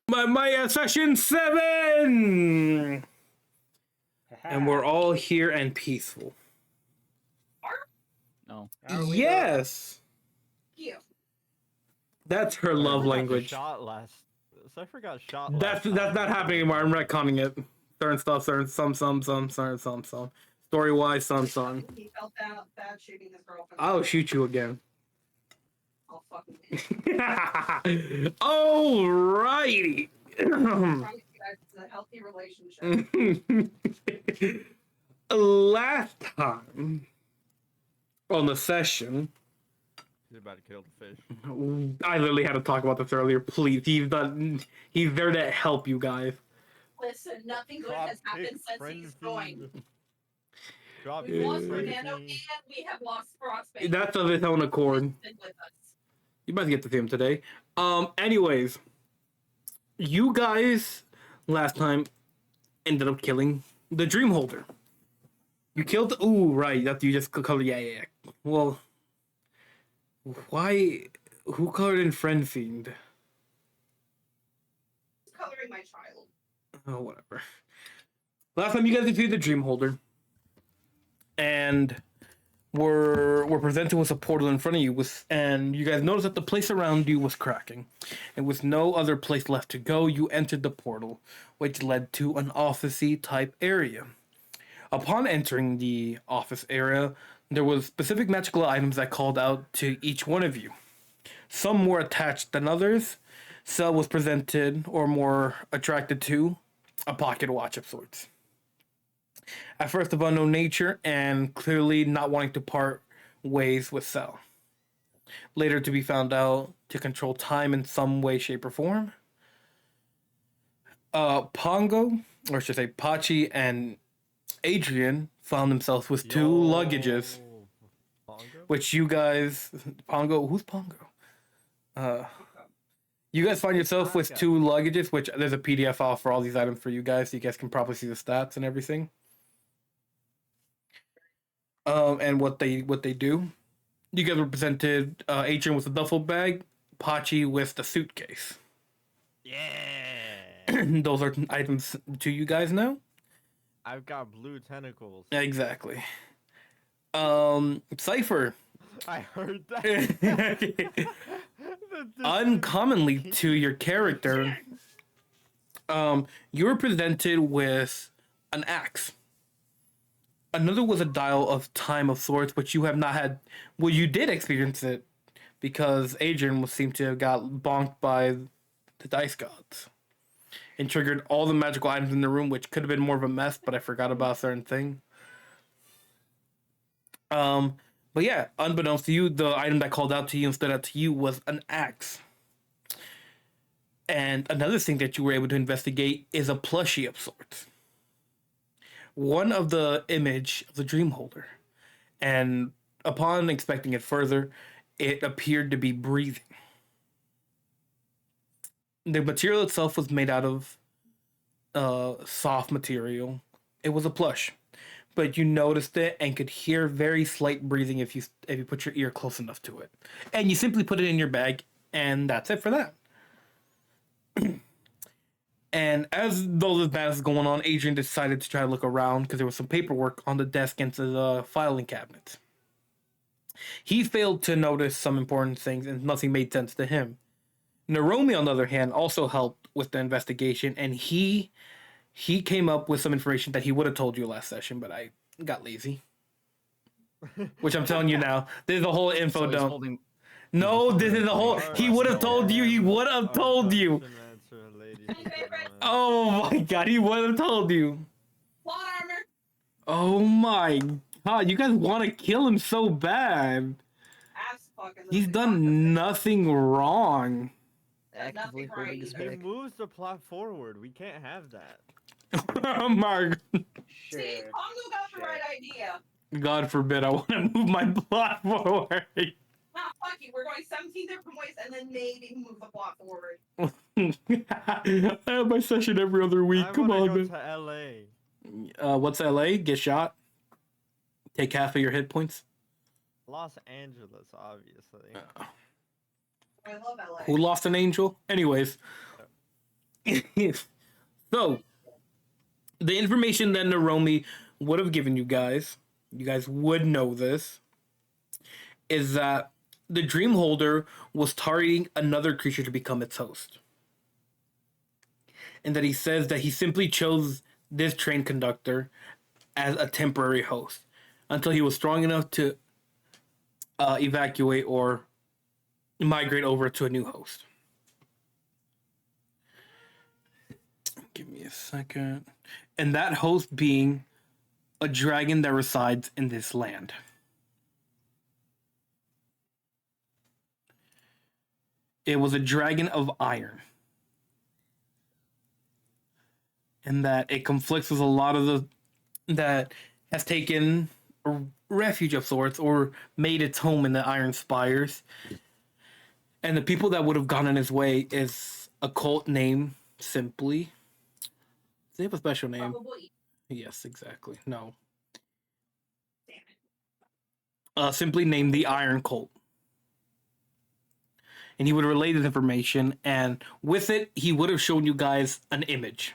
My session 7! And we're all here and peaceful. No. Yes! That's her love language. Shot last. So I forgot shot That's last time. not happening anymore. I'm retconning it. Certain stuff, some. Story wise, some. He felt bad shooting his girlfriend. I'll shoot you again. I'll fucking Alrighty. It's a healthy relationship. Last time on the session, He's about to kill the fish. I literally had to talk about this earlier. Please, he's there to help you guys. Listen, nothing good has happened since he's joined. Drop We've lost kick, Fernando friend and feed. we have lost Frostbite. That's of his own accord. You might get to see him today. Anyways, you guys last time ended up killing the Dream Holder. You killed. Ooh, right. That you just colored. Yeah. Well, why? Who colored in Friend Fiend? Coloring my child. Oh, whatever. Last time you guys defeated the Dream Holder, and were presented with a portal in front of you, and you guys noticed that the place around you was cracking, and with no other place left to go, you entered the portal, which led to an office-y type area. Upon entering the office area, there was specific magical items that called out to each one of you. Some more attached than others. Cell was presented, or more attracted to, a pocket watch of sorts. At first of unknown nature, and clearly not wanting to part ways with Cell. Later to be found out to control time in some way, shape, or form. Pongo, or should I say Pachi and Adrian found themselves with two luggages. Pongo? Which you guys... Pongo? Who's Pongo? You guys find yourself with two luggages, which there's a PDF file for all these items for you guys, so you guys can probably see the stats and everything. And what they do. You guys were presented Adrian with a duffel bag, Pachi with the suitcase. Yeah. Those are items to you guys now. I've got blue tentacles. Exactly. Cypher. I heard that. Uncommonly to your character, you were presented with an axe. Another was a dial of time of sorts, which you have not had. Well, you did experience it because Adrian seemed to have got bonked by the dice gods and triggered all the magical items in the room, which could have been more of a mess, but I forgot about a certain thing. But yeah, unbeknownst to you, the item that called out to you and stood out to you was an axe. And another thing that you were able to investigate is a plushie of sorts. One of the image of the Dream Holder. And upon inspecting it further, it appeared to be breathing. The material itself was made out of soft material. It was a plush. But you noticed it and could hear very slight breathing if you put your ear close enough to it. And you simply put it in your bag, and that's it for that. And as though this battle is going on, Adrian decided to try to look around because there was some paperwork on the desk into the filing cabinet. He failed to notice some important things, and nothing made sense to him. Naromi, on the other hand, also helped with the investigation, and he came up with some information that he would have told you last session, but I got lazy. Which I'm telling you now. There's a whole info dump. No, this is a whole... He would have told you. He would have told you. Oh my god, he would have told you. Plot armor. Oh my god, you guys want to kill him so bad. He's done nothing wrong. Actively holding his He back. moves the plot forward. We can't have that. Oh my Sure. See, Pongo got the right idea. God forbid I want to move my plot forward. Nah, fuck you. We're going 17 different ways and then maybe move the plot forward. I have my session every other week. Come on, go man. to LA. What's LA? Get shot. Take half of your hit points. Los Angeles, obviously. I love LA. Who lost an angel? Anyways, So, the information that Naromi would have given you guys would know this, is that the Dream Holder was targeting another creature to become its host. And that he says that he simply chose this train conductor as a temporary host until he was strong enough to evacuate or migrate over to a new host. Give me a second. And that host being a dragon that resides in this land. It was a dragon of iron. And that it conflicts with a lot of the that has taken a refuge of sorts or made its home in the Iron Spires. And the people that would have gone in his way is a cult name simply. They have a special name. Probably. Yes, exactly. No. Damn it. Simply named the Iron Cult. And he would relay this information, and with it, he would have shown you guys an image.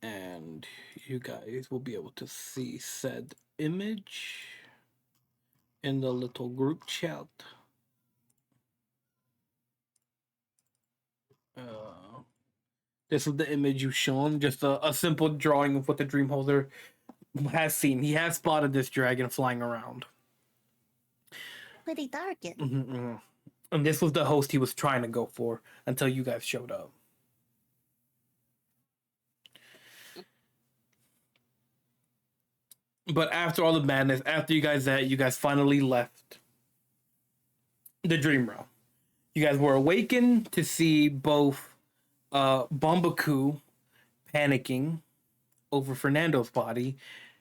And you guys will be able to see said image in the little group chat. This is the image you've shown, just a simple drawing of what the Dream Holder has seen. He has spotted this dragon flying around. Pretty dark. And this was the host he was trying to go for until you guys showed up. But after all the madness, after you guys finally left the dream realm. You guys were awakened to see both Bombaku panicking over Fernando's body,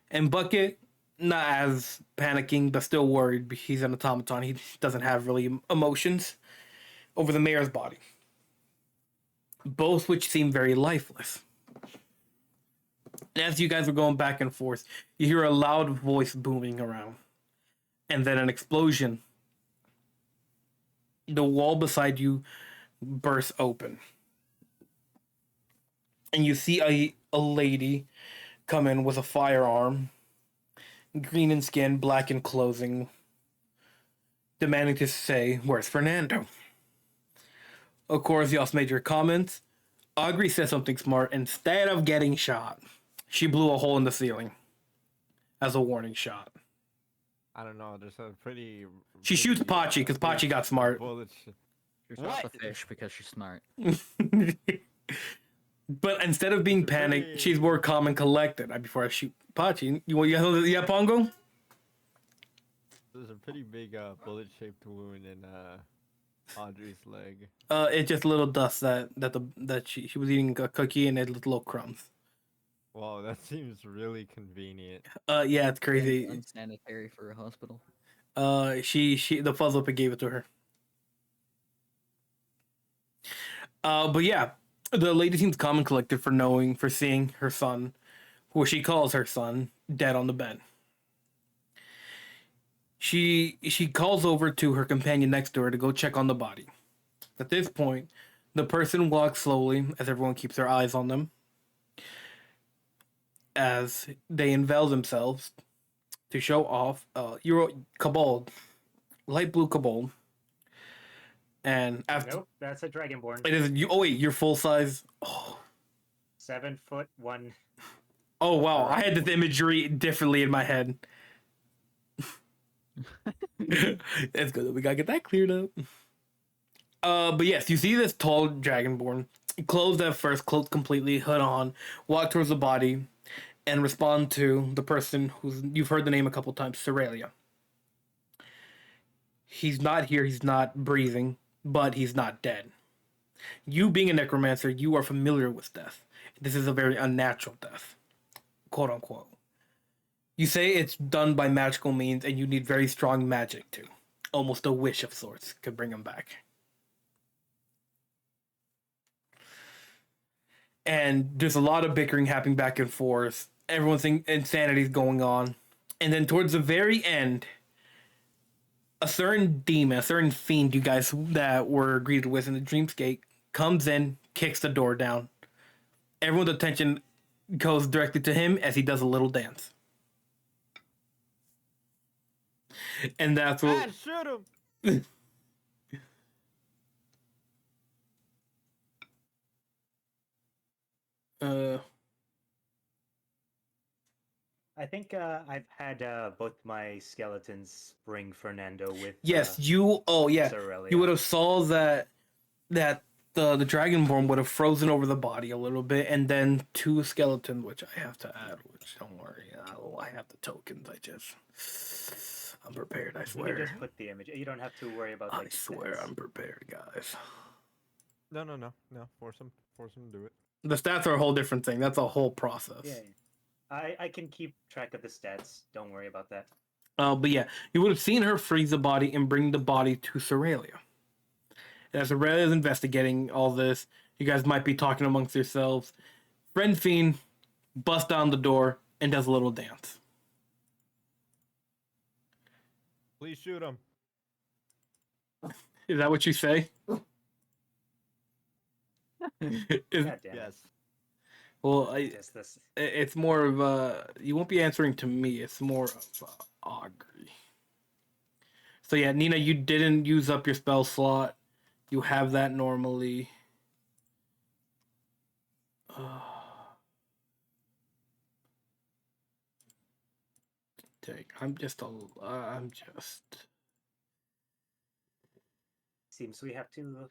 and Bucket not as panicking, but still worried because he's an automaton. He doesn't have really emotions over the mayor's body. Both which seem very lifeless. As you guys were going back and forth, you hear a loud voice booming around. And then an explosion. The wall beside you bursts open. And you see a lady come in with a firearm, green in skin, black in clothing, demanding to say, "Where's Fernando?" Of course, you also made your comments. Augury said something smart. Instead of getting shot, she blew a hole in the ceiling as a warning shot. I don't know. There's a pretty. She shoots Pachi because Pachi got smart. Bullet She shot the fish because she's smart. But instead of being panicked, she's more calm and collected. Before I shoot Pachi, you have Pongo? There's a pretty big bullet-shaped wound in Audrey's leg. It's just a little dust that she was eating a cookie and it little crumbs. Wow, that seems really convenient. Yeah, it's crazy. Unsanitary for a hospital. She the fuzzle gave it to her. But yeah, the lady seems calm and collected for seeing her son, who she calls her son, dead on the bed. She calls over to her companion next to her to go check on the body. At this point, the person walks slowly as everyone keeps their eyes on them, as they unveil themselves to show off Euro Cabal, light blue Cabal. And after Nope, that's a Dragonborn. it is you. Oh wait, you're full size. Oh. 7 foot 1. Oh wow, I had this imagery differently in my head. It's good that we gotta get that cleared up. But yes, you see this tall Dragonborn, clothed at first, clothed completely, hood on, walk towards the body, and respond to the person who's you've heard the name a couple times, Cerelia. He's not here, he's not breathing, but he's not dead. You being a necromancer, you are familiar with death. This is a very unnatural death, quote unquote. You say it's done by magical means, and you need very strong magic too. Almost a wish of sorts could bring him back. And there's a lot of bickering happening back and forth. Everyone's insanity's going on. And then towards the very end, a certain demon, a certain fiend you guys that were greeted with in the dreamscape comes in, kicks the door down. Everyone's attention goes directly to him as he does a little dance. And that's what. Man, shoot him! Uh, I think I've had both my skeletons bring Fernando with. yes, you. Oh yeah, Aurelia. you would have saw that the Dragonborn would have frozen over the body a little bit, and then two skeletons, which I have to add. Which don't worry, I have the tokens. I'm prepared. I You can swear. just put the image. You don't have to worry about. I Like, swear, stats. I'm prepared, guys. No. Force him to do it. The stats are a whole different thing. That's a whole process. Yeah. I can keep track of the stats. Don't worry about that. But yeah, you would have seen her freeze the body and bring the body to Aurelia. And as Aurelia is investigating all this, you guys might be talking amongst yourselves. Friend Fiend busts down the door and does a little dance. Please shoot him. Is that what you say? Is- God damn it. Yes. well, Yes, this. it's more of a. You won't be answering to me. It's more of augury. So yeah, Nina, you didn't use up your spell slot. You have that normally. Dang, I'm just. Seems we have to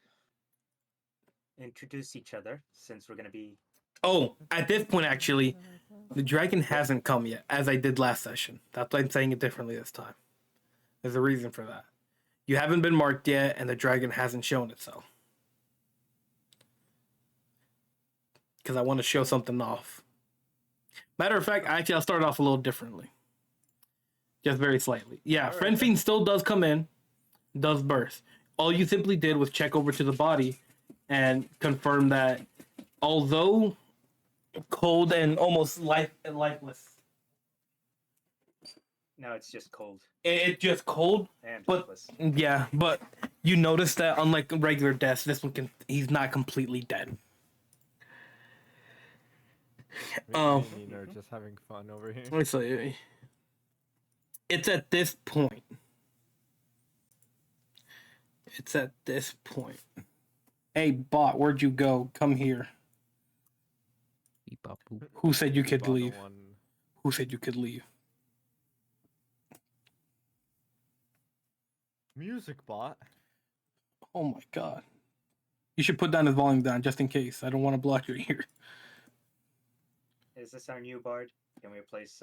introduce each other since we're gonna be. Oh, at this point, actually, the dragon hasn't come yet, as I did last session. That's why I'm saying it differently this time. There's a reason for that. You haven't been marked yet, and the dragon hasn't shown itself. Because I want to show something off. Matter of fact, actually, I'll start off a little differently. Just very slightly. Yeah, All right, Friend then. Fiend still does come in, does burst. All you simply did was check over to the body and confirm that although cold and almost lifeless, No, it's just cold it's just cold. and But- lifeless. Yeah, but you notice that unlike regular deaths, this one he's not completely dead. Me Oh. and Nina are just having fun over here. Let me say, it's at this point. It's at this point. Hey, bot, where'd you go? Come here. Beep, bop, boop. Who said you could Bought the leave? one- Who said you could leave? Music bot. Oh my god. You should put down his volume down just in case. I don't want to block your ear. Is this our new bard? Can we replace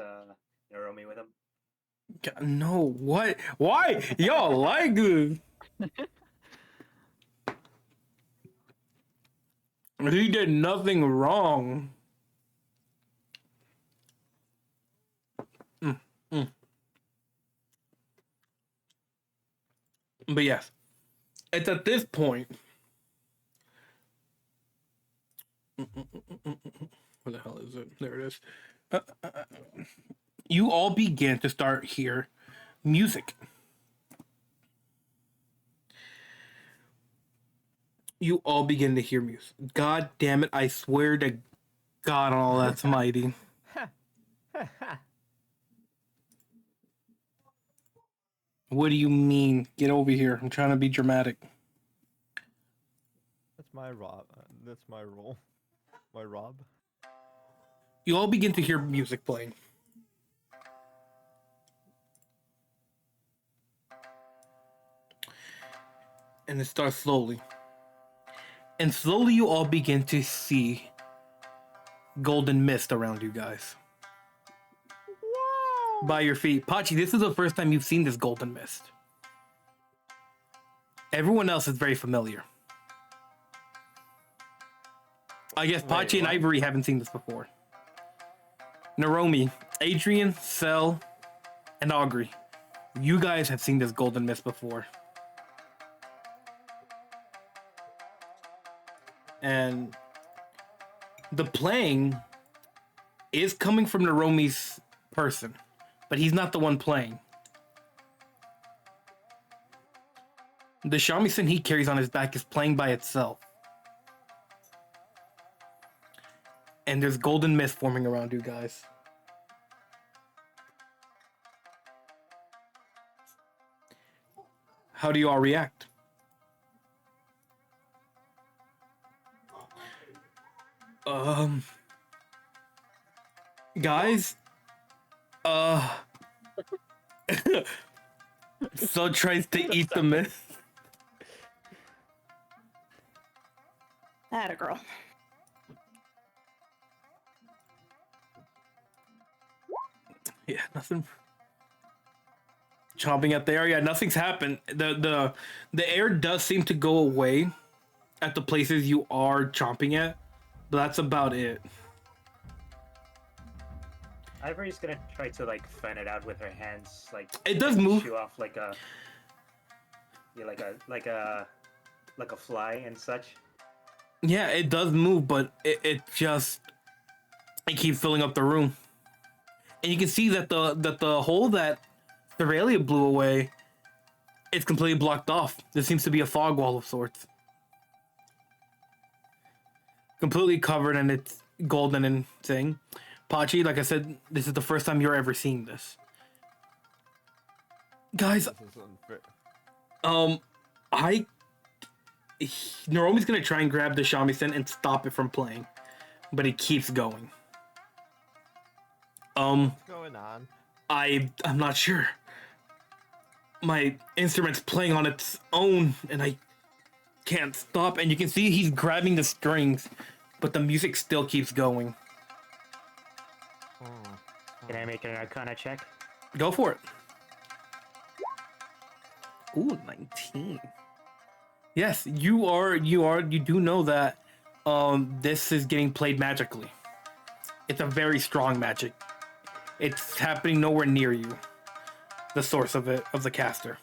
Naromi with him? God, no, what? Why? Y'all like this? He did nothing wrong. But yes, it's at this point. Where the hell is it? There it is. You all begin to start hear music. You all begin to hear music. God damn it! I swear to God, on all that's mighty. What do you mean? Get over here! I'm trying to be dramatic. That's my Rob. That's my role. My Rob. You all begin to hear music playing. And it starts slowly. And slowly you all begin to see golden mist around you guys. By your feet. Pachi, this is the first time you've seen this golden mist. Everyone else is very familiar. I guess Wait, Pachi and what? Ivory haven't seen this before. Naromi, Adrian, Cell, and Augury. You guys have seen this golden mist before. And the playing is coming from Naromi's person, but he's not the one playing. The shamisen he carries on his back is playing by itself. and there's golden mist forming around you guys. How do you all react? Guys, so tries to eat the mist. Atta girl. Yeah, nothing. Chomping at the air. Yeah, nothing's happened. The air does seem to go away at the places you are chomping at, but that's about it. Ivory's gonna try to like fan it out with her hands, like It does move. shoo off like a like a fly and such. Yeah, it does move, but it keeps filling up the room, and you can see that the hole that Aurelia blew away, it's completely blocked off. There seems to be a fog wall of sorts, completely covered, and it's golden and thing. Pachi, like I said, this is the first time you're ever seeing this. Guys, This is unfair. Naomi's gonna try and grab the shamisen and stop it from playing, but it keeps going. What's going on? I'm not sure. My instrument's playing on its own, and I can't stop. And you can see he's grabbing the strings, but the music still keeps going. Can I make an Arcana check? Go for it. Ooh, 19. Yes, you do know that this is getting played magically. It's a very strong magic. It's happening nowhere near you. The source of it, of the caster.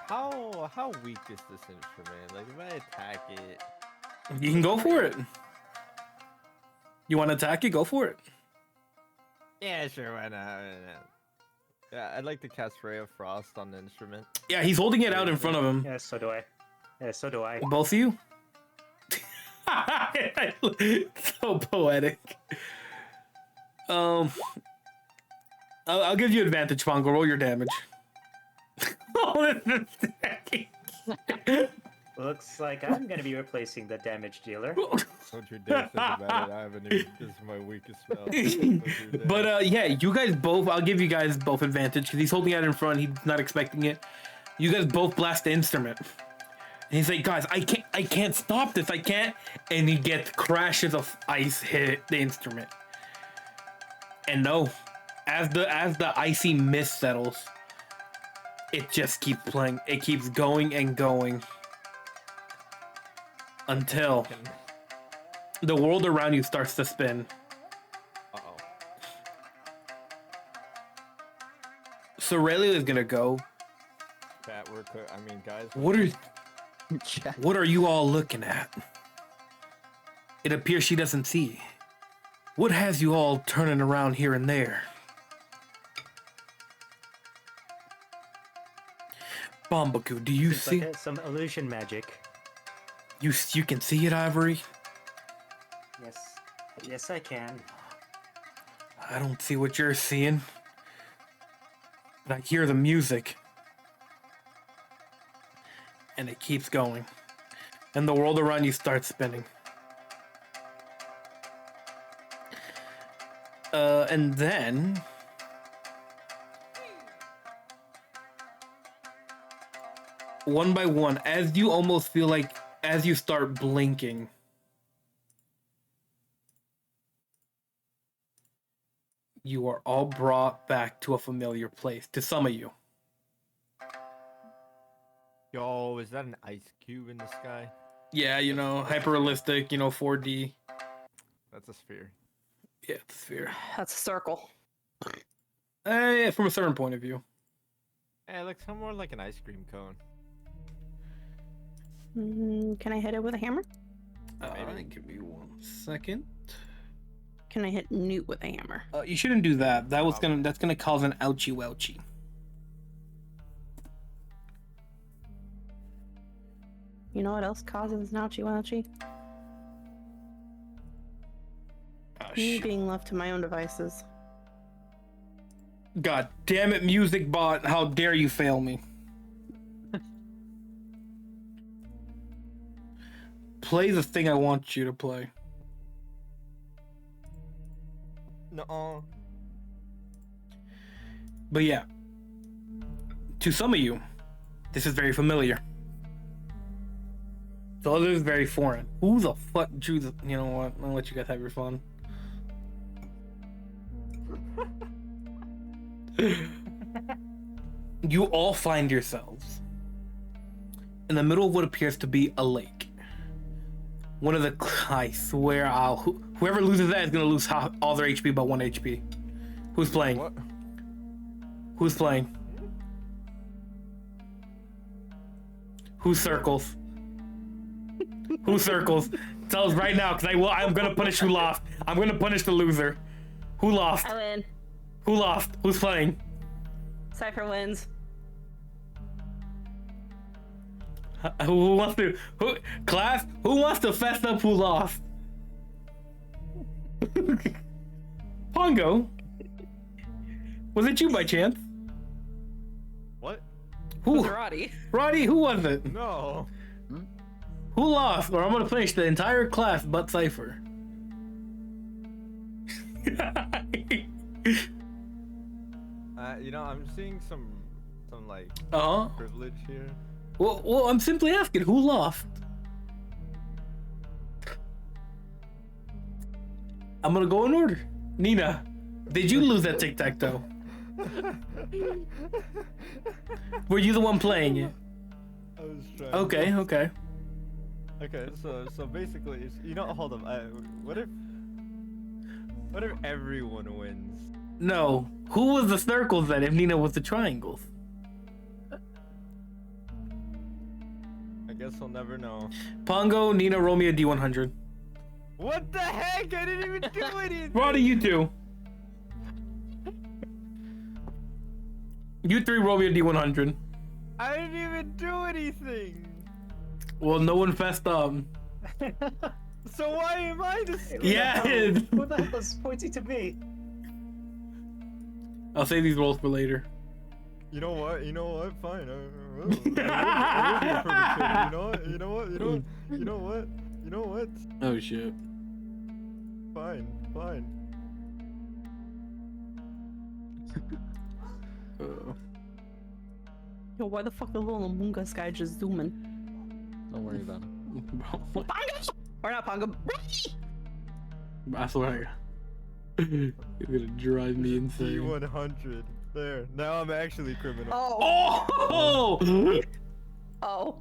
How weak is this instrument? Like if I attack it, You can go for it. You want to attack it? Go for it. yeah, sure, why not? Why not? Yeah, I'd like to cast Ray of Frost on the instrument. Yeah, he's holding it out in front of him. Yeah, so do I. Yeah, so do I. Both of you? So poetic. I'll give you advantage, Pongo. Roll your damage. Oh, this is stacking. Looks like I'm gonna be replacing the damage dealer. Don't you dare think about it. I haven't even. This is my weakest spell. Don't you dare. But yeah, you guys both. I'll give you guys both advantage because he's holding it in front. He's not expecting it. You guys both blast the instrument. And he's like, guys, I can't stop this. I can't. And he gets crashes of ice hit the instrument. And no, as the icy mist settles, it just keeps playing. It keeps going and going until the world around you starts to spin. Uh-oh. So Aurelia is gonna go. That we're I mean, guys. What are you all looking at? It appears she doesn't see. What has you all turning around here and there? Bombaku, do you Seems see? like some illusion magic. You can see it, Ivory? Yes, I can. I don't see what you're seeing. But I hear the music. And it keeps going. And the world around you starts spinning. And then... one by one, as you almost feel like, as you start blinking... you are all brought back to a familiar place, to some of you. Yo, is that an ice cube in the sky? Yeah, you know, hyper-realistic, 4D. That's a sphere. Yeah, it's a sphere. That's a circle. Yeah, from a certain point of view. It looks more like an ice cream cone. Can I hit it with a hammer? Give me 1 second. Can I hit Newt with a hammer? You shouldn't do that. That's gonna cause an ouchie wouchie. You know what else causes an ouchie wouchie? Me being left to my own devices. God damn it, music bot! How dare you fail me? Play the thing I want you to play. No. But yeah, to some of you, this is very familiar. To others, very foreign. Who the fuck drew the? You know what? I'll let you guys have your fun. You all find yourselves in the middle of what appears to be a lake. One of the, I swear, whoever loses that is gonna lose all their HP by 1 HP. Who's playing? What? Who's playing? Who circles? Who circles? Tell us right now, because I'm gonna punish who lost. I'm gonna punish the loser. Who lost? I win. Who lost? Who's playing? Cypher wins. Who wants to? Class? Who wants to fess up who lost? Pongo? Was it you by chance? What? Who? Roddy. Roddy, who was it? No. Who lost? Or I'm gonna finish the entire class but Cypher. I'm seeing some like privilege here. Well, I'm simply asking, who lost? I'm gonna go in order. Nina, did you lose that tic-tac-toe? Were you the one playing it? I was trying. Okay. Okay, so basically, hold on. What if everyone wins? No. Who was the circles then if Nina was the triangles? I guess I'll never know. Pongo, Nina, roll me a D100. What the heck? I didn't even do anything. Roddy, you two. You three roll me a D100. I didn't even do anything. Well, no one fessed up. So why am I the scared? Yeah. Who the hell is pointing to me? I'll save these rolls for later. You know what? Fine. I will be a perpetrator. You know what? Oh shit. Fine. Yo, why the fuck the little Among Us guy just zooming? Don't worry about it. Bro, Pongo! Or not Pongo. Roddy! I swear. You're gonna drive me insane. D100. There. Now I'm actually criminal. Oh. Oh! Oh.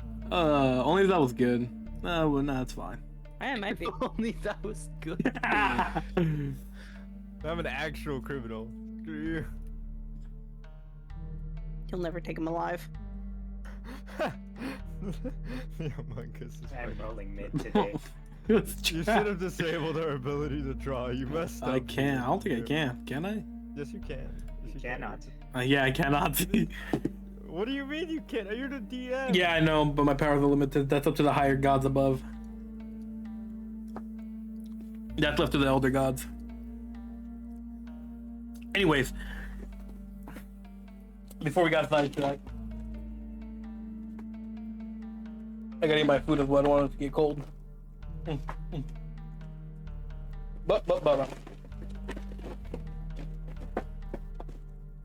Only if that was good. Well, nah, it's fine. I might be. Only that was good. I'm an actual criminal. Screw you. You'll never take him alive. The Among Us is I'm fine. rolling mid today. You should have disabled our ability to draw. You messed up. I can't. I don't think I can. Can I? Yes, you can. Yes, You cannot. Yeah, I cannot. What do you mean you can't? You're the DM. Yeah, I know, but my powers are limited. That's up to the higher gods above. That's left to the elder gods. Anyways, before we got sidetracked, I gotta eat my food as well. I don't want it to get cold. But.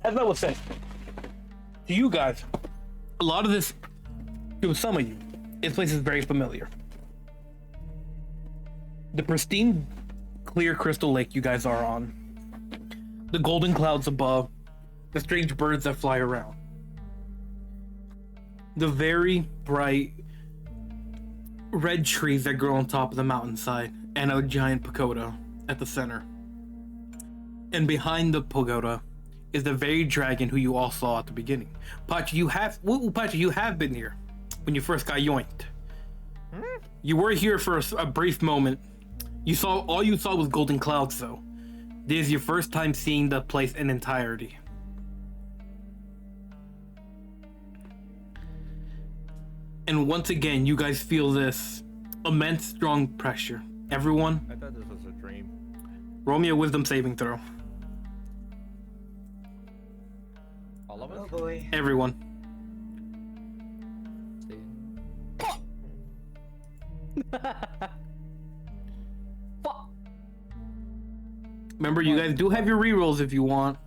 As I was saying, to you guys, a lot of this, to some of you, this place is very familiar. The pristine, clear crystal lake you guys are on, the golden clouds above, the strange birds that fly around, the very bright red trees that grow on top of the mountainside, and a giant pagoda at the center. And behind the pagoda is the very dragon who you all saw at the beginning. Pacha, you have been here when you first got yoinked. You were here for a brief moment. All you saw was golden clouds, though. This is your first time seeing the place in entirety. And once again, you guys feel this immense, strong pressure. Everyone, I thought this was a dream. Roll me a wisdom saving throw. All of Oh us? boy. Everyone. Fuck. Remember, you guys do have your rerolls if you want.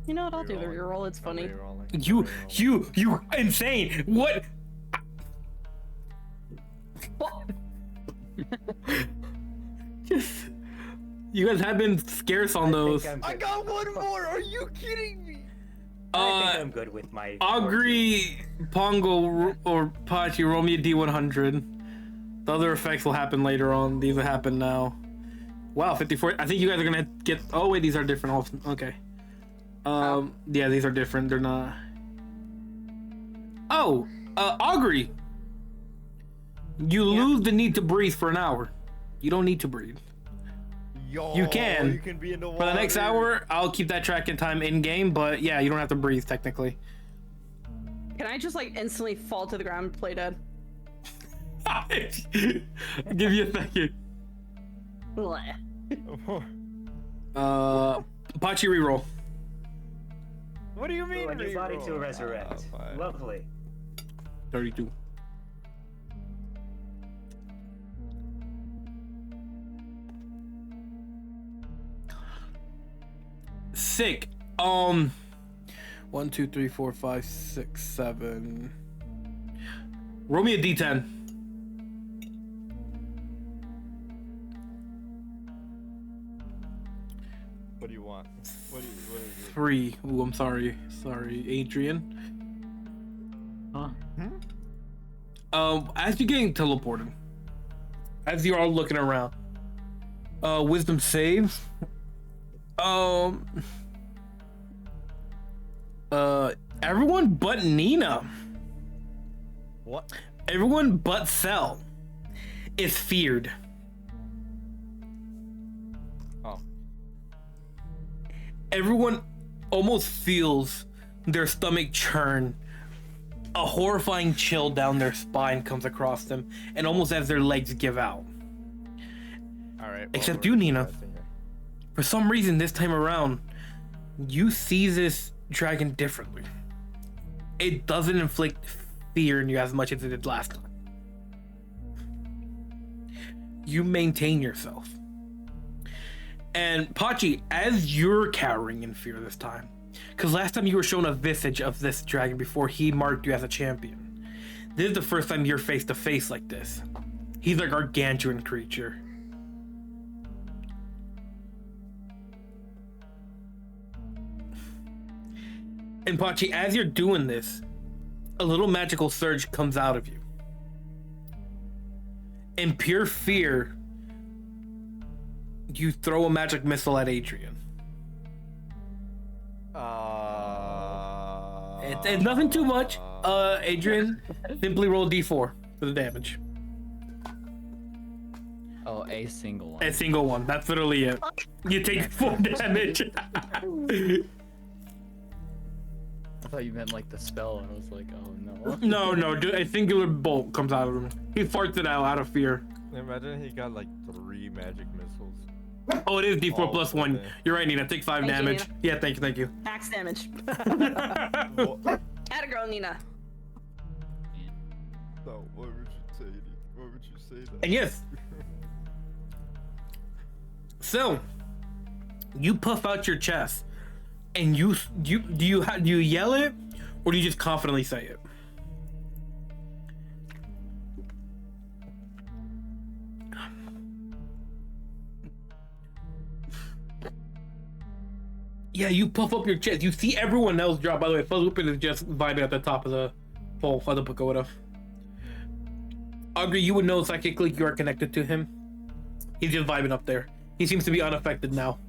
You know what? I'll do the Rerolling. reroll. It's funny. You insane. What? Fuck. Just, you guys have been scarce on those. I got one more. Are you kidding me? I think I'm good with my. Augury, Pongo, or Pachi, roll me a D100. The other effects will happen later on. These will happen now. Wow, 54. I think you guys are gonna get. Oh wait, these are different. Also. Okay. Yeah, these are different. They're not. Oh, Augury. You lose the need to breathe for an hour. You don't need to breathe. Yo, You can. You can be in the water. For the next hour, I'll keep that tracking time in game, but yeah, you don't have to breathe technically. Can I just like instantly fall to the ground and play dead? Give you a second. Bleh. Pachi reroll. What do you mean? A new body to reroll? resurrect. Fine. Lovely. 32. Sick. 1, 2, 3, 4, 5, 6, 7. Roll me a D10. What do you want? What is it? 3. Ooh, I'm sorry. Sorry, Adrian. Huh? As you're getting teleported, as you're all looking around, wisdom save. Everyone but Nina. What? Everyone but Cell is feared. Oh. Everyone almost feels their stomach churn. A horrifying chill down their spine comes across them, and almost as their legs give out. All right. Except you, Nina. For some reason, this time around, you see this dragon differently. It doesn't inflict fear in you as much as it did last time. You maintain yourself. And Pachi, as you're cowering in fear this time, because last time you were shown a visage of this dragon before he marked you as a champion. This is the first time you're face to face like this. He's a gargantuan creature. And Pachi, as you're doing this, a little magical surge comes out of you. In pure fear, you throw a magic missile at Adrian. It's nothing too much. Adrian, simply roll a d4 for the damage. Oh, a single one. A single one. That's literally it. You take 4 damage. I thought you meant like the spell, and I was like, oh no. No, dude, a singular bolt comes out of him. He farts it out of fear. Imagine he got like 3 magic missiles. Oh, it is d4 Oh, plus 1. okay. You're right, Nina. Take 5 Thank you, damage. Nina. Yeah, thank you. Max damage. Well, Atta girl, Nina. so what would you say? What would you say that? And yes. So, you puff out your chest, and do you yell it, or do you just confidently say it? Yeah, you puff up your chest. You see everyone else drop. By the way, Fuzzwhipping is just vibing at the top of the pole for the pagoda. Augury, you would know psychically you are connected to him. He's just vibing up there. He seems to be unaffected now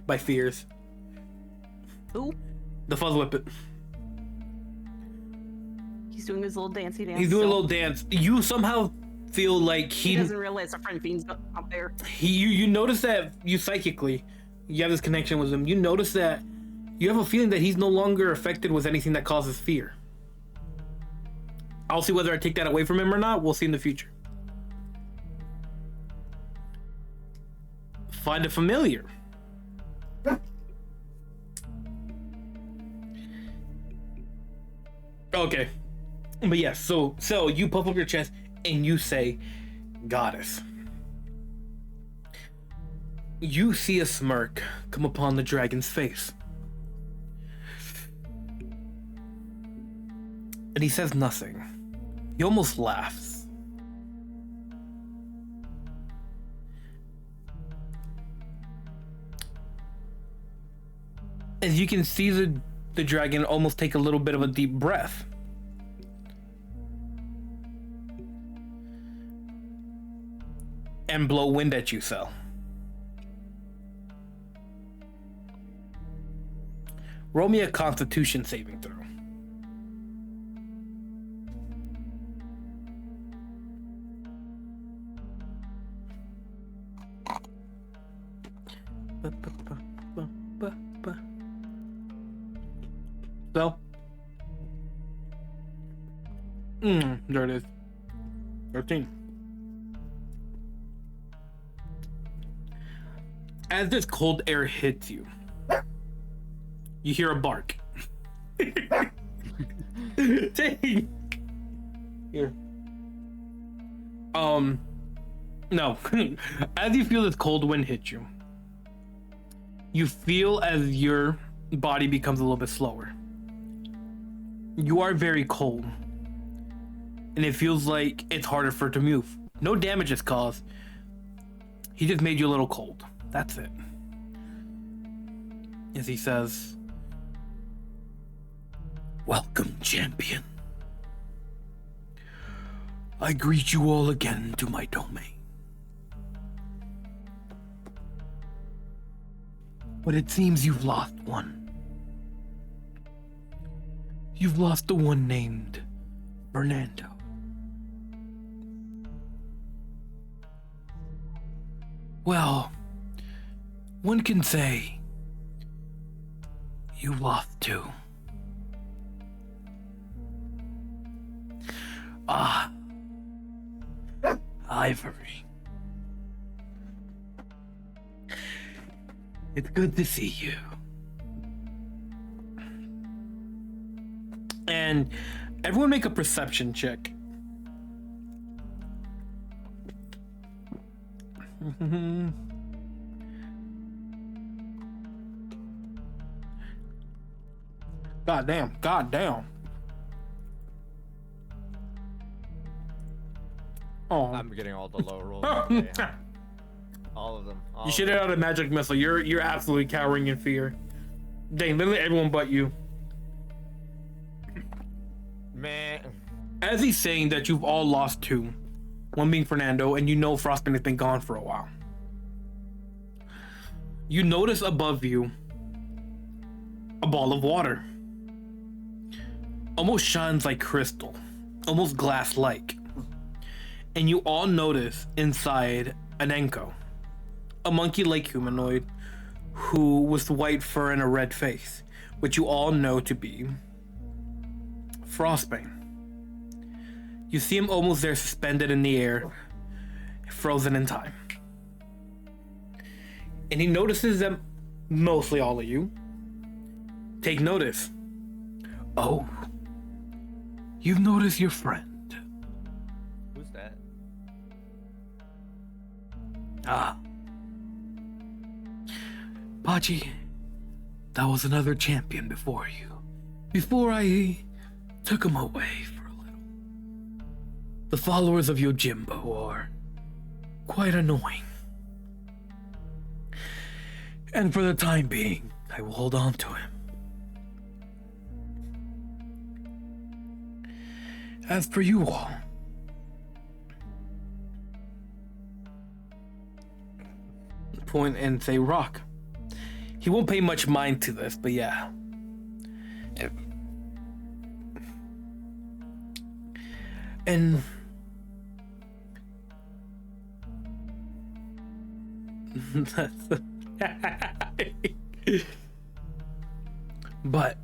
by fears. Who? The Fuzzwhippet. He's doing his little dancey dance. He's doing a still. little dance. You somehow feel like He doesn't realize a friend fiend's up there. you notice that you psychically, you have this connection with him. You notice that you have a feeling that he's no longer affected with anything that causes fear. I'll see whether I take that away from him or not. We'll see in the future. Find a familiar. Okay. But yes, so you puff up your chest and you say, Goddess. You see a smirk come upon the dragon's face. And he says nothing. He almost laughs. As you can see the dragon almost take a little bit of a deep breath. And blow wind at you, Sel. Roll me a Constitution saving throw. So, there it is. 13. As this cold air hits you, you hear a bark. Dang. Here. No. As you feel this cold wind hit you, you feel as your body becomes a little bit slower. You are very cold, and it feels like it's harder for it to move. No damage is caused. He just made you a little cold. That's it. As he says, "Welcome, champion. I greet you all again to my domain. But it seems you've lost one. You've lost the one named Fernando. Well, one can say you lost two. Ah, Ivory. It's good to see you." And everyone make a perception check. God damn. Oh. I'm getting all the low rolls. Okay. All of them. You should have had a magic missile. You're absolutely cowering in fear. Dang, literally everyone but you. Man. As he's saying that you've all lost two, one being Fernando, and you know Frostbane has been gone for a while. You notice above you a ball of water. Almost shines like crystal, almost glass-like. And you all notice inside an Enko, a monkey-like humanoid who with white fur and a red face, which you all know to be Frostbane. You see him almost there suspended in the air, frozen in time. And he notices them, mostly all of you, take notice. Oh, you've noticed your friend. Who's that? Ah. Pachi, that was another champion before you. Before I took him away for a little. The followers of Yojimbo are quite annoying. And for the time being, I will hold on to him. As for you all, point and say Rock. He won't pay much mind to this, but yeah. And but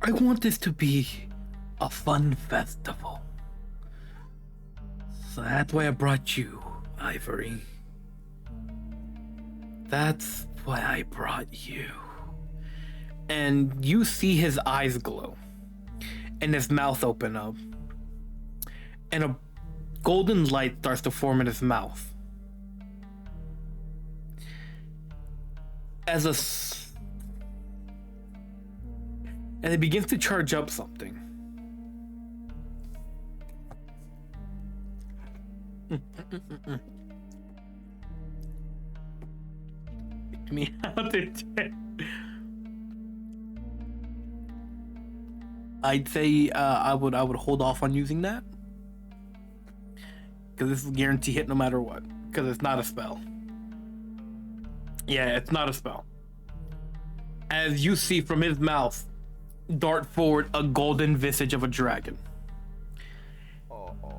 I want this to be a fun festival. So that's why I brought you, Ivory. That's why I brought you. And you see his eyes glow. and his mouth open up, and a golden light starts to form in his mouth. And it begins to charge up something. Me out it. I'd say I would hold off on using that because this is guarantee hit no matter what, because it's not a spell. Yeah, it's not a spell. As you see from his mouth dart forward a golden visage of a dragon,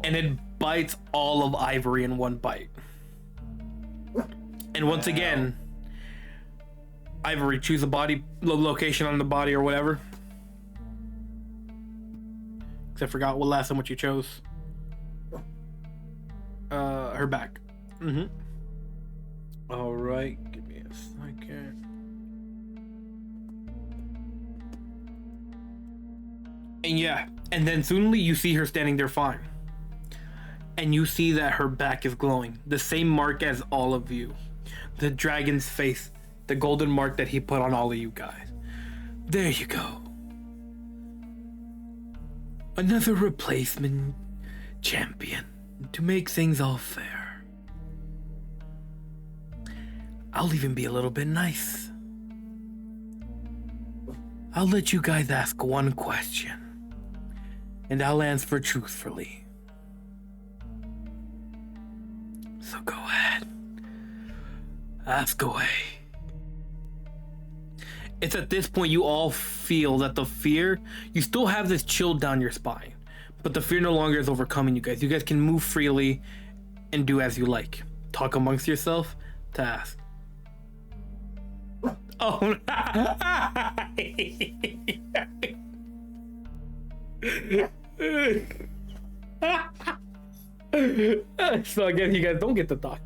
and it bites all of Ivory in one bite. And once again, Ivory, choose a body location on the body or whatever. I forgot what you chose. Her back. Mm-hmm. All right, give me a second. And yeah, and then soonly you see her standing there fine. And you see that her back is glowing. The same mark as all of you. The dragon's face. The golden mark that he put on all of you guys. There you go. Another replacement champion to make things all fair. I'll even be a little bit nice. I'll let you guys ask one question, and I'll answer truthfully. So go ahead. Ask away. It's at this point you all feel that the fear, you still have this chill down your spine, but the fear no longer is overcoming you guys. You guys can move freely and do as you like. Talk amongst yourself to ask. Oh, so I guess you guys don't get to talk.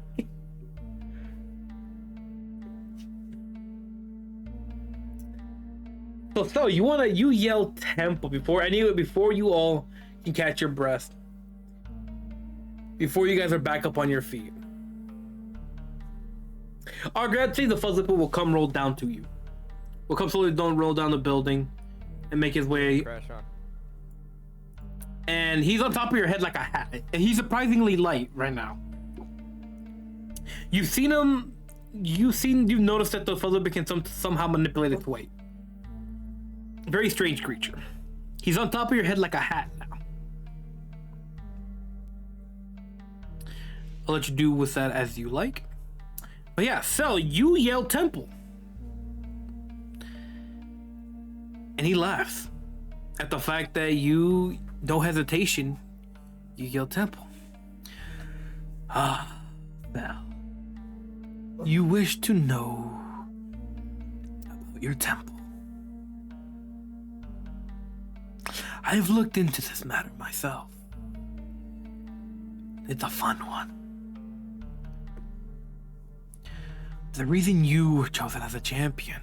So you yell temple before you all can catch your breath. Before you guys are back up on your feet. Our gravity, the Fuzzlipper will come roll down to you. Will come slowly roll down the building and make his way. Crash on. And he's on top of your head like a hat. And he's surprisingly light right now. You've noticed that the Fuzzlipper can somehow manipulate its weight. Very strange creature. He's on top of your head like a hat now. I'll let you do with that as you like. But yeah, so you yell temple. And he laughs at the fact that you, no hesitation, you yell temple. Ah, now, you wish to know about your temple. I've looked into this matter myself. It's a fun one. The reason you were chosen as a champion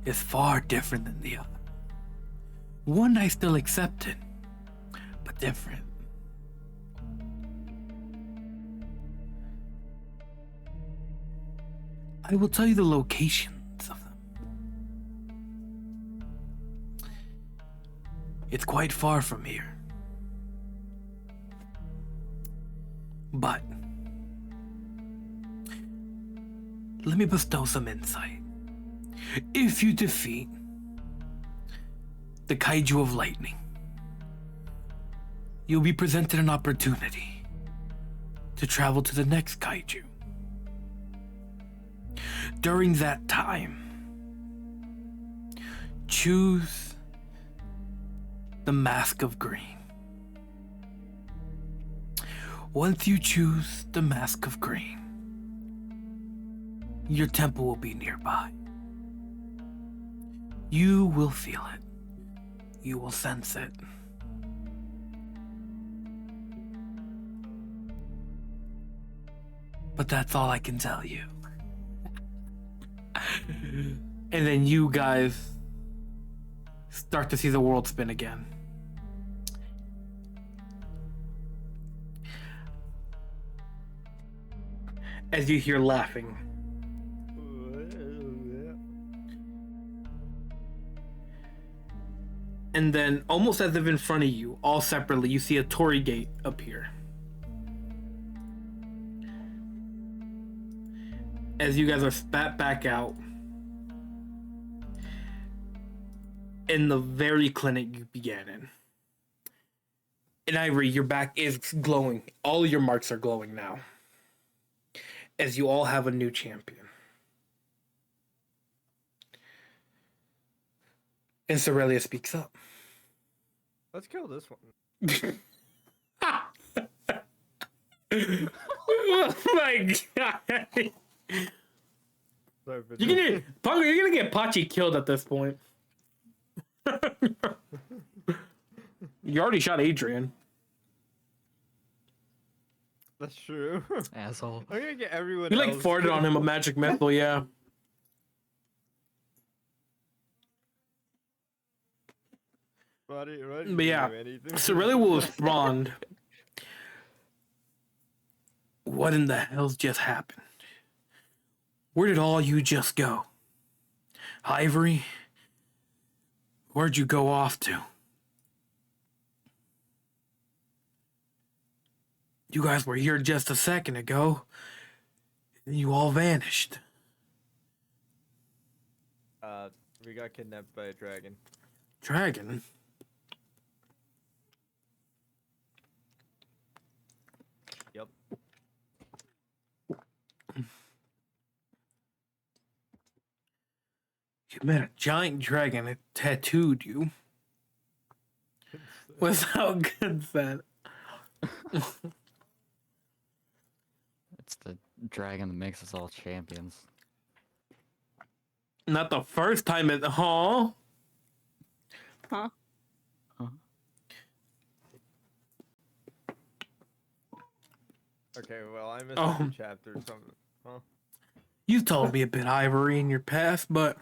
is far different than the other. One I still accepted, but different. I will tell you the locations of them. It's quite far from here. But let me bestow some insight. If you defeat the Kaiju of Lightning, you'll be presented an opportunity to travel to the next Kaiju. During that time, choose the Mask of Green. Once you choose the Mask of Green, your temple will be nearby. You will feel it. You will sense it. But that's all I can tell you. And then you guys start to see the world spin again. As you hear laughing. And then, almost as if in front of you, all separately, you see a torii gate appear. As you guys are spat back out in the very clinic you began in. And Ivory, your back is glowing. All your marks are glowing now. As you all have a new champion. And Sorelia speaks up. Let's kill this one. Oh my god. Sorry, but You're gonna get Pachi killed at this point. You already shot Adrian. That's true. Asshole. I'm gonna get everyone. You like else farted on him a killed. magic missile, yeah. Buddy, But yeah, Sorelia will respond. What in the hell's just happened? Where did all you just go? Ivory? Where'd you go off to? You guys were here just a second ago. And you all vanished. We got kidnapped by a dragon. Dragon? Yep. You met a giant dragon that tattooed you. Without consent. It's the dragon that makes us all champions. Not the first time it. Huh? Huh? Okay, well I missed Oh. a few chapters. Huh? You told me a bit, Ivory, in your past, but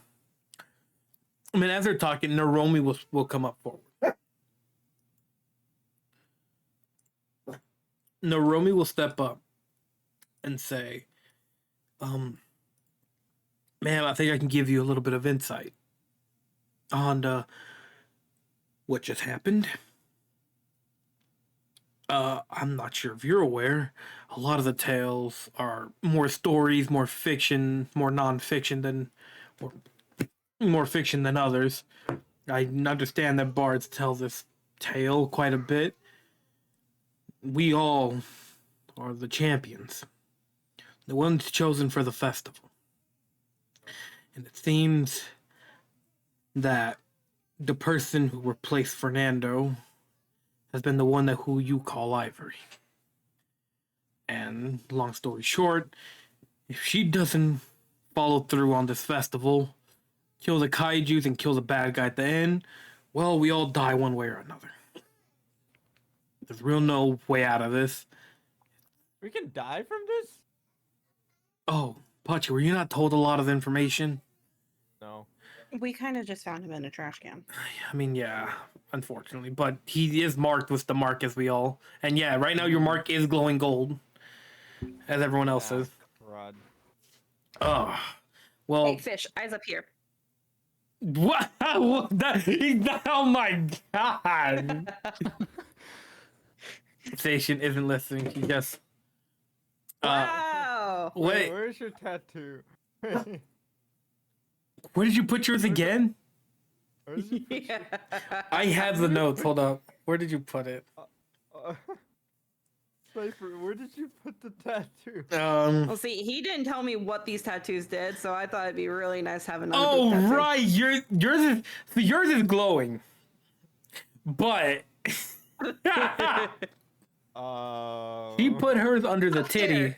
I mean, as they're talking, Naromi will come up forward. Naromi will step up and say, "Ma'am, I think I can give you a little bit of insight on what just happened. I'm not sure if you're aware, a lot of the tales are more stories, more fiction, more non-fiction than more fiction than others. I understand that bards tell this tale quite a bit. We all are the champions, the ones chosen for the festival. And it seems that the person who replaced Fernando has been the one that who you call Ivory. And long story short, if she doesn't follow through on this festival, kill the kaijus and kill the bad guy at the end, well, we all die one way or another. There's real no way out of this. We can die from this? Oh, Pachi, were you not told a lot of information? No. We kind of just found him in a trash can. I mean, yeah, unfortunately, but he is marked with the mark as we all. And yeah, right now your mark is glowing gold, as everyone else is. Rod. Oh, well, Hey, fish, eyes up here. what? Oh my god! Station isn't listening. He just. Wow. Wait, Where's your tattoo? where did you put yours again? Where's your Yeah. I have the notes. Hold up. Where did you put it? Cypher, where did you put the tattoo? Well, see, he didn't tell me what these tattoos did, so I thought it'd be really nice to have another Oh big tattoo. right, yours is glowing, but she put hers under the titty.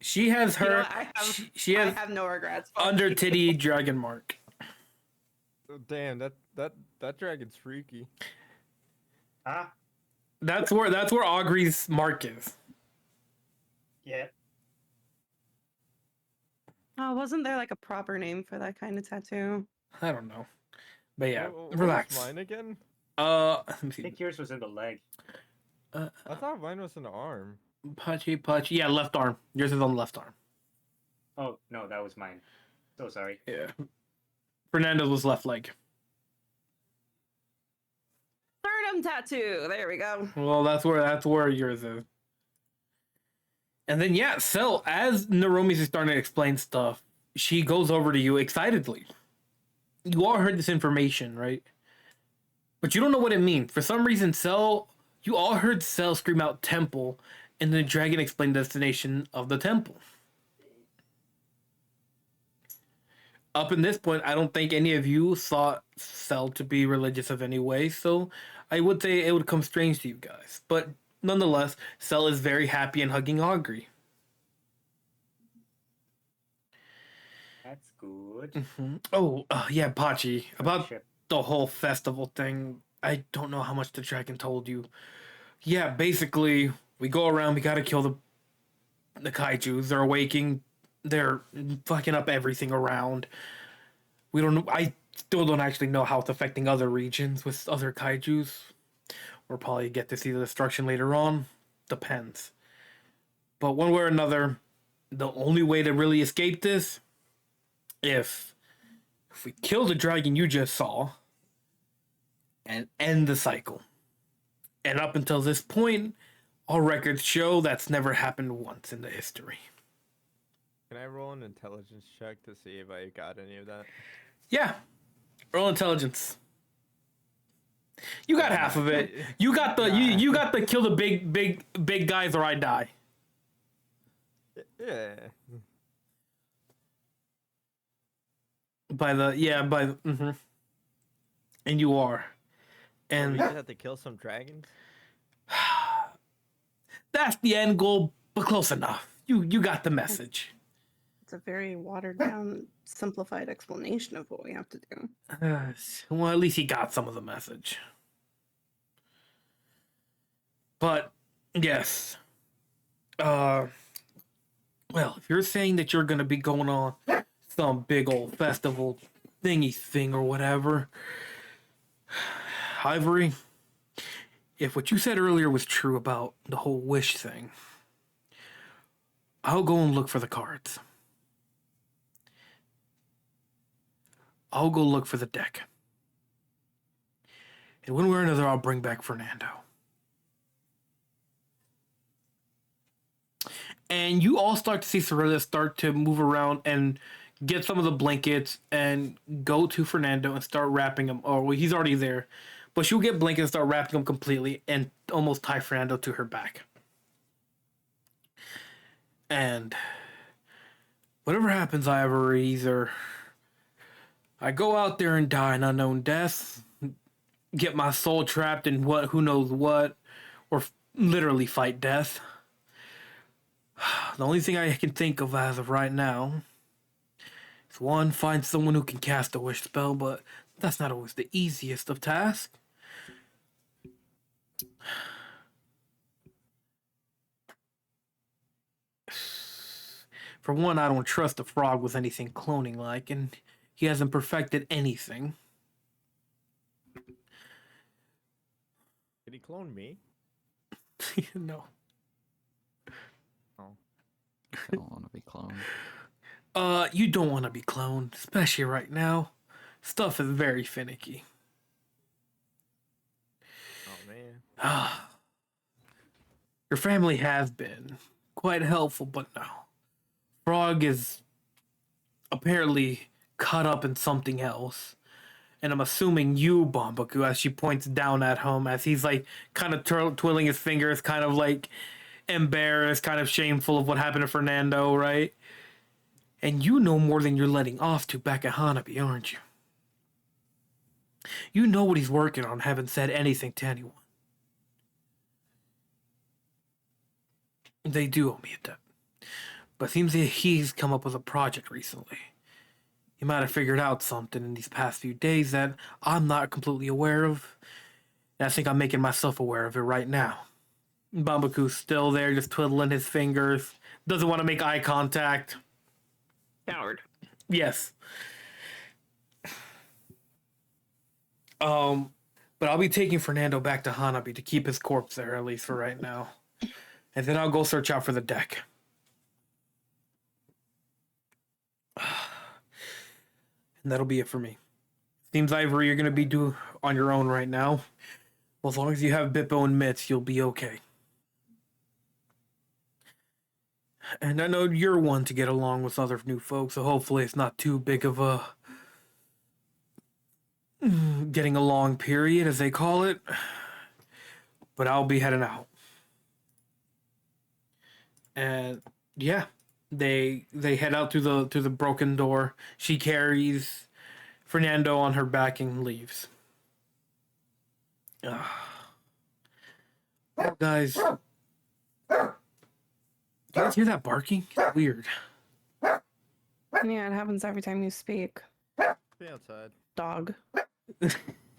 She has You know her. what? She I has have no regrets. Fuck under you. titty dragon mark. Damn, that dragon's freaky. Ah, That's where Augury's mark is. yeah. Oh, wasn't there like a proper name for that kind of tattoo? I don't know. But yeah, What was relax. mine again? Let me I see. think yours was in the leg. I thought mine was an arm. Punchy. Yeah, left arm. Yours is on the left arm. Oh no, that was mine. So sorry. Yeah. Fernando's was left leg. Sternum tattoo. There we go. Well, that's where yours is. And then yeah, so as Naromi's is starting to explain stuff, she goes over to you excitedly. You all heard this information, right? But you don't know what it means. For some reason, you all heard Cell scream out temple, and the dragon explained the destination of the temple. Up in this point, I don't think any of you thought Cell to be religious of any way, so I would say it would come strange to you guys. But nonetheless, Cell is very happy and hugging Augury. That's good. Mm-hmm. Oh, yeah, Pachi. About Friendship. the whole festival thing, I don't know how much the dragon told you. Yeah, basically, we go around, we gotta kill the kaijus. They're awaking. They're fucking up everything around. We don't. I still don't actually know how it's affecting other regions with other kaijus. We'll probably get to see the destruction later on. Depends. But one way or another, the only way to really escape this, if we kill the dragon you just saw, and end the cycle. And up until this point, all records show that's never happened once in the history. Can I roll an intelligence check to see if I got any of that? Yeah. Roll intelligence. You got half of it. You got the you got the kill the big guys or I die. Yeah. And you are. We And just have to kill some dragons. that's the end goal, but close enough. You got the message. It's a very watered down, simplified explanation of what we have to do. Well, at least he got some of the message. But yes. Well, if you're saying that you're gonna be going on some big old festival thingy thing or whatever, Ivory, if what you said earlier was true about the whole wish thing, I'll go and look for the cards. I'll go look for the deck. And one way or another, I'll bring back Fernando. And you all start to see Cirilla start to move around and get some of the blankets and go to Fernando and start wrapping him. Oh, well, he's already there. But she'll get blankets and start wrapping him completely and almost tie Fernando to her back. And whatever happens, Ivory, either I go out there and die an unknown death, get my soul trapped in who knows what, or literally fight death. The only thing I can think of as of right now is one, find someone who can cast a wish spell, but that's not always the easiest of tasks. For one, I don't trust the frog with anything cloning like, and he hasn't perfected anything. Did he clone me? No. Oh. I don't want to be cloned. You don't want to be cloned, especially right now. Stuff is very finicky. Oh man. Your family has been quite helpful, but no. Frog is apparently caught up in something else. And I'm assuming you, Bombaku, as she points down at him, as he's like kind of twiddling his fingers, kind of like embarrassed, kind of shameful of what happened to Fernando, right? And you know more than you're letting off to back at Hanabi, aren't you? You know what he's working on, haven't said anything to anyone. They do owe me a debt. But it seems that he's come up with a project recently. He might have figured out something in these past few days that I'm not completely aware of. And I think I'm making myself aware of it right now. Bambaku's still there, just twiddling his fingers. Doesn't want to make eye contact. Coward. Yes. But I'll be taking Fernando back to Hanabi to keep his corpse there, at least for right now. And then I'll go search out for the deck. And that'll be it for me. Seems, Ivory, you're going to be on your own right now. Well, as long as you have Bippo and Mitts, you'll be okay. And I know you're one to get along with other new folks, so hopefully it's not too big of a getting along period, as they call it. But I'll be heading out. And yeah, they head out to the broken door. She carries Fernando on her back and leaves. Oh, guys. You guys hear that barking? It's weird. Yeah, it happens every time you speak. Be outside. Dog.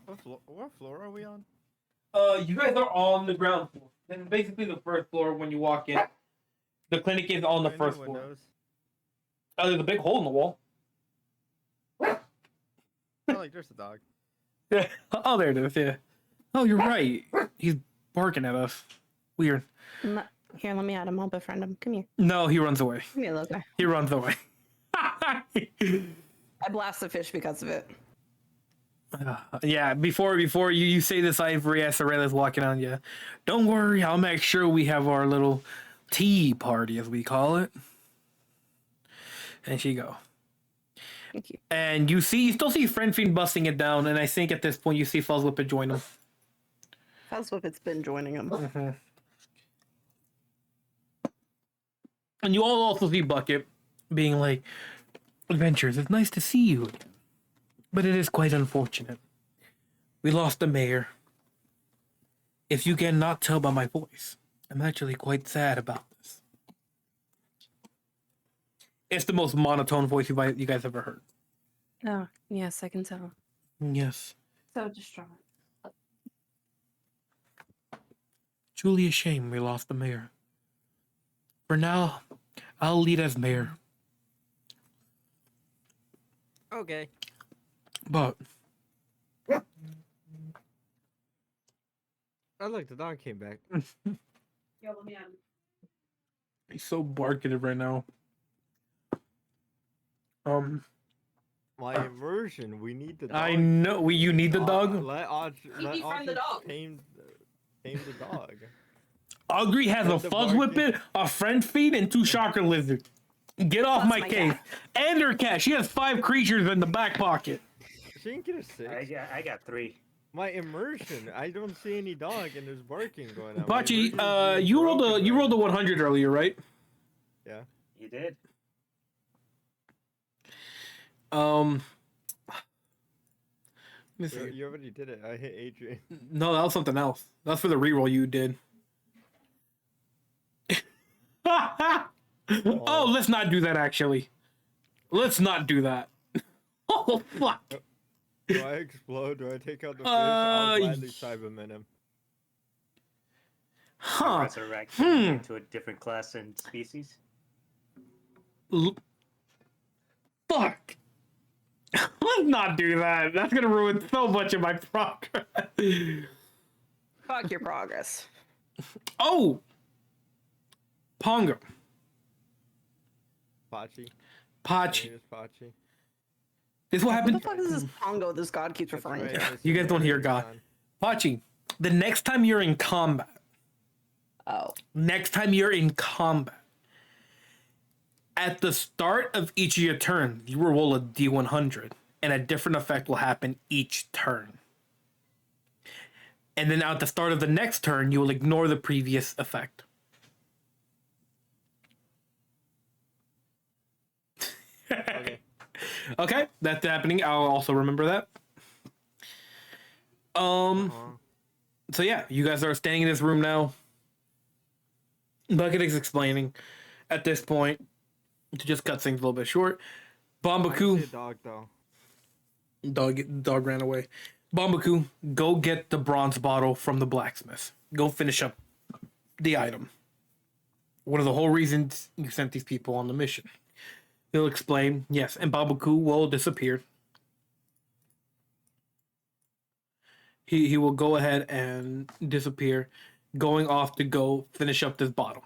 What floor are we on? You guys are on the ground floor. This is basically the first floor when you walk in. The clinic is on the Any first floor. windows? Oh, there's a big hole in the wall. Oh, like there's a dog. Yeah. Oh, there it is. Yeah. Oh, you're right. He's barking at us. Weird. Here, let me at him. I'll befriend him. Come here. No, he runs away. Come here, little guy. He runs away. I blast the fish because of it. Yeah, before you say this, Ivory, as Sorela's walking on you. Don't worry, I'll make sure we have our little tea party, as we call it. And she go. Thank you. And you still see Friend Fiend busting it down, and I think at this point you see Fuzzwhipper join him. Fuzzwhipper's been joining him. Mm-hmm. And you all also see Bucket being like, Adventures, it's nice to see you again. But it is quite unfortunate. We lost the mayor. If you cannot tell by my voice, I'm actually quite sad about this. It's the most monotone voice you guys ever heard. Oh, yes, I can tell. Yes. So distraught. Truly a shame we lost the mayor. For now, I'll lead as mayor. Okay. But Oh look, the dog came back. Yo, let me at him. he's so barkative right now. My immersion. We need the dog. I know. You need the dog? Let befriend the dog. tame the dog. Audrey has a Let the Fuzzwhipper, a Friend Feed, and 2 Shocker Lizards. Get off That's my my case. cat. And her cat. She has 5 creatures in the back pocket. She didn't get a 6. I got 3. My immersion. I don't see any dog and there's barking going on. My Bachi, immersion is being you rolled broken a right 100 earlier, right? now. Yeah. You did. Let me see. You already did it. I hit Adrian. No, that was something else. That's for the reroll you did. Oh, let's not do that, actually. Let's not do that. Oh, fuck. Do I explode? Do I take out the fish? I'll gladly Cyberman him. Huh. Resurrect into a different class and species. Fuck. Let's not do that. That's gonna ruin so much of my progress. Fuck your progress. Oh! Pongo. Pachi. Pachi. It's Pachi. This is what What the happened. fuck is this Pongo this god keeps referring to? You guys don't hear God. Pachi, the next time you're in combat, Oh. at the start of each of your turns, you will roll a D100, and a different effect will happen each turn. And then at the start of the next turn, you will ignore the previous effect. Okay. Okay, that's happening. I'll also remember that. So yeah, you guys are staying in this room now. Bucket is explaining at this point, to just cut things a little bit short. I see a Bombaku, dog though. dog ran away. Bombaku, go get the bronze bottle from the blacksmith. Go finish up the item. One of the whole reasons you sent these people on the mission. He'll explain, yes, and Babaku will disappear. he will go ahead and disappear, going off to go finish up this bottle.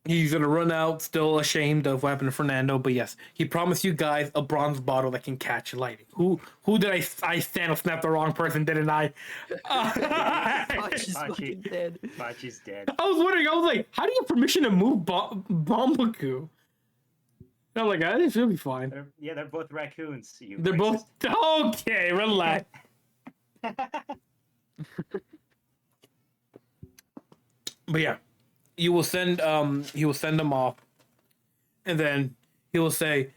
He's gonna run out, still ashamed of what happened to Fernando, but yes, he promised you guys a bronze bottle that can catch lightning. Who did I stand snap the wrong person, didn't I? Foch is Foch. fucking dead. Foch is dead. I was wondering, I was like, how do you have permission to move Bombaku? I'm like, I think she'll be fine. They're both raccoons. You They're both okay. Relax. But yeah, you will send he will send them off, and then he will say,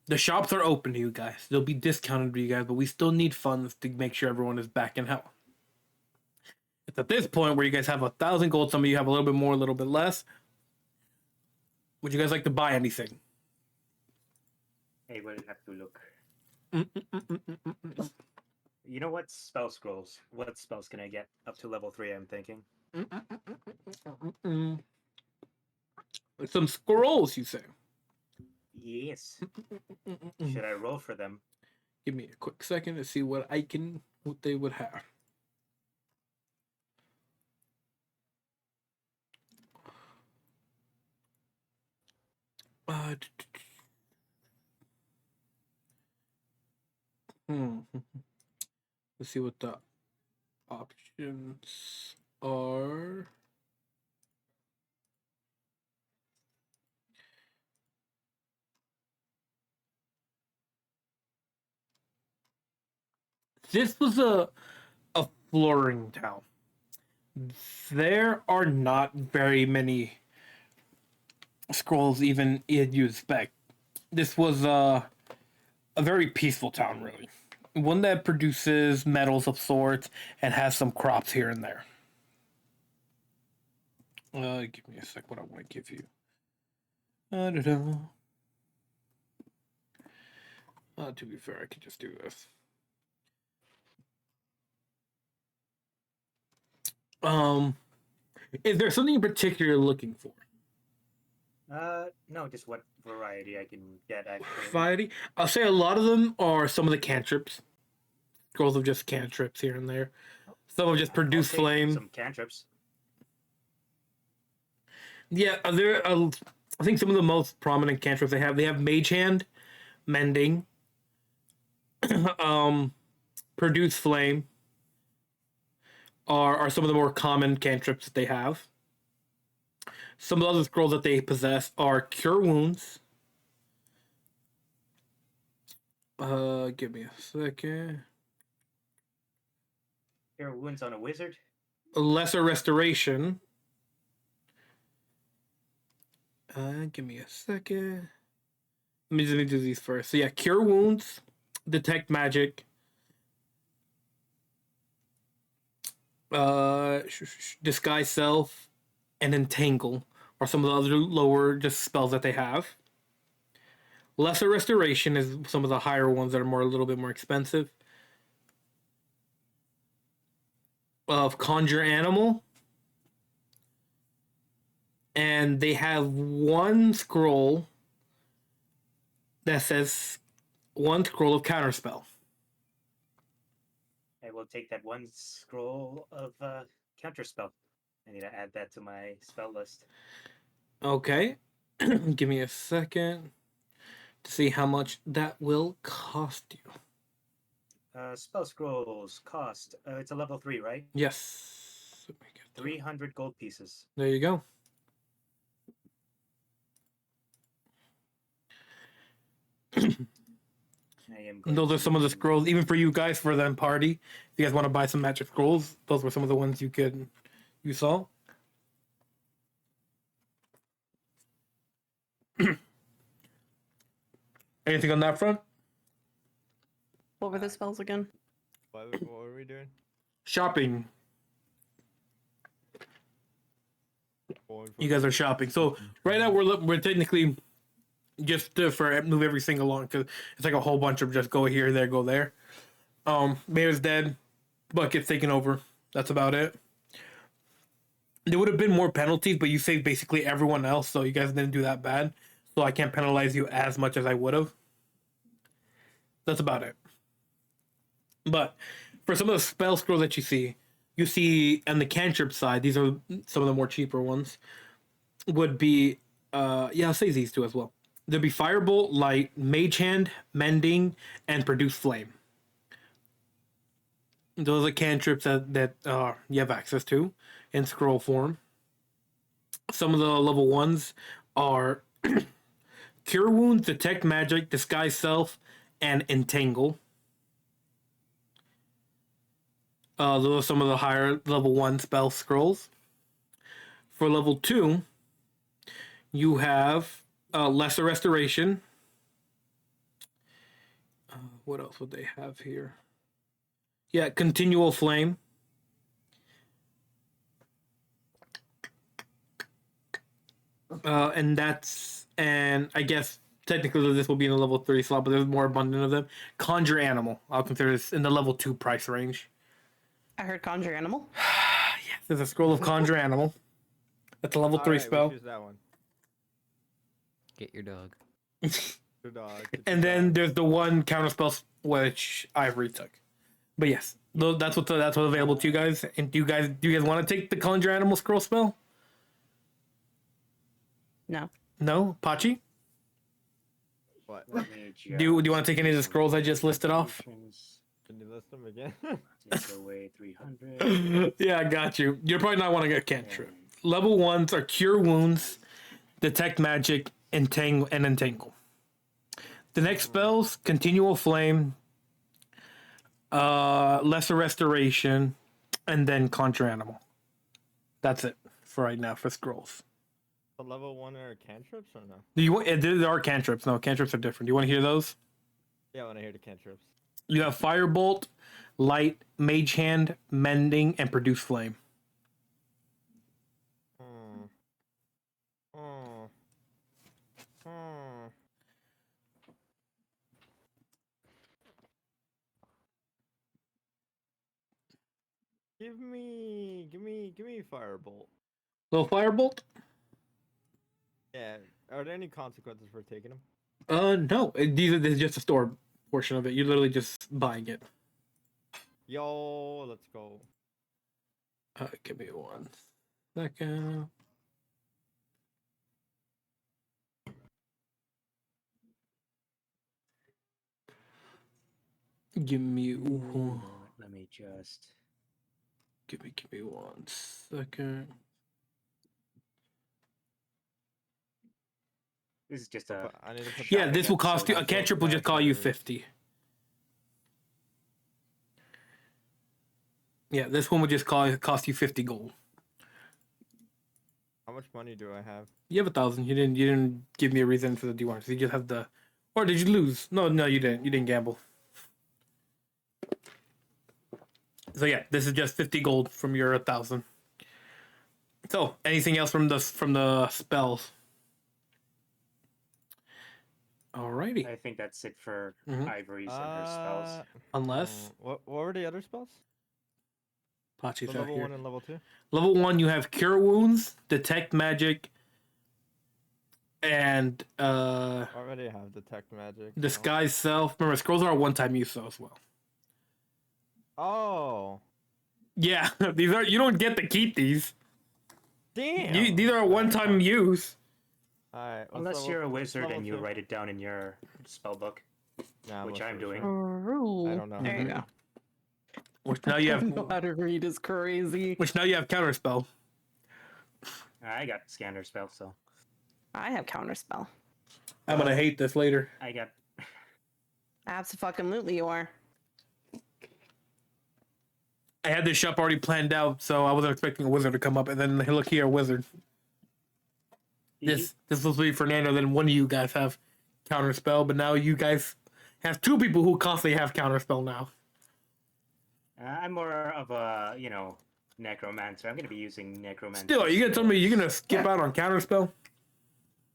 the shops are open to you guys. They'll be discounted to you guys, but we still need funds to make sure everyone is back in health. It's at this point where you guys have 1,000 gold. Some of you have a little bit more, a little bit less. Would you guys like to buy anything? Hey, we'll have to look. You know what? Spell scrolls. What spells can I get up to level 3? I'm thinking. Some scrolls, you say? Yes. Should I roll for them? Give me a quick second to see what they would have. Let's see what the options are. This was a flooring town. There are not very many scrolls even you'd expect. This was a very peaceful town, really. One that produces metals of sorts and has some crops here and there. Give me a sec. What I want to give you. I don't know. To be fair, I could just do this. Is there something in particular you're looking for? No, just what variety I can get, actually. Variety? I'll say a lot of them are some of the cantrips. Scrolls of just cantrips here and there. Some of just produce I'll take flame. Some cantrips. Yeah, I think some of the most prominent cantrips they have Mage Hand, Mending, Produce Flame are some of the more common cantrips that they have. Some of the other scrolls that they possess are Cure Wounds. Give me a second. Cure Wounds on a wizard? Lesser Restoration. Give me a second. Let me do these first. So yeah, Cure Wounds, Detect Magic, Disguise Self, and Entangle are some of the other lower just spells that they have. Lesser Restoration is some of the higher ones that are a little bit more expensive. Of Conjure Animal. And they have one scroll that says one scroll of Counterspell. I will take that one scroll of counterspell. I need to add that to my spell list. Okay. Give me a second to see how much that will cost you. Spell scrolls cost. It's a level 3, right? Yes. Let me get 300 gold pieces. There you go. Those are some of the scrolls, even for you guys, for them party. If you guys want to buy some magic scrolls, those were some of the ones you saw. Anything on that front? What were the spells again? What were we doing? Shopping. Going for You guys are shopping. So right now we're technically just for move everything along because it's like a whole bunch of just go here, there, go there. Mayor's dead. Bucket's taken over. That's about it. There would have been more penalties, but you saved basically everyone else, so you guys didn't do that bad. So I can't penalize you as much as I would have. That's about it. But for some of the spell scrolls that you see on the cantrip side, these are some of the more cheaper ones, would be, I'll say these two as well. There'd be Firebolt, Light, Mage Hand, Mending, and Produce Flame. Those are cantrips that you have access to in scroll form. Some of the level ones are Cure Wounds, Detect Magic, Disguise Self, and Entangle. Those are some of the higher level 1 spell scrolls. For level 2, you have Lesser Restoration. What else would they have here? Yeah, Continual Flame. And I guess technically this will be in the level 3 slot, but there's more abundant of them. Conjure Animal. I'll consider this in the level 2 price range. I heard conjure animal. Yes, there's a scroll of Conjure Animal. That's a level 3 Alright, spell. we choose that one. Get your dog. Good dog. And then there's the one counterspell which I retook. But yes, that's what's available to you guys. And do you guys want to take the Conjure Animal scroll spell? No. No, Pachi? What? Let me Do you want to take any of the scrolls I just listed off? Can you list them again? Take away 300. Yeah, I got you. You're probably not want to get cantrip. Level 1s are Cure Wounds, Detect Magic, and Entangle. The next spells, Continual Flame, Lesser Restoration, and then Conjure Animal. That's it for right now for scrolls. The level 1 are cantrips or no? Do you want? There are cantrips. No, cantrips are different. Do you want to hear those? Yeah, I want to hear the cantrips. You have Firebolt, Light, Mage Hand, Mending, and Produce Flame. Give me Firebolt. Little Firebolt? Yeah. Are there any consequences for taking them? No. This is just a store portion of it. You're literally just buying it. Yo, let's go. Give me 1 second. Give me one. Let me just. Give me 1 second. This is just a. I need to put Yeah, that this in. will cost you. A So cantrip will just call you back 50. Yeah, this one would just cost you 50 gold. How much money do I have? You have 1,000. You didn't give me a reason for the D1. So you just have the. Or did you lose? No, you didn't. You didn't gamble. So yeah, this is just 50 gold from your 1,000. So anything else from the spells? Alrighty. I think that's it for Mhm. Ivory's and her spells. Unless What were the other spells? Pachi's The out level here. 1 and level 2? Level 1, you have Cure Wounds, Detect Magic, and Already have Detect Magic. Disguise Self. Remember, scrolls are a one-time use though as well. Oh. Yeah, these are. You don't get to keep these. Damn. These are a one-time use. Alright. Unless you're a wizard and you write it down in your spell book, which I'm doing. I don't know. There you go. Which now you Know have. how to read is crazy. Which now you have Counterspell. I got scanner spell, so I have counterspell. I'm gonna hate this later. I got. Absolutely, you are. I had this shop already planned out, so I wasn't expecting a wizard to come up, and then hey, look here, a wizard. This was supposed to be Fernando. Then one of you guys have Counterspell, but now you guys have 2 people who constantly have Counterspell now. I'm more of a necromancer. I'm gonna be using necromancer. Still, are you gonna tell me you're gonna skip out on Counterspell?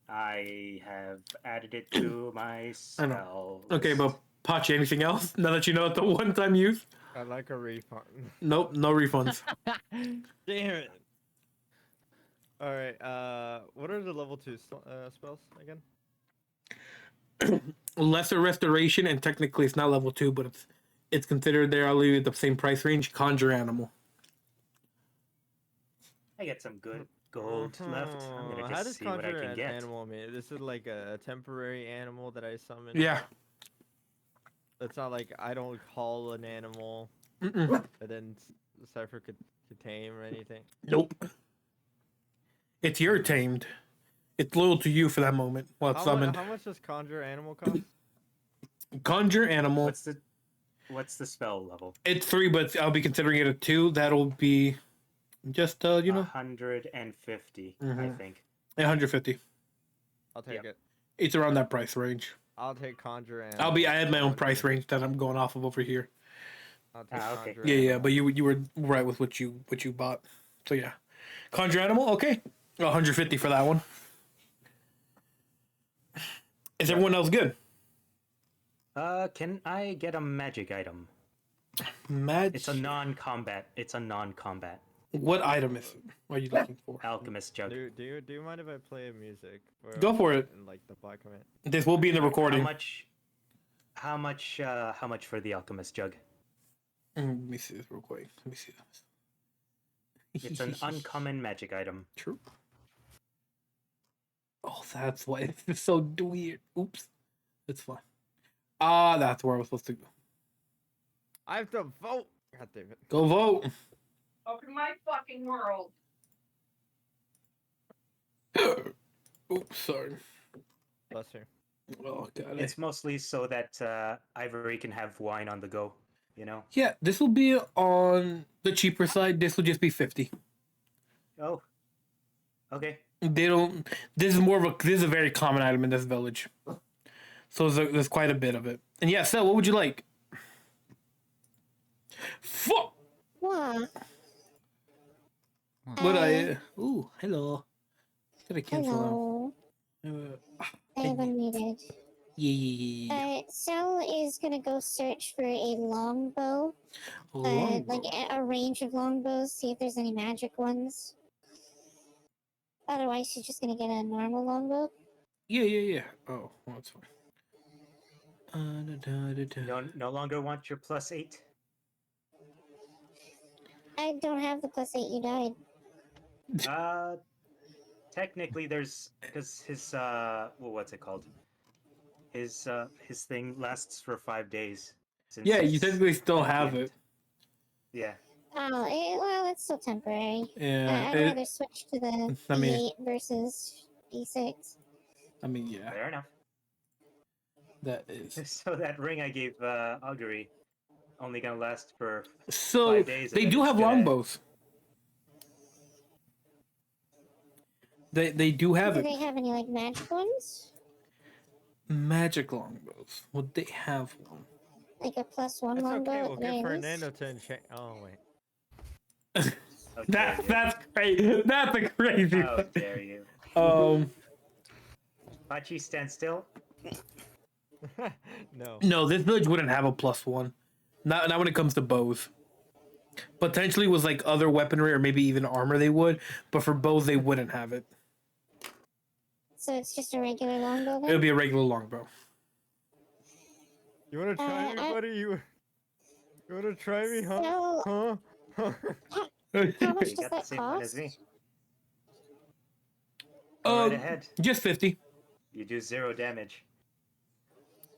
I have added it to my I know. spell. Okay, but Pachi, anything else? Now that you know it's a one-time use? I like a refund. Nope, no refunds. Damn it. Alright, what are the level 2 spells again? Lesser Restoration, and technically it's not level 2, but it's considered there. I'll leave it the same price range. Conjure Animal. I get some good gold left. I'm gonna How does just see what I conjure can an get. animal mean? This is like a temporary animal that I summon. Yeah. It's not like I don't call an animal Mm-mm. and then Cypher could tame or anything. Nope. It's your tamed. It's loyal to you for that moment while it's summoned. How much does conjure animal cost? Conjure Animal. What's the spell level? It's 3, but I'll be considering it a 2. That'll be just 150, I Mhm. think. 150. I'll take it. It's around that price range. I'll take conjure animal. I have my own price range that I'm going off of over here. I'll take okay. conjure Yeah, animal. but you were right with what you bought. So yeah. Conjure Animal, okay. 150 for that one. Is everyone else good? Can I get a magic item? Magic. It's a non-combat. What item is it? What are you looking for? Alchemist jug. Do you mind if I play music? Go for it. In, like the black comment. This will be in the recording. How much for the alchemist jug? Let me see this real quick. Let me see this. It's an uncommon magic item. True. Oh, that's why it's so weird. Oops. It's fine. That's where I was supposed to go. I have to vote. God damn it. Go vote. Open my fucking world. Oops, sorry. Bless her. Oh, God. It's mostly so that Ivory can have wine on the go. You know. Yeah, this will be on the cheaper side. This will just be 50. Oh. Okay. They don't. This is a very common item in this village. So there's quite a bit of it. And yeah, Sel, what would you like? Fuck. What? What Ooh, hello. Gotta cancel. Hello. I have unmuted. Yeah. Sel is gonna go search for a longbow. Longbow. Like a range of longbows, see if there's any magic ones. Otherwise, she's just gonna get a normal longbow. Yeah. Oh, well, that's fine. No longer want your +8. I don't have the +8. You died. Technically, because his what's it called? His thing lasts for 5 days. since Yeah, you his technically still have gift. it. Yeah. Oh, well, it's still temporary. Yeah. I'd rather switch to the I mean- D8 versus D6. Yeah. Fair enough. That is. So that ring I gave Augury only gonna last for So 5 days. and they then do it's have gonna- longbows. They do have Do it. they have any like magic ones? Magic longbows. Would they have one? Like a +1 It's longbow? okay. at We'll the get very Fernando least? to enchant. Oh wait. How dare you. That's crazy. That's a crazy. How dare you. Pachi, stand still. No. No, this village wouldn't have a +1. Not when it comes to bows. Potentially with like other weaponry or maybe even armor they would, but for bows they wouldn't have it. So it's just a regular longbow It then? would be a regular longbow. You wanna try me, buddy? You wanna try me, huh? So, Huh? how much You does got the that same one as cost? me. Go right Um, ahead. just 50. You do 0 damage.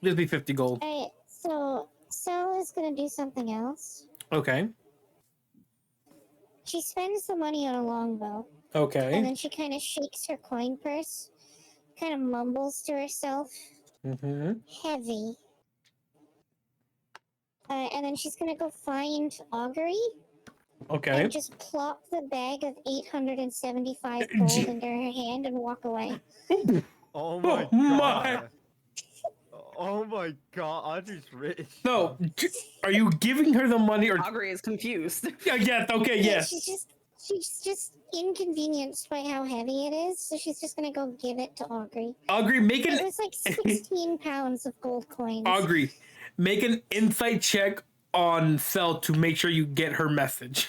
Just be 50 gold. Alright, so Sel is gonna do something else. Okay. She spends the money on a longbow, and Okay. then she kind of shakes her coin purse, kind of mumbles to herself, Mm-hmm. heavy. And then she's gonna go find Augury Okay. and just plop the bag of 875 gold into her hand and walk away. Oh my Oh my. god. Oh my god. Audrey's rich. So, are you giving her the money or? Augury is confused. Yeah. Yes. Okay. Yes. She's just inconvenienced by how heavy it is, so she's just gonna go give it to Augury. Augury, make It an was like 16 pounds of gold coins. Augury, make an insight check on Cell to make sure you get her message.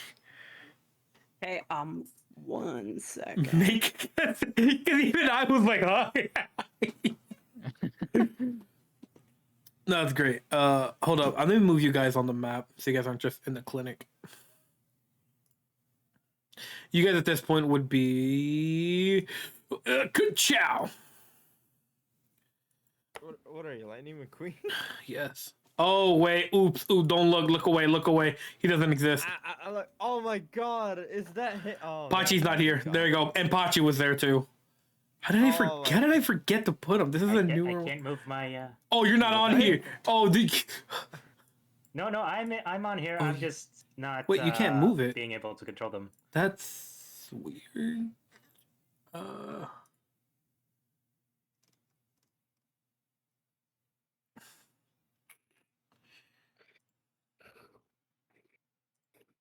Hey, 1 second. Make because even I was like, huh? No, that's great. Hold up. I'm gonna move you guys on the map so you guys aren't just in the clinic. You guys at this point would be good chow. What are you, Lightning McQueen? Yes. Oh wait. Oops. Ooh. Don't look. Look away. Look away. He doesn't exist. I like. Oh my God! Is that hit? Oh. Pachi's not here. There you go. And Pachi was there too. How did I forget? Oh, How did I forget to put him? This is a newer. I can't move my. Oh, you're not on here. Oh, No, I'm on here. I'm just not. Wait, you can't move it. Being able to control them. That's weird. Uh.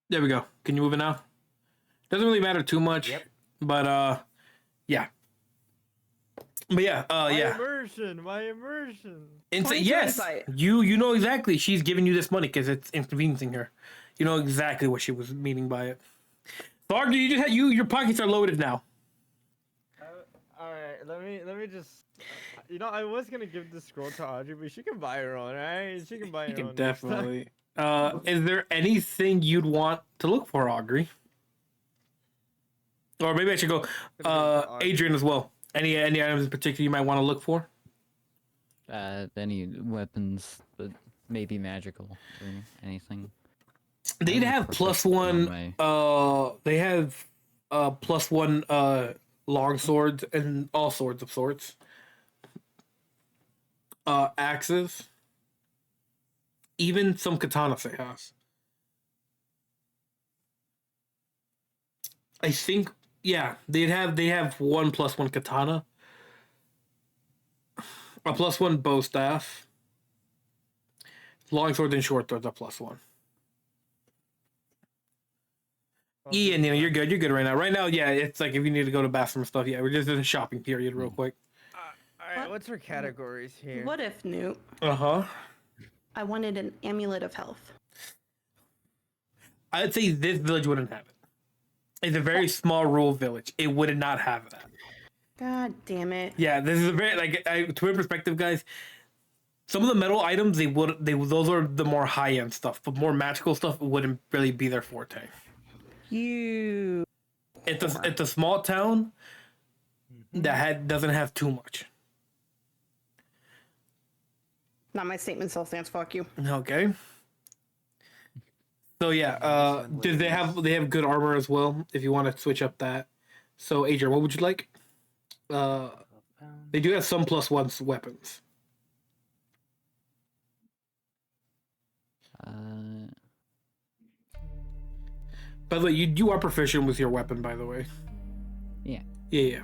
There we go. Can you move it now? Doesn't really matter too much. Yep. But yeah. But yeah, My yeah. immersion. My immersion. Yes, insight. you know exactly. She's giving you this money because it's inconveniencing her. You know exactly what she was meaning by it. So, Argue, you just had your pockets are loaded now. All right. Let me just. You know, I was gonna give the scroll to Audrey, but she can buy her own, right? She can buy her You can own. next time. definitely. Is there anything you'd want to look for, Aubrey? Or maybe I should go, Adrian as well. Any items in particular you might want to look for? Any weapons that may be magical or anything. They'd have +1. They have +1 long swords and all swords of sorts. Axes. Even some katanas they have. I think, yeah, they have 1+1 katana, a +1 bow staff, long sword and short swords a +1. Ian, you know, you're good. You're good right now. Right now, yeah, it's like if you need to go to bathroom and stuff, yeah, we're just in a shopping period real quick. All right. What's our categories here? What if, Newt, Uh-huh. I wanted an amulet of health? I'd say this village wouldn't have it. It's a very small rural village. It would not have that. God damn it. Yeah, this is a very, like, to put perspective, guys, some of the metal items, those are the more high-end stuff, but more magical stuff wouldn't really be their forte. You. It's a small town that doesn't have too much. Not my statement still stands. Fuck you. Okay. So yeah, did they have good armor as well? If you want to switch up that. So Adrian, what would you like? They do have some +1 weapons. By the way, you are proficient with your weapon, by the way. Yeah. Yeah.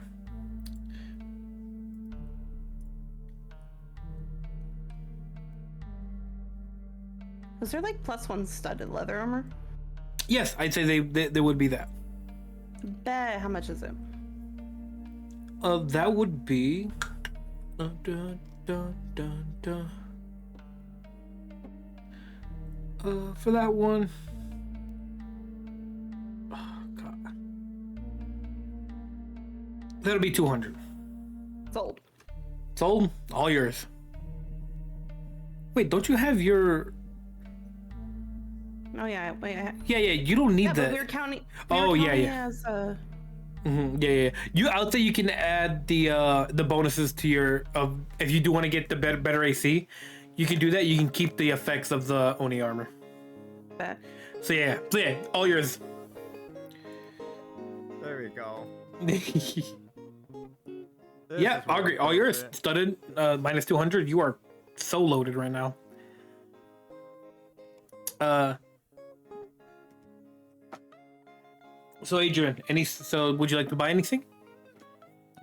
Was there like +1 studded leather armor? Yes, I'd say they would be that. Bet. How much is it? That would be. Dun, dun, dun, dun. For that one. Oh, God. That'll be 200. Sold. Sold? All yours. Wait, don't you have your. Oh yeah. Wait. Yeah, you don't need Yeah, but that. we're counting. Oh, yeah. As, Yeah. I'll say you can add the bonuses to your if you do want to get the better AC, you can do that. You can keep the effects of the Oni armor. bet. So yeah, all yours. There we go. Yeah, I agree. All yours. Studded, minus 200. You are so loaded right now. So Adrian, so would you like to buy anything?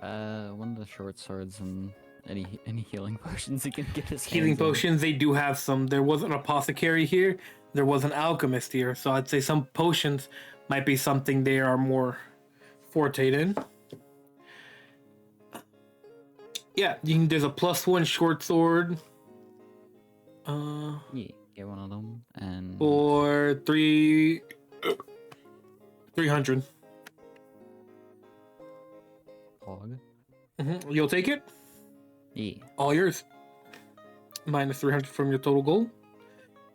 One of the short swords and any healing potions you can get his Healing hands on. potions, they do have some. There was an apothecary here. There was an alchemist here. So I'd say some potions might be something they are more forte in. Yeah, there's a +1 short sword. Yeah, get one of them and For 300. hog. You'll take it? Yeah. All yours. minus 300 from your total goal.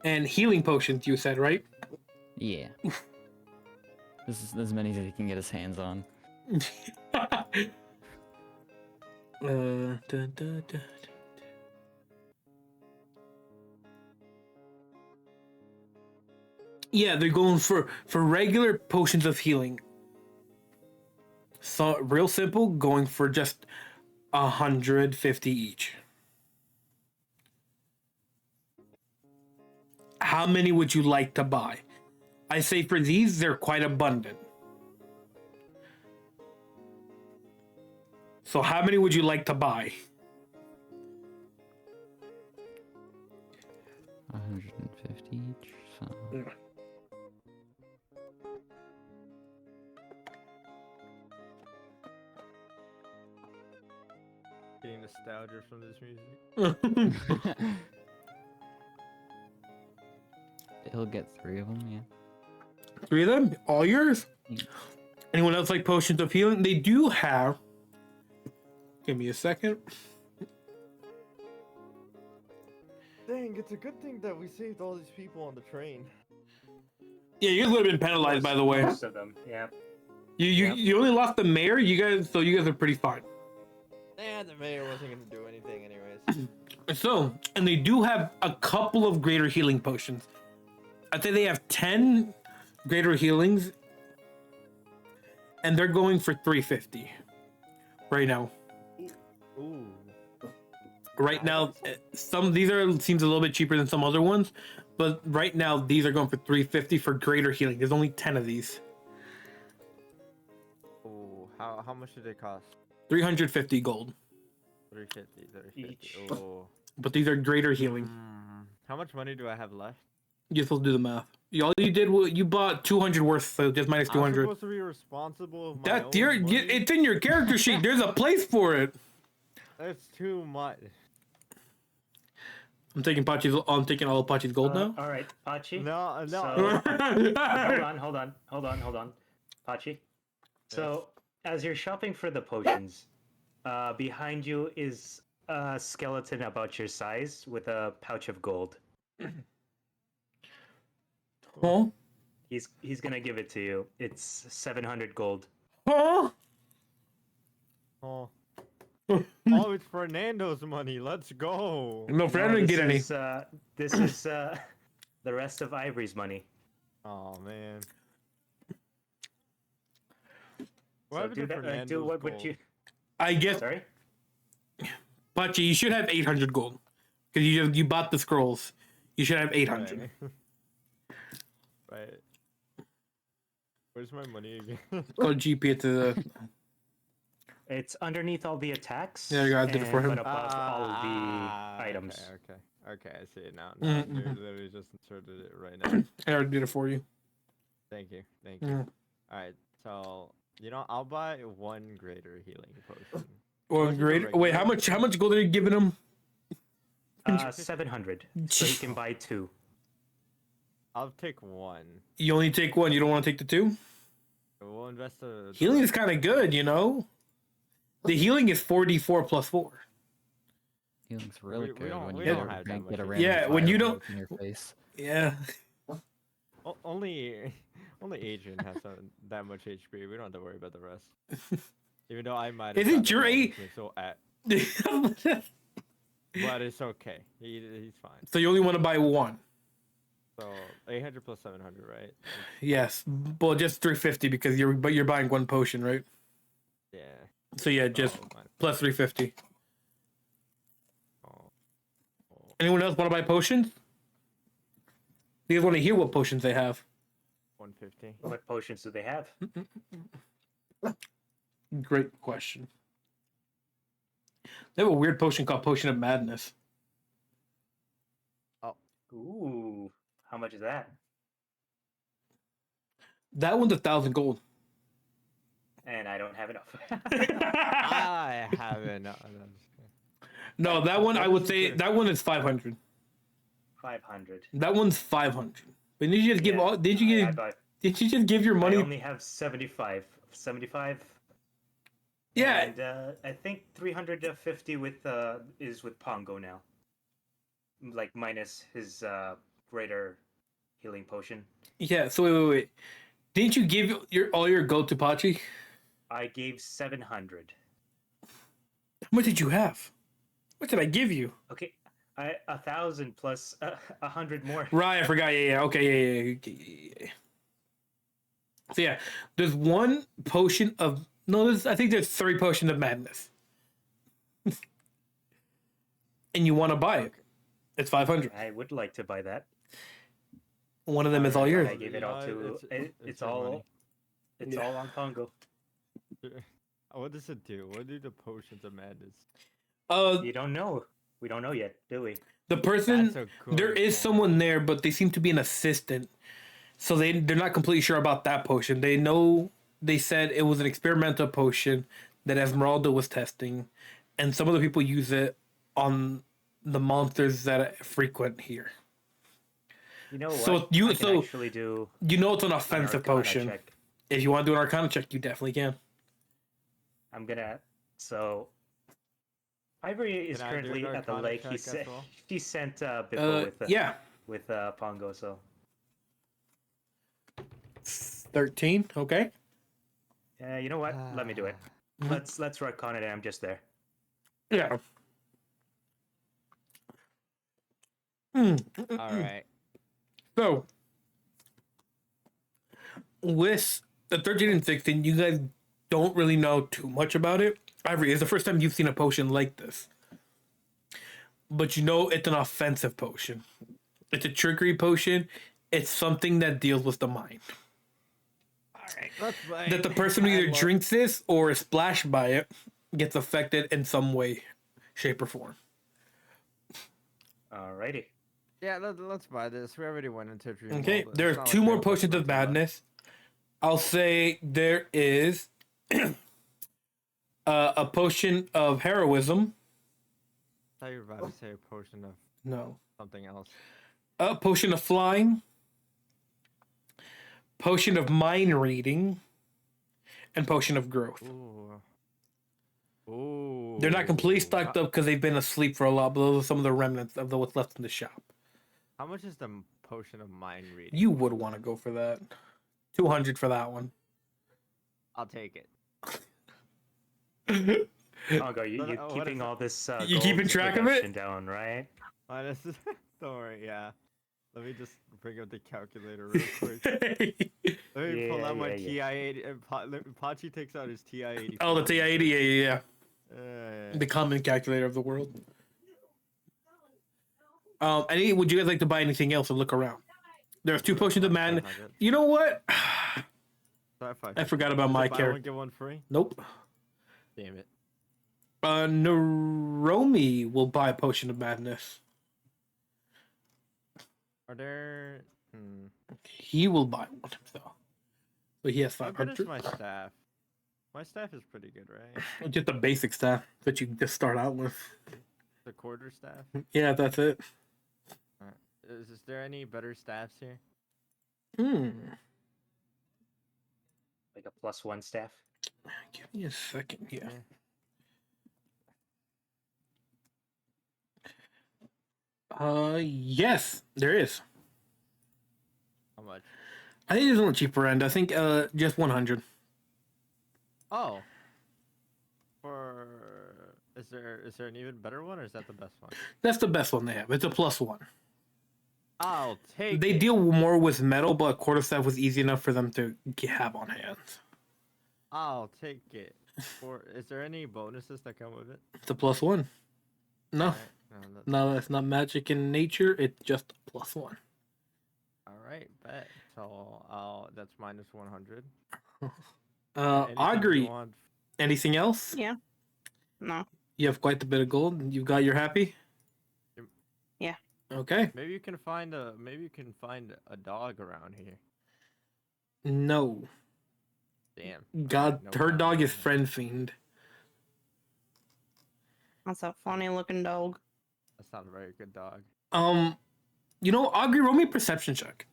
And healing potions, you said, right? Yeah. This is as many as he can get his hands on. Dun, dun, dun. Yeah, they're going for regular potions of healing. So real simple, going for just 150 each. How many would you like to buy? I say for these, they're quite abundant. So how many would you like to buy? 150 each. So. Getting nostalgia from this music. He'll get 3 of them, yeah. 3 of them? All yours? Yeah. Anyone else like potions of healing? They do have... Give me a second. Dang, it's a good thing that we saved all these people on the train. Yeah, you guys would have been penalized, by the way. Most of them, yeah. You only lost the mayor, you guys are pretty fine. And the mayor wasn't gonna do anything anyways. So, and they do have a couple of greater healing potions. I think they have 10 greater healings, and they're going for 350 right now. Ooh. Right now, seems a little bit cheaper than some other ones, but right now these are going for 350 for greater healing. There's only 10 of these. Ooh, how much did they cost? 350 gold. 350. Each. Oh. But these are greater healing. How much money do I have left? You're supposed to do the math. All you did was you bought 200 worth, so just minus I'm 200. supposed to be responsible of my That own money? money? It's in your character sheet. There's a place for it. That's too much. I'm taking all of Pachi's gold now. All right, Pachi. No. So, hold on. Pachi. So, as you're shopping for the potions, behind you is a skeleton about your size with a pouch of gold. Huh? He's gonna give it to you. It's 700 gold. Huh? Oh. Oh, it's Fernando's money. Let's go. No, Fernando didn't get any. This is the rest of Ivory's money. Oh man. So happened do to that. Fernando's Do what would gold? you? I guess, Sorry. Pachi, you should have 800 gold because you bought the scrolls. You should have 800. Right. Where's my money again? Go GP to the. It's underneath all the attacks. Yeah, you gotta do it for him. But above all the items. Okay, I see it now. Mhm. Dude literally just inserted it right now. I already did it for you. Thank you. Mhm. Alright, so I'll buy 1 greater healing potion. Well, What's the great. regular Wait, how much gold are you giving him? 700. So you can buy 2. I'll take 1. You only take 1. You don't want to take the 2. We'll invest the Healing is kind of good, you know. The healing is 4d4 plus 4. Healing's really We good don't- when we you don't get have a, that get a much. random Yeah, when you fireball don't- in your face. Yeah. Only Adrian has that much HP. We don't have to worry about the rest. Even though I might. have Isn't gotten your a eight- dismissal but it's okay. He's fine. So you only want to buy 1. So 800 plus 700, right? Yes. Well, just 350 because you're buying 1 potion, right? Yeah. So yeah, just minus- plus 350. oh. Anyone else want to buy potions? You guys want to hear what potions they have? 150. What potions do they have? Great question. They have a weird potion called Potion of Madness. Ooh, how much is that? That one's 1,000 gold. And I don't have enough. I haven't. No, I'm just kidding. No, that one I would say that one is 500. 500. That one's 500. But did you just give Yeah, all? Did you did you just give your I money? only have 75. 75. Yeah. And I think 350 with is with Pongo now. like minus his greater healing potion. Yeah. So wait. Didn't you give all your gold to Pachi? I gave 700. How much did you have? What did I give you? Okay, 1,000 plus 100 more. Right, I forgot. Yeah. Okay. Yeah. So yeah, there's one potion of I think there's 3 potions of madness, and you want to buy it. It's 500. I would like to buy that. One of them is all yours. I gave it all to. It's your all. money. It's Yeah. all on Pongo. What does it do? What do the potions of madness? You don't know. We don't know yet, do we? The person That's a good there is point. someone there, but they seem to be an assistant, so they're not completely sure about that potion. They know they said it was an experimental potion that Esmeralda was testing, and some of the people use it on the monsters that frequent here. You know what? So I can actually do You know it's an an offensive Arcana potion. check. If you want to do an Arcana check, you definitely can. I'm gonna. So, Ivory is Can I do an currently at the Arcana lake. check as well? He sent Bippo Yeah, with Pongo. So 13. Okay. you know what? Let me do it. Let's Arcana it. I'm just there. Yeah. All right. So, with the 13 and 16, you guys don't really know too much about it. Ivory, it's the first time you've seen a potion like this. But you know it's an offensive potion. It's a trickery potion. It's something that deals with the mind. That's fine. That the person who either drinks this or is splashed by it gets affected in some way, shape, or form. Alrighty. Yeah, let's buy this. We already went into Dream Okay, World. there It's are not 2 like more we have to potions spend of too much. madness. I'll say there is a potion of heroism. I thought you were about to say a potion of No. something else. A potion of flying. Potion of mind reading. And potion of growth. Ooh. Ooh. They're not completely stocked up because they've been asleep for a lot, but those are some of the remnants of what's left in the shop. How much is the potion of mind reading? You would want to go for that. 200 for that one. I'll take it. Pongo, you What is keeping it? all this? You keeping gold track of it? production down, right? Honestly, don't worry. Yeah. Let me just bring up the calculator real quick. Let me pull out my Yeah. TI-80. Pachi takes out his TI-80. Oh, the TI-80, yeah. Uh, The common calculator of the world. Would you guys like to buy anything else or look around? There's 2 potions of madness. You know what? I forgot about my Buy character. one, get one free? Nope. Damn it. Naromi will buy a potion of madness. Are there... He will buy one himself. So he has How good is 500. my staff? My staff is pretty good, right? Just the basic stuff that you just start out with. The quarter staff? Yeah, that's it. Is there any better staffs here? Like a +1 staff. Give me a second here. Yes, there is. How much? I think it's on the cheaper end. I think just 100. Oh. Is there an even better one, or is that the best one? That's the best one they have. It's a +1. I'll take They it. deal more with metal, but quarterstaff was easy enough for them to have on hand. I'll take it. Is there any bonuses that come with it? It's a +1. No, Alright, no, no, it's not magic in nature. It's just a +1. Alright, bet. So that's minus 100. Anything you Augury, want? anything else? Yeah. No. You have quite a bit of gold. You've got your happy. Yeah. Okay. Maybe you can find a dog around here. No. Damn. God, no her problem. dog is friend fiend. That's a funny looking dog. That's not a very good dog. You know, Augury, roll me a perception check.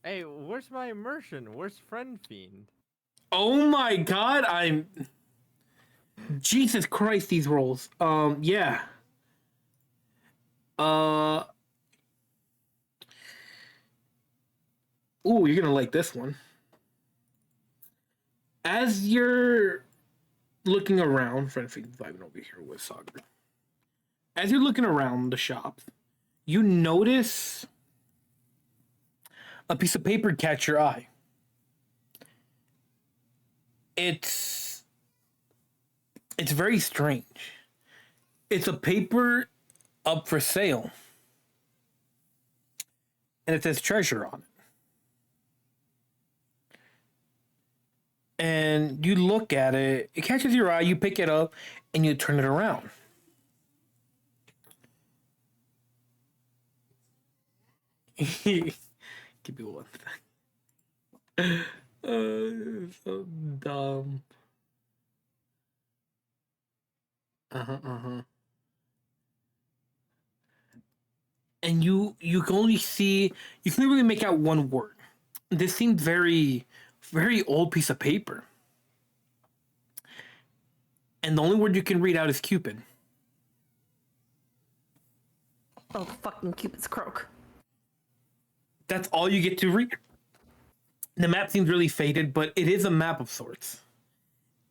Hey, where's my immersion? Where's friend fiend? Oh my God, Jesus Christ, these rolls. Yeah. Ooh, you're gonna like this one. As you're looking around, trying to think vibing over here with Sagar. As you're looking around the shop, you notice a piece of paper catch your eye. It's very strange. It's a paper up for sale. And it says treasure on it. And you look at it, it catches your eye, you pick it up, and you turn it around. Give me one thing. So dumb. And you can only see, you can really make out one word. This seemed very old piece of paper. And the only word you can read out is Cupid. Oh, fucking Cupid's croak. That's all you get to read. The map seems really faded, but it is a map of sorts.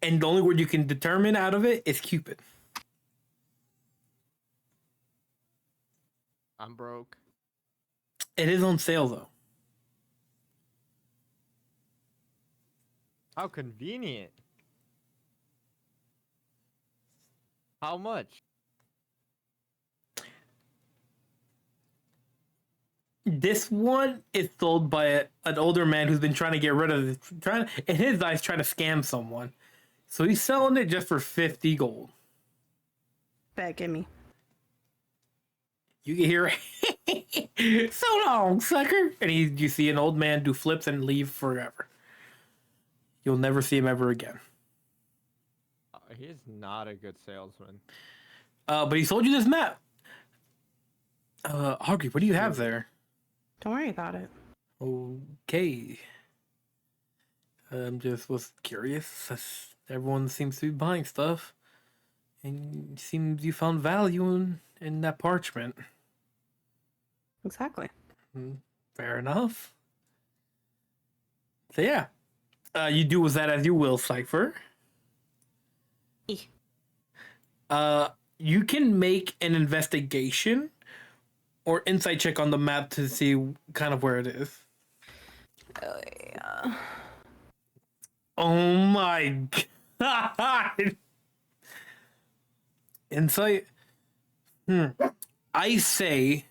And the only word you can determine out of it is Cupid. I'm broke. It is on sale though. How convenient. How much? This one is sold by an older man who's been trying to get rid of it, in his eyes, trying to scam someone. So he's selling it just for 50 gold. Back at me. You can hear so long, sucker. And you see an old man do flips and leave forever. You'll never see him ever again. He's not a good salesman. But he sold you this map. Aubrey, what do you have there? Don't worry about it. Okay. Just was curious. Everyone seems to be buying stuff. And it seems you found value in that parchment. Exactly. Fair enough. So yeah. You do with that as you will, Cypher. You can make an investigation or insight check on the map to see kind of where it is. Oh, yeah. Oh my god. Insight? I say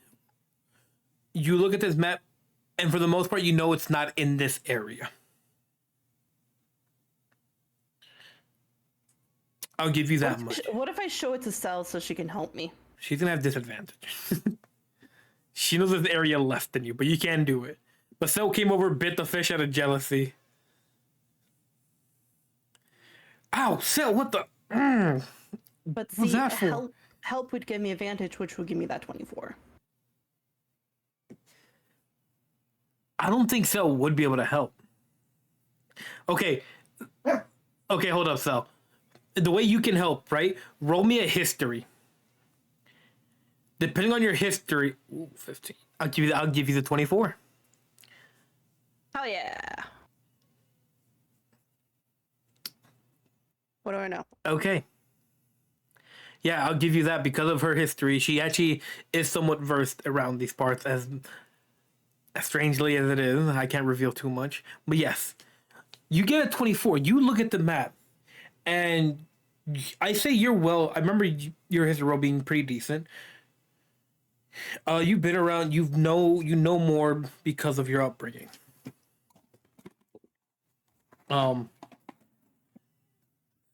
you look at this map and for the most part you know it's not in this area. I'll give you that much. What if I show it to Cell so she can help me? She's gonna have disadvantage. She knows there's area less than you, but you can do it. But Cell came over, bit the fish out of jealousy. Ow, Cell, what the? But What's see, that for? help would give me advantage, which would give me that 24. I don't think Cell would be able to help. Okay, hold up, Cell. The way you can help, right? Roll me a history. Depending on your history, 15. I'll give you the 24. Hell yeah. What do I know? Okay. Yeah, I'll give you that because of her history. She actually is somewhat versed around these parts, as strangely as it is. I can't reveal too much. But yes, you get a 24. You look at the map, and I say you're well. I remember your history roll being pretty decent. You've been around. You know more because of your upbringing.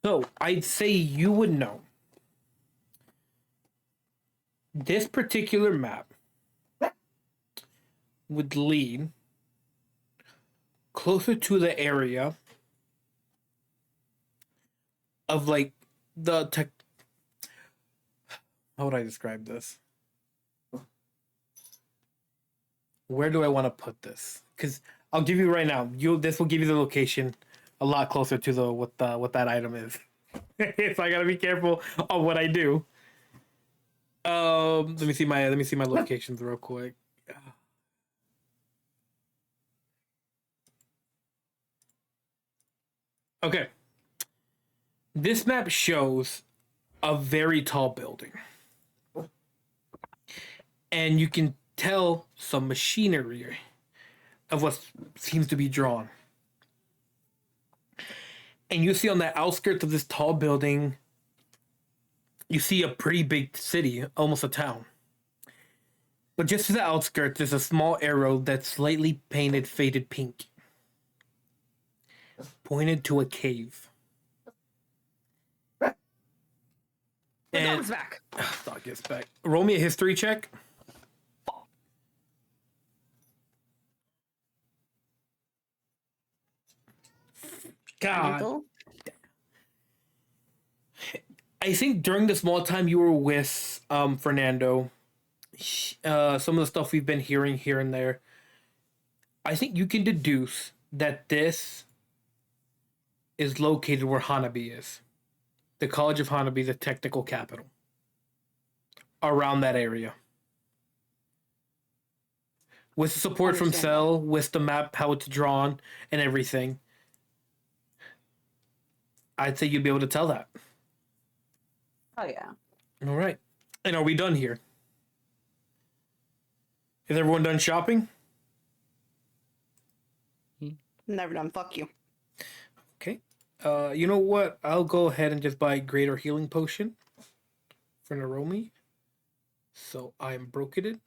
So I'd say you would know. This particular map would lead closer to the area of like the tech. How would I describe this? Where do I want to put this? Because I'll give you right now. This will give you the location a lot closer to the what that item is. So I gotta be careful of what I do. Let me see my locations real quick. Okay. This map shows a very tall building. And you can tell some machinery of what seems to be drawn. And you see on the outskirts of this tall building, you see a pretty big city, almost a town. But just to the outskirts, there's a small arrow that's slightly painted faded pink, pointed to a cave. The And dog's back. dog gets back. Roll me a history check. God, Michael? I think during the small time you were with Fernando, some of the stuff we've been hearing here and there, I think you can deduce that this is located where Hanabi is. The College of Hanabi, the technical capital. Around that area. With the support from Cell, with the map, how it's drawn, and everything, I'd say you'd be able to tell that. Oh yeah. All right. And are we done here? Is everyone done shopping? Never done. Fuck you. Okay. You know what? I'll go ahead and just buy a greater healing potion for Naromi. So I am broketed.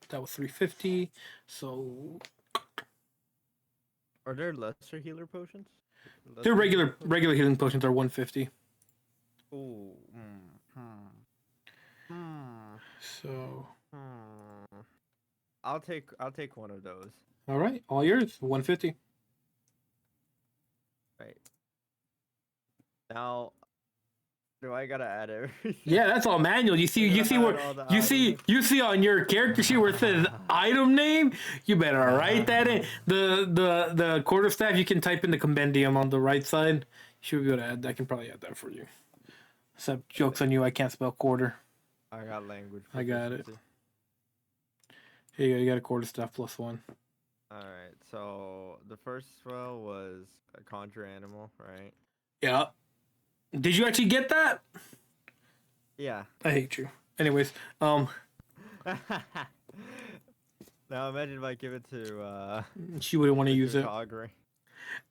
That was 350. So Are there lesser healer potions? their regular healing potions are 150. Ooh. So I'll take one of those. all right, all yours. 150. Right. Now, do I gotta add everything? Yeah, that's all manual. You see where All the you see on your character sheet where it says item name. You better write that in. The quarterstaff you can type in the compendium on the right side. You should be able to add that. I can probably add that for you. Except jokes on you. I can't spell quarter. I got language. I got it. proficiency. Here you go. You got a quarterstaff +1. All right. So the first spell was a conjure animal, right? Yeah. Did you actually get that? Yeah. I hate you. Anyways, Now imagine if I give it to she wouldn't want to use it. Augury.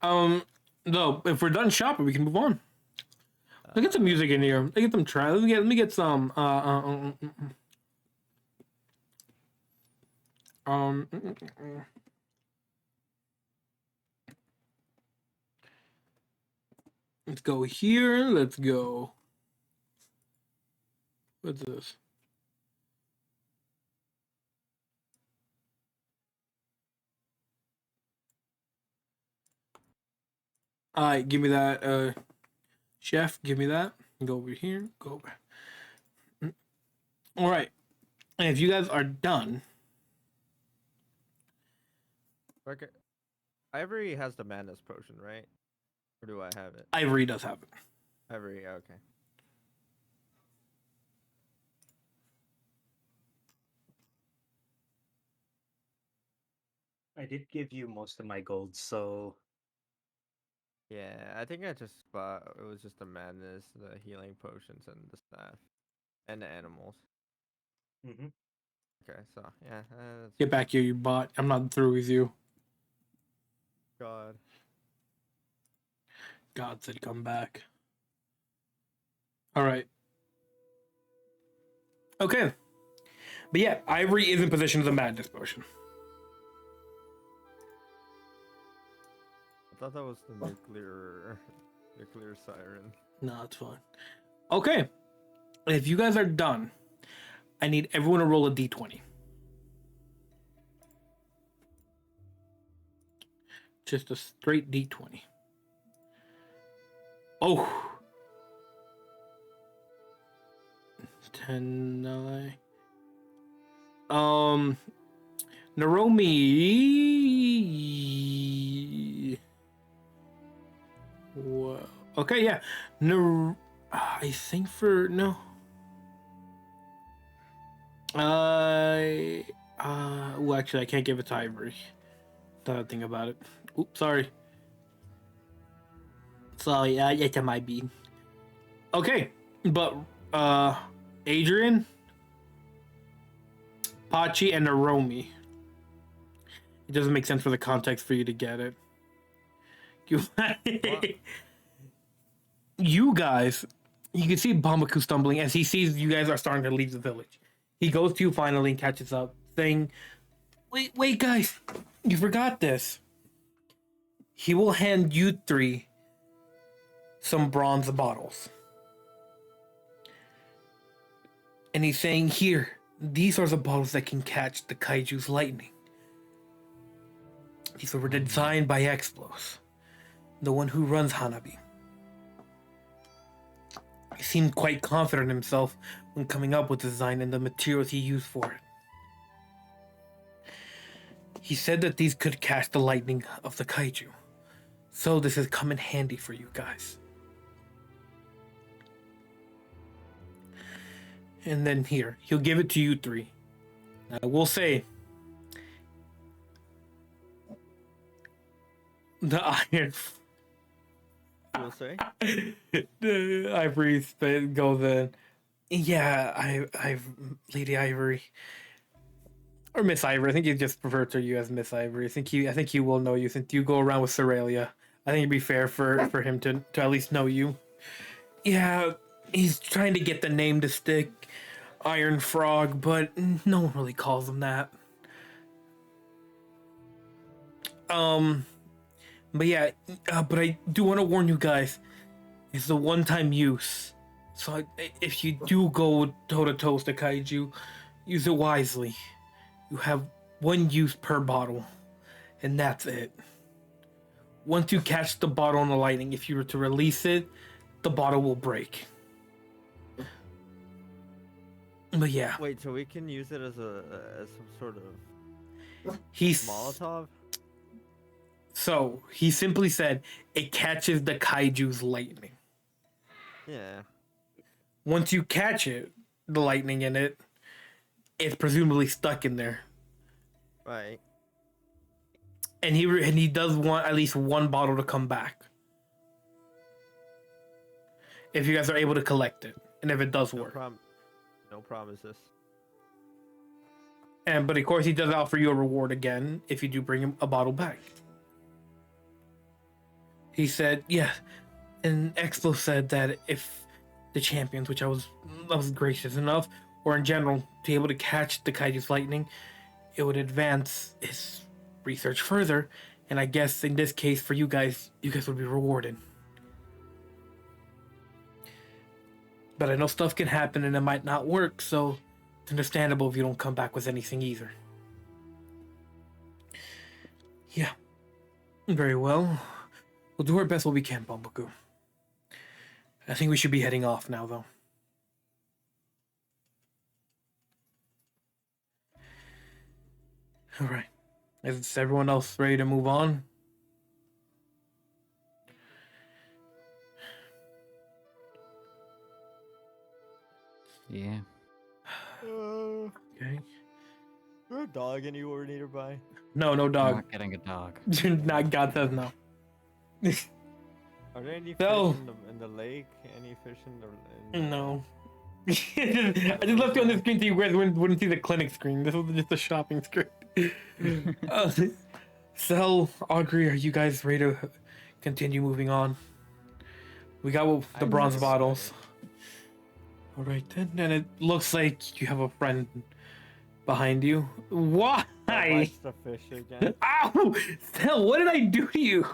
No, if we're done shopping, we can move on. Let's get some music in here. Let's get some try. Let me get some. Let's go here. Let's go. What's this? All right, give me that. Chef, give me that. Go over here. Go over. All right. And if you guys are done, Okay. Ivory has the madness potion, right? Or do I have it? Ivory does have it. Ivory, okay. I did give you most of my gold, so Yeah, I think I just bought. It was just the madness, the healing potions, and the staff, and the animals. mhm. Okay, so yeah, that's Get back here, you bot. I'm not through with you. God. God said come back. All right. Okay. But yeah, Ivory is in possession of the madness potion. I thought that was the nuclear siren. No, it's fine. Okay. If you guys are done, I need everyone to roll a d20. Just a straight d20. Oh. 10, 9. Naromi. Whoa. Okay, yeah. I think for no. Well, actually, I can't give it to Ivory. Now that I think about it. Oops, sorry. So yeah, it might be. Okay, but Adrian, Pachi, and Naromi. It doesn't make sense for the context for you to get it. You guys, you can see Bambaku stumbling as he sees you guys are starting to leave the village. He goes to you finally and catches up, saying, wait, guys, you forgot this. He will hand you 3 some bronze bottles. And he's saying, here, these are the bottles that can catch the Kaiju's lightning. These were designed by Explos, the one who runs Hanabi. He seemed quite confident in himself when coming up with the design and the materials he used for it. He said that these could catch the lightning of the Kaiju. So this has come in handy for you guys. And then here, he'll give it to you 3. I will say, the iron... You'll say? The Ivory spit goes in. Yeah, I've Lady Ivory. Or Miss Ivory. I think you just refer to you as Miss Ivory. I think he will know you since you go around with Cerealia. I think it'd be fair for him to at least know you. Yeah, he's trying to get the name to stick. Iron Frog, but no one really calls him that. But yeah, but I do want to warn you guys, it's a one-time use. So if you do go toe-to-toe with the Kaiju, use it wisely. You have 1 use per bottle, and that's it. Once you catch the bottle on the lightning, if you were to release it, the bottle will break. But yeah. Wait, so we can use it as some sort of He's Molotov? So he simply said it catches the Kaiju's lightning. Yeah. Once you catch it, the lightning in it, it's presumably stuck in there. Right. And he does want at least 1 bottle to come back. If you guys are able to collect it, and if it does work. No promises. But of course he does offer you a reward again if you do bring him a bottle back. He said, yeah, and Expo said that if the champions, which I was gracious enough, or in general, to be able to catch the Kaiju's lightning, it would advance his research further, and I guess in this case for you guys would be rewarded. But I know stuff can happen and it might not work, so it's understandable if you don't come back with anything either. Yeah. Very well. We'll do our best what we can, Bumbaku. I think we should be heading off now, though. Alright. Is everyone else ready to move on? Yeah. Okay. Is there a dog anywhere nearby? No I'm dog. not getting a dog. Not God says no. Are there any fish No. in the lake? Any fish in the... No. I just left you on the screen so you guys wouldn't see the clinic screen. This was just a shopping screen. So, Augury, are you guys ready to continue moving on? We got the I'm bronze just bottles. Alright then, and it looks like you have a friend behind you. Why? Watch the fish again. Ow! Stell, what did I do to you?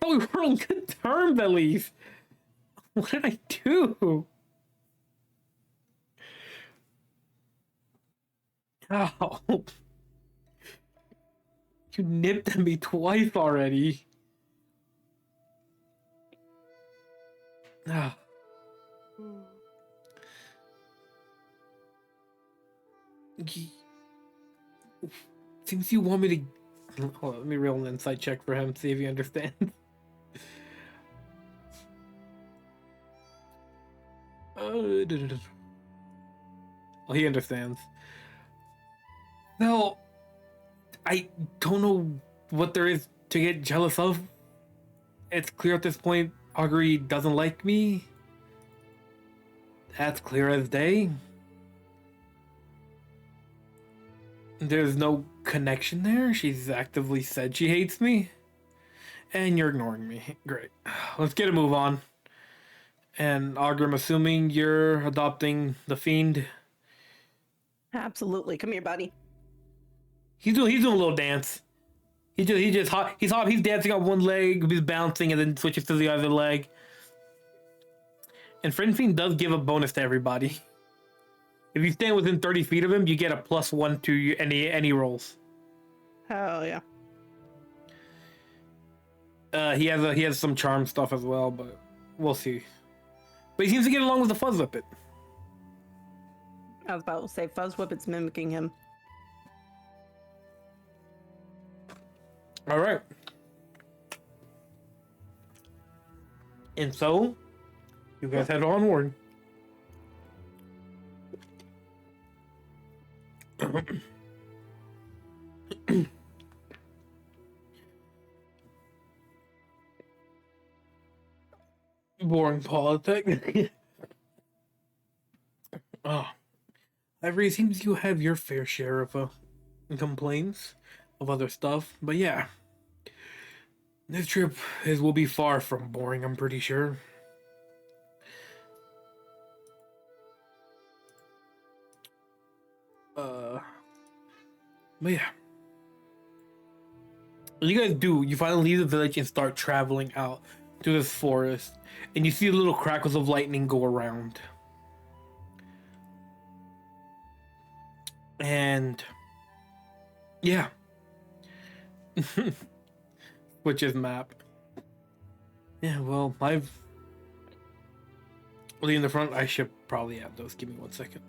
Oh, we were on good terms at least. What did I do? Ow. You nipped at me twice already. Ah. Seems you want me to... Hold on, let me roll an insight check for him, see if he understands. Oh, he understands. No, I don't know what there is to get jealous of. It's clear at this point Augury doesn't like me. That's clear as day. There's no connection there. She's actively said she hates me. And you're ignoring me. Great. Let's get a move on. And Augur, I'm assuming you're adopting the fiend. Absolutely. Come here, buddy. He's doing a little dance. He's dancing on one leg, he's bouncing and then switches to the other leg. And Friend Fiend does give a bonus to everybody. If you stand within 30 feet of him, you get a +1 to any rolls. Hell yeah. He has some charm stuff as well, but we'll see. But he seems to get along with the Fuzz Whippet. I was about to say Fuzz Whippet's mimicking him. All right. And so, you guys head onward. Boring politics. Oh. However, it seems you have your fair share of complaints of other stuff, but yeah. This trip will be far from boring, I'm pretty sure. But yeah. You guys you finally leave the village and start traveling out to this forest, and you see little crackles of lightning go around. And yeah. Which is map. Yeah, well, I've in the front. I should probably add those. Give me 1 second.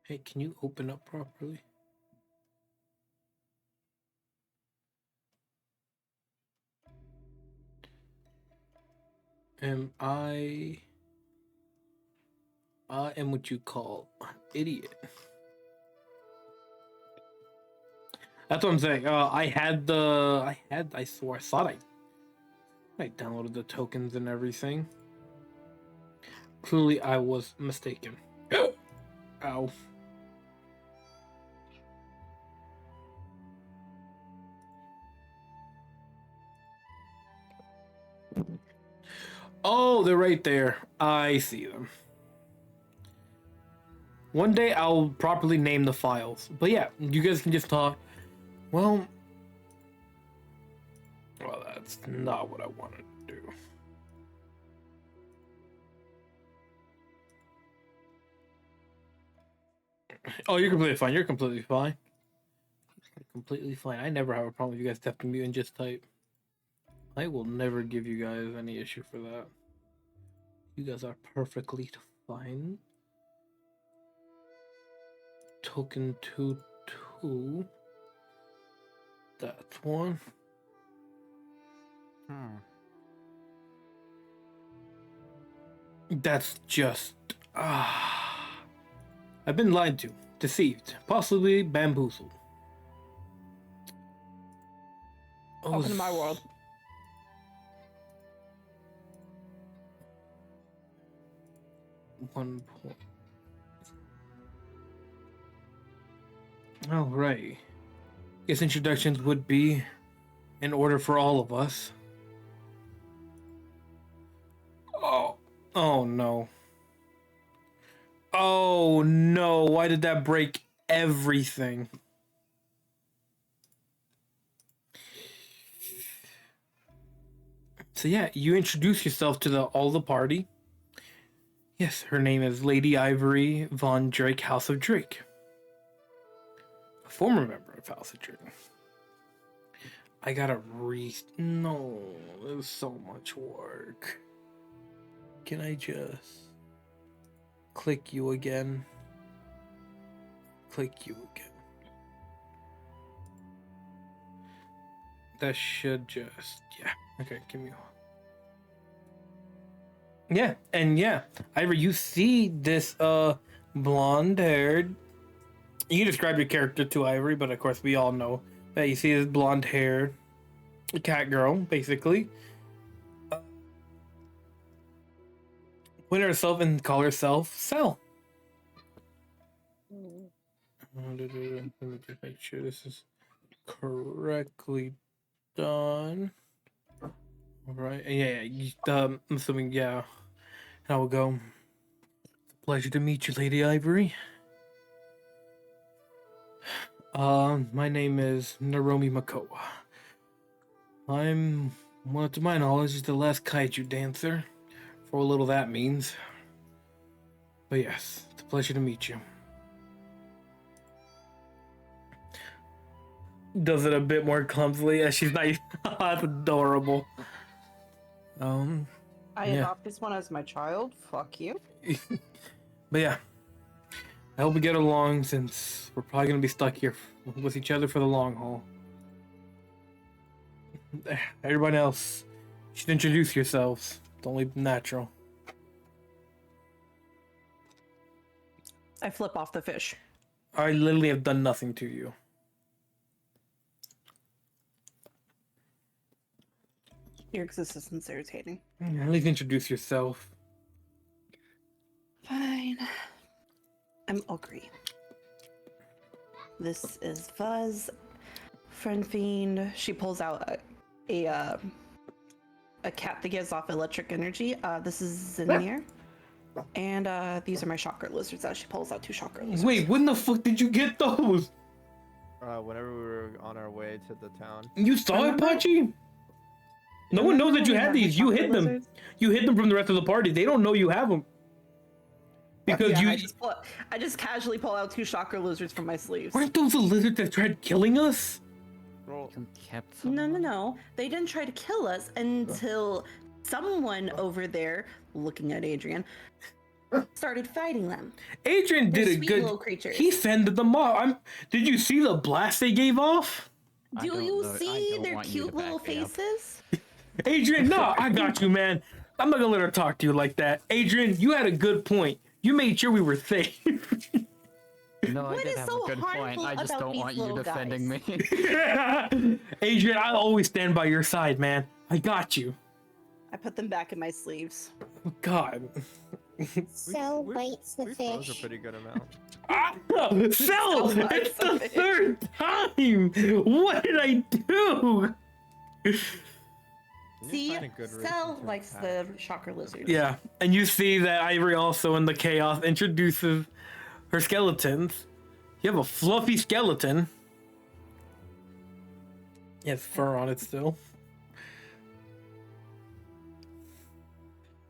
Hey, can you open up properly? I am what you call an idiot. That's what I'm saying. I thought I downloaded the tokens and everything. Clearly, I was mistaken. Ow. Oh, they're right there. I see them. One day I'll properly name the files. But yeah, you guys can just talk. Well, that's not what I wanted to do. Oh, you're completely fine. You're completely fine. Completely fine. I never have a problem with you guys tapping mute and just type. I will never give you guys any issue for that. You guys are perfectly fine. Token 2. That's one. That's just I've been lied to, deceived, possibly bamboozled. Welcome to my world. One point. All right. Guess introductions would be in order for all of us. Oh no. Oh no, why did that break everything? So yeah, you introduce yourself to all the party. Yes, her name is Lady Ivory von Drake, House of Drake. A former member of House of Drake. I gotta no, there's so much work. Can I just click you again? Click you again. That should just, yeah. Okay, give me one. Yeah, and yeah, Ivor, you see this blonde haired. You can describe your character to Ivory, but of course we all know that you see is blonde haired cat girl, basically. Put herself and call herself Cell. Let me just make sure this is correctly done. All right. Yeah. I'm assuming. Yeah. I will go. It's a pleasure to meet you, Lady Ivory. My name is Naromi Makoa. I'm, well, to my knowledge, is the last Kaiju dancer. For what little that means. But yes, it's a pleasure to meet you. Does it a bit more clumsily as she's not. That's adorable. I Yeah. adopt this one as my child. Fuck you. But yeah, I hope we get along since we're probably gonna be stuck here with each other for the long haul. Everyone else, you should introduce yourselves. It's only natural. I flip off the fish. I literally have done nothing to you. Your existence is irritating. At least introduce yourself. Fine. I'm Ogre. This is Fuzz, friend fiend. She pulls out a cat that gives off electric energy. This is Zinir. And these are my chakra lizards. She pulls out 2 chakra lizards. Wait, when the fuck did you get those? Whenever we were on our way to the town. You saw it, Pachi? No one knows that you had these. You hid them. You hid them from the rest of the party. They don't know you have them. Because Yeah, you I just casually pull out 2 chakra lizards from my sleeves. weren't those the lizards that tried killing us? Roll. You kept some. No. They didn't try to kill us until someone over there, looking at Adrian, started fighting them. Adrian did They're a sweet good. little creatures. He fended them off. Did you see the blast they gave off? I Do don't you know- I see don't their want you to cute little back me up. faces? Adrian, no, I got you, man. I'm not gonna let her talk to you like that. Adrian, you had a good point. You made sure we were safe. No, I What did is have so a good point. harmful I just about don't these want you little defending guys? me. Adrian, I'll always stand by your side, man. I got you. I put them back in my sleeves. God. Cell bites the We froze a fish. pretty good amount. Cell! So much It's the of it. 3rd time! What did I do? You need to See, find a good reason Cell to likes attack. the chakra lizards. Yeah, and you see that Ivory also in the chaos introduces her skeletons. You have a fluffy skeleton. He has fur on it still.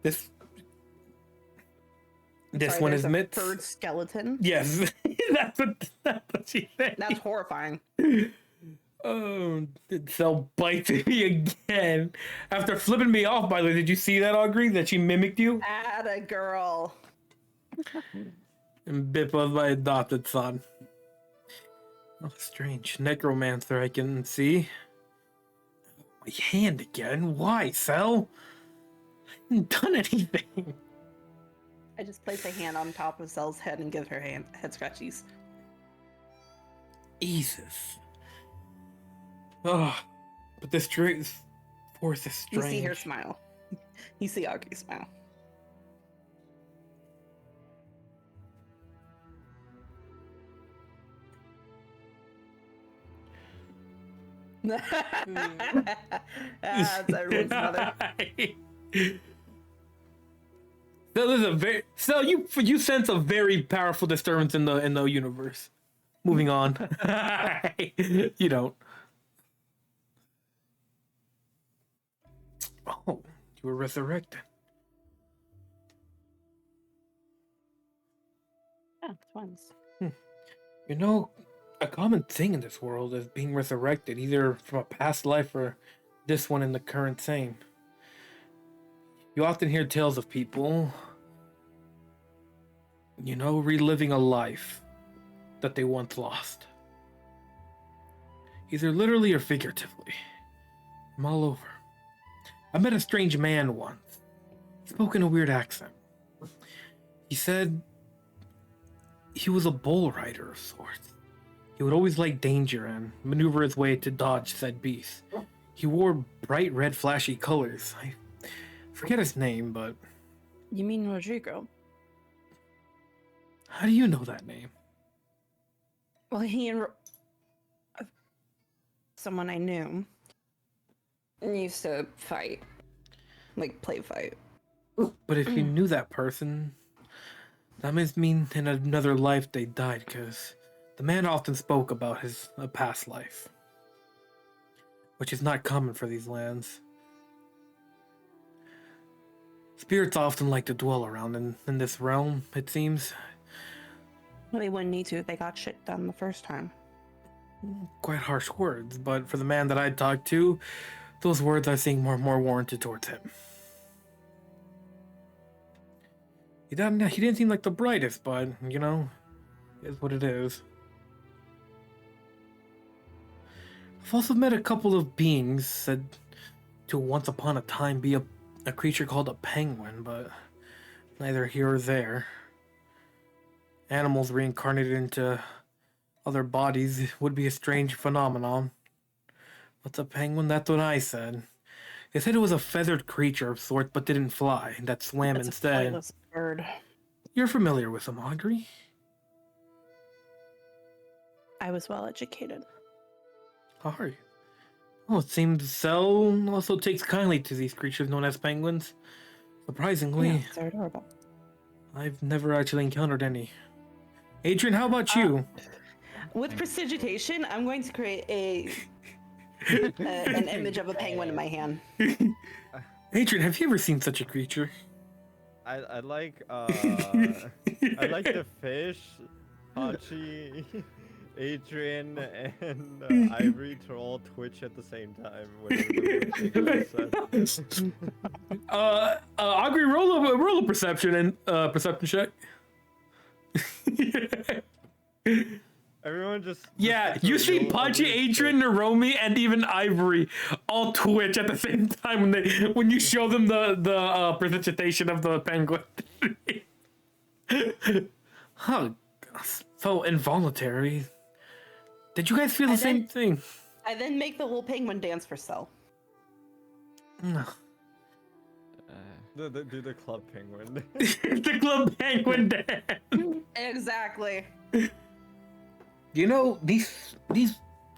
This Sorry, one there's is a Mitz. Furred skeleton. Yes, that's what she said. That's horrifying. Oh, Cell bites me again. After flipping me off, by the way, did you see that, Augury? That she mimicked you? Atta girl. And Bip was my adopted son. Oh, strange. Necromancer, I can see. My hand again? Why, Cell? I haven't done anything. I just place a hand on top of Cell's head and give her head scratchies. Jesus. Oh, but this force is You strange. see her smile. You see Augie's smile. That's everyone's mother. So there's a very you sense a very powerful disturbance in the universe. Moving on. You don't. Oh, you were resurrected. Yeah, twins. You know, a common thing in this world is being resurrected, either from a past life or this one in the current same. You often hear tales of people, you know, reliving a life that they once lost. Either literally or figuratively. I'm all over. I met a strange man once. He spoke in a weird accent. He said he was a bull rider of sorts. He would always like danger and maneuver his way to dodge said beasts. He wore bright red flashy colors. I forget his name, but You mean Rodrigo? how do you know that name? Well, he and someone I knew used to fight, like play fight. But if you knew that person, that must mean in another life they died, because the man often spoke about his past life, which is not common for these lands. Spirits often like to dwell around in this realm, it seems. Well, they wouldn't need to if they got shit done the first time. Quite harsh words, but for the man that I talked to, those words I think were more warranted towards him. He didn't seem like the brightest, but, you know, is what it is. I've also met a couple of beings said to once upon a time be a creature called a penguin, but neither here or there. Animals reincarnated into other bodies would be a strange phenomenon. What's a penguin? That's what I said. They said it was a feathered creature of sorts, but didn't fly, that swam It's instead. a flightless bird. You're familiar with them, Audrey? I was well educated. How are you? Oh, it seems Cell also takes kindly to these creatures known as penguins. Surprisingly, Yeah, they're adorable. I've never actually encountered any. Adrian, how about you? With prestidigitation, I'm going to create an image of a penguin in my hand. Adrian, have you ever seen such a creature? I like I like the fish, Hachi, Adrian, and Ivory to all twitch at the same time. Augury, roll a perception and perception check. Everyone just Yeah, gets you a see real Pachi, ugly Adrian, Naromi, and even Ivory all twitch at the same time when you show them the presentation of the penguin. Huh, so involuntary. Did you guys feel the And same then- thing? I then make the little penguin dance for Cell. Uh, do the club penguin. The club penguin dance. Exactly. You know, these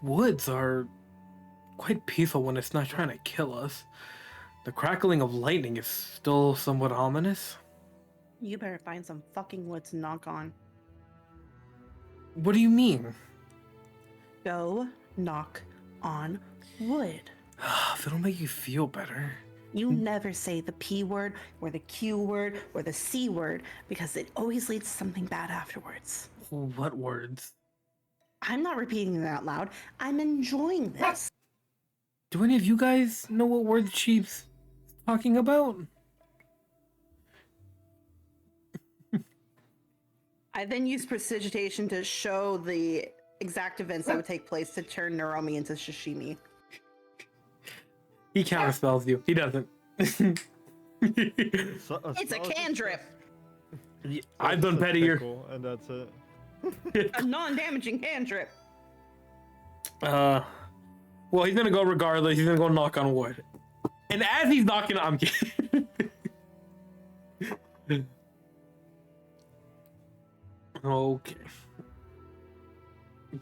woods are quite peaceful when it's not trying to kill us. The crackling of lightning is still somewhat ominous. You better find some fucking wood to knock on. What do you mean? Go knock on wood. If it'll make you feel better. You never say the P word or the Q word or the C word because it always leads to something bad afterwards. What words? I'm not repeating them out loud. I'm enjoying this. Do any of you guys know what word she's talking about? I then use prestidigitation to show the exact events that would take place to turn Naromi into sashimi. He counterspells you. He doesn't. It's a cantrip. I've done pettier. And that's it. A non-damaging cantrip. Well, he's gonna go regardless. He's gonna go knock on wood. And as he's knocking, I'm kidding. Okay.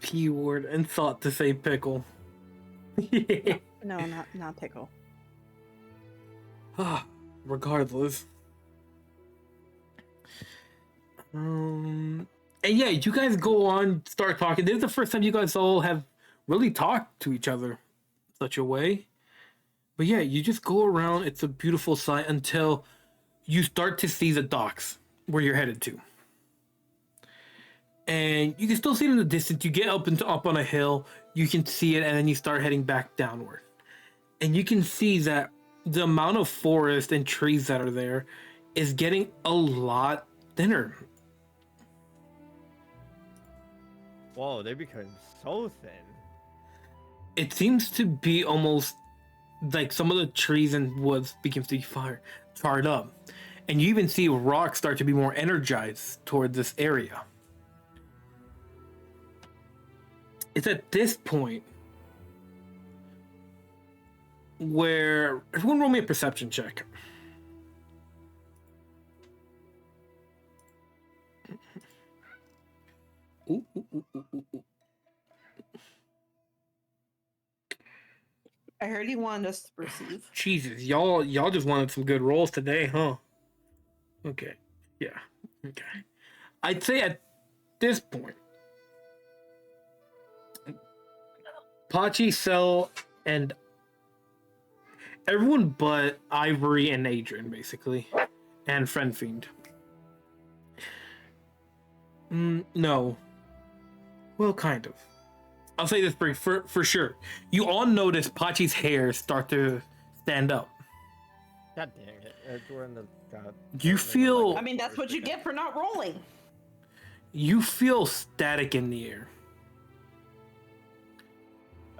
P word and thought to say pickle. No, not pickle. Regardless. And yeah, you guys go on, start talking. This is the first time you guys all have really talked to each other such a way. But yeah, you just go around. It's a beautiful sight until you start to see the docks where you're headed to. And you can still see it in the distance. You get up on a hill, you can see it, and then you start heading back downward. And you can see that the amount of forest and trees that are there is getting a lot thinner. Whoa, they become so thin. It seems to be almost like some of the trees and woods begins to be charred up. And you even see rocks start to be more energized toward this area. it's at this point where everyone roll me a perception check. Ooh, ooh, ooh, ooh, ooh, ooh. I heard he wanted us to perceive. Jesus, y'all just wanted some good rolls today, huh? Okay. Yeah. Okay. I'd say at this point, Pachi, Cell, and everyone but Ivory and Adrian, basically, and Friend Fiend. No. Well, kind of. I'll say this for sure. You all notice Pachi's hair start to stand up. God dang it. Edwin has got. You feel I mean, that's what you get for not rolling. you feel static in the air.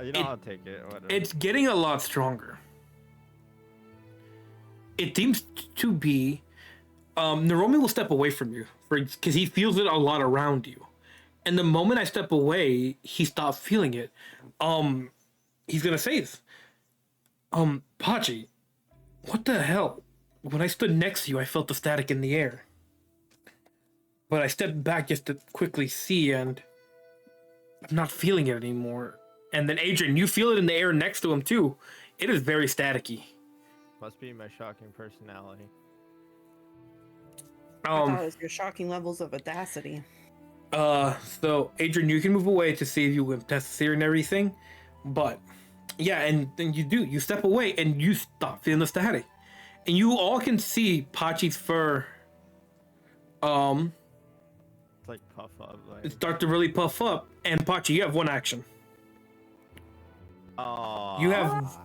You know, I'll take it. Whatever. It's getting a lot stronger. It seems to be. Naromi will step away from you because he feels it a lot around you. And the moment I step away, he stops feeling it. He's gonna say this. Pachi, what the hell? When I stood next to you, I felt the static in the air. But I stepped back just to quickly see, and I'm not feeling it anymore. And then Adrian, you feel it in the air next to him too. It is very staticky. Must be my shocking personality. I thought it was your shocking levels of audacity. So Adrian, you can move away to see if you can test the theory and everything, but yeah, and then you step away and you stop feeling the static, and you all can see Pachi's fur, It's like puff up. Like... start to really puff up, and Pachi, you have one action. Oh. You have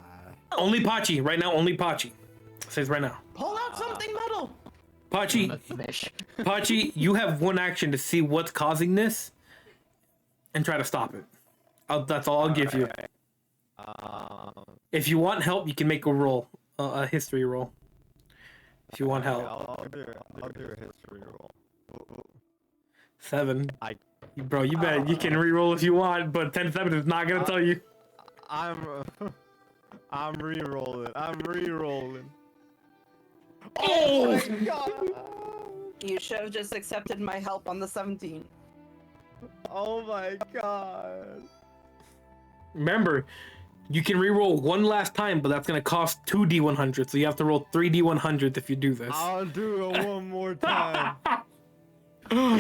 only Pachi right now. Only Pachi. It says right now. Pull out something metal. Pachi, Pachi, you have one action to see what's causing this, and try to stop it. That's all I'll give you. If you want help, you can make a roll, a history roll. If you want help. I'll do a history roll. 7. Bro, you bet you can re-roll if you want, but 10-7 is not gonna tell you. I'm re-rolling. I'm re-rolling. Oh! My God. You should have just accepted my help on the 17. Oh my God. Remember, you can re-roll one last time, but that's gonna cost 2 D100, so you have to roll 3 D100 if you do this. I'll do it one more time. Roll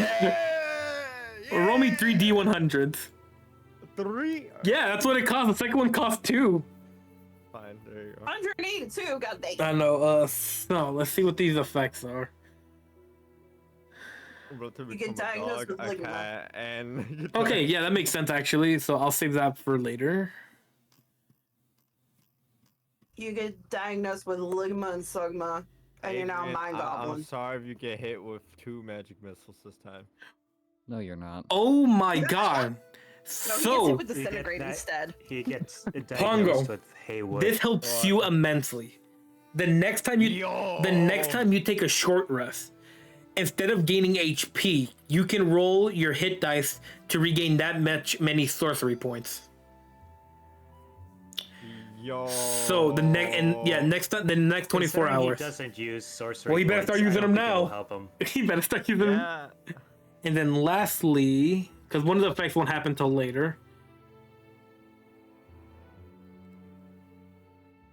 me 3 D100s. 3? Yeah, that's what it costs. The second one costs 2. Fine, there you go. 182, god dang. I know, so let's see what these effects are. You get diagnosed with ligma. cat, and Okay, yeah, that makes sense actually, so I'll save that for later. You get diagnosed with ligma and sugma, and you're now a mind I'm goblin. sorry if you get hit with 2 magic missiles this time. No, you're not. Oh my god. No, he gets hit So, with disintegrate instead. He gets Pongo, diagnosed with Haywood. this helps you immensely. The next time you take a short rest, instead of gaining HP, you can roll your hit dice to regain that many sorcery points. Yo. So the next 24 Considering hours. He doesn't use sorcery. Well, you better start points, using I them don't think it'll now. Help him. You better start using them. Yeah. And then lastly, because one of the effects won't happen till later.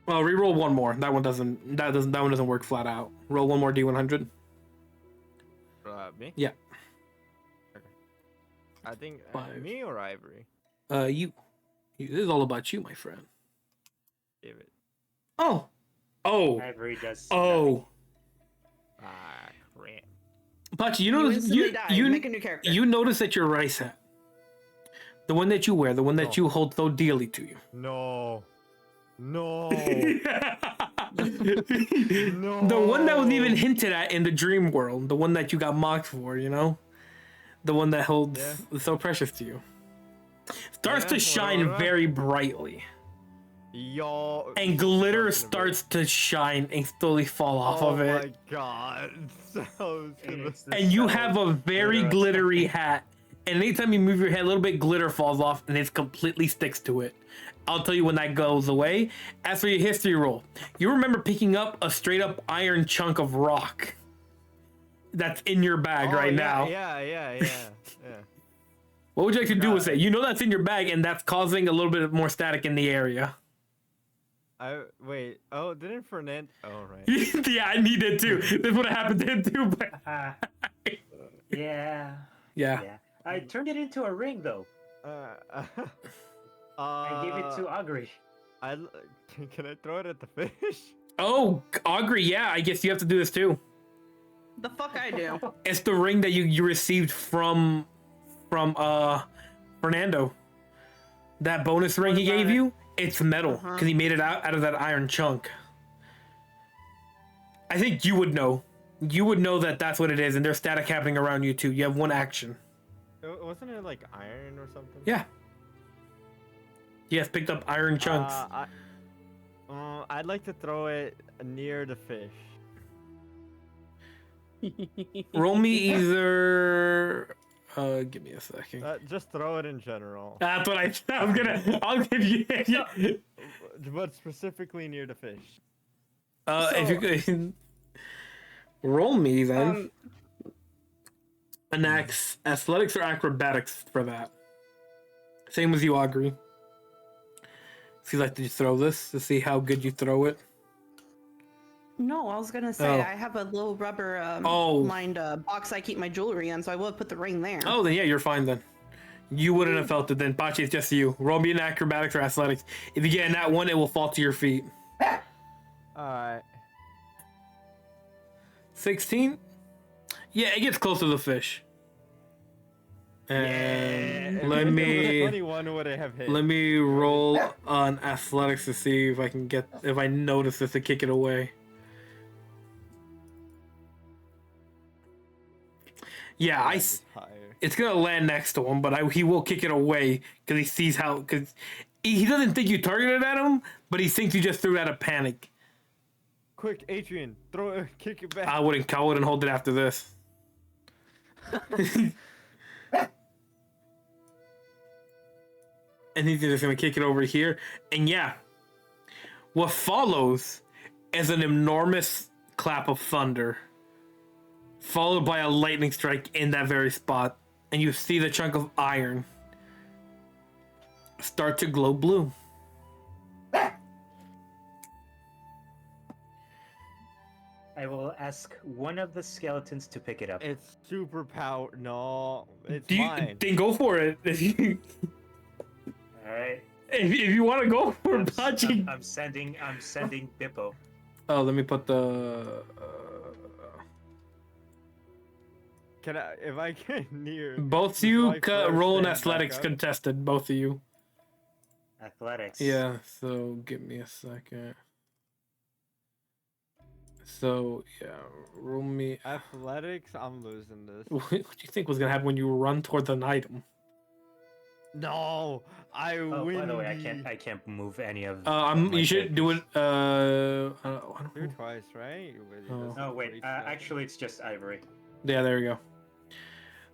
Well, re-roll one more. That one doesn't work flat out. Roll one more D100. Me? Yeah. Okay. I think Five. me or Ivory. You. This is all about you, my friend. Give it. Oh. Ivory does. Oh. Ah, crap. Pachi, you You notice instantly die. Make a new character. you notice that your rice hat, the one that you wear, the one that you hold so dearly to you. No. No. The one that was even hinted at in the dream world, the one that you got mocked for, you know, the one that holds so precious to you, starts to shine whatever. very brightly, Yo. and glitter starts to shine and slowly fall off of Oh it. my God. So And, it's the And you spell have a very glitter glittery hat and anytime you move your head a little bit, glitter falls off and it completely sticks to it. I'll tell you when that goes away. As for your history roll, you remember picking up a straight up iron chunk of rock that's in your bag Oh, right yeah, now. Yeah. What would you like to do Got with it? You know that's in your bag and that's causing a little bit more static in the area. Wait. Oh, didn't Fernand? Oh, right. Yeah, I need it too. This would have happened to him too. But Yeah. yeah. Yeah. I turned it into a ring though. I gave it to Augury. Can I throw it at the fish? Oh, Augury, yeah, I guess you have to do this too. The fuck I do. It's the ring that you received from Fernando. That bonus ring he gave you, it's metal because he made it out of that iron chunk. I think you would know. You would know that that's what it is, and there's static happening around you too. You have one action. Wasn't it like iron or something? Yeah. Yes, picked up iron chunks. I'd like to throw it near the fish. Roll me either. Give me a second. Just throw it in general. That's what I was gonna. I'll give you. But specifically near the fish. If you could roll me then. An athletics or acrobatics for that. Same as you, Augury. If you like to throw this to see how good you throw it. No, I was gonna say Oh. I have a little rubber Oh. lined box I keep my jewelry in, so I will put the ring there. Oh, then yeah, you're fine then. You wouldn't have felt it then. Pachi, it's just you. Roll me an acrobatics or athletics. If you get in that one, it will fall to your feet. Alright. 16? Yeah, it gets close to the fish. And If let it was me 21 would it have hit? let me roll on athletics to see if I notice this to kick it away. Yeah, It's higher. it's gonna land next to him, but he will kick it away because he sees because he doesn't think you targeted at him, but he thinks you just threw it out of panic. Quick, Adrian, throw it, kick it back. I wouldn't hold it after this. And he's just gonna kick it over here. And yeah, what follows is an enormous clap of thunder, followed by a lightning strike in that very spot. And you see the chunk of iron start to glow blue. I will ask one of the skeletons to pick it up. It's super power. No, it's Do you mine. then go for it? If Alright. you want to go for it, I'm Pachi. sending Bippo. Oh, let me put the. Can I, if I get near? Both do you I first roll an stand back athletics up? contested. Both of you. Athletics. Yeah. So give me a second. So yeah, roll me. Athletics, I'm losing this. What do you think was gonna happen when you run towards an item? No, I Oh, win. by the way, I can't move any of. You my should do it. characters. I don't Do know. twice, right? With Oh. this No, wait. great Actually, it's just Ivory. Yeah, there we go.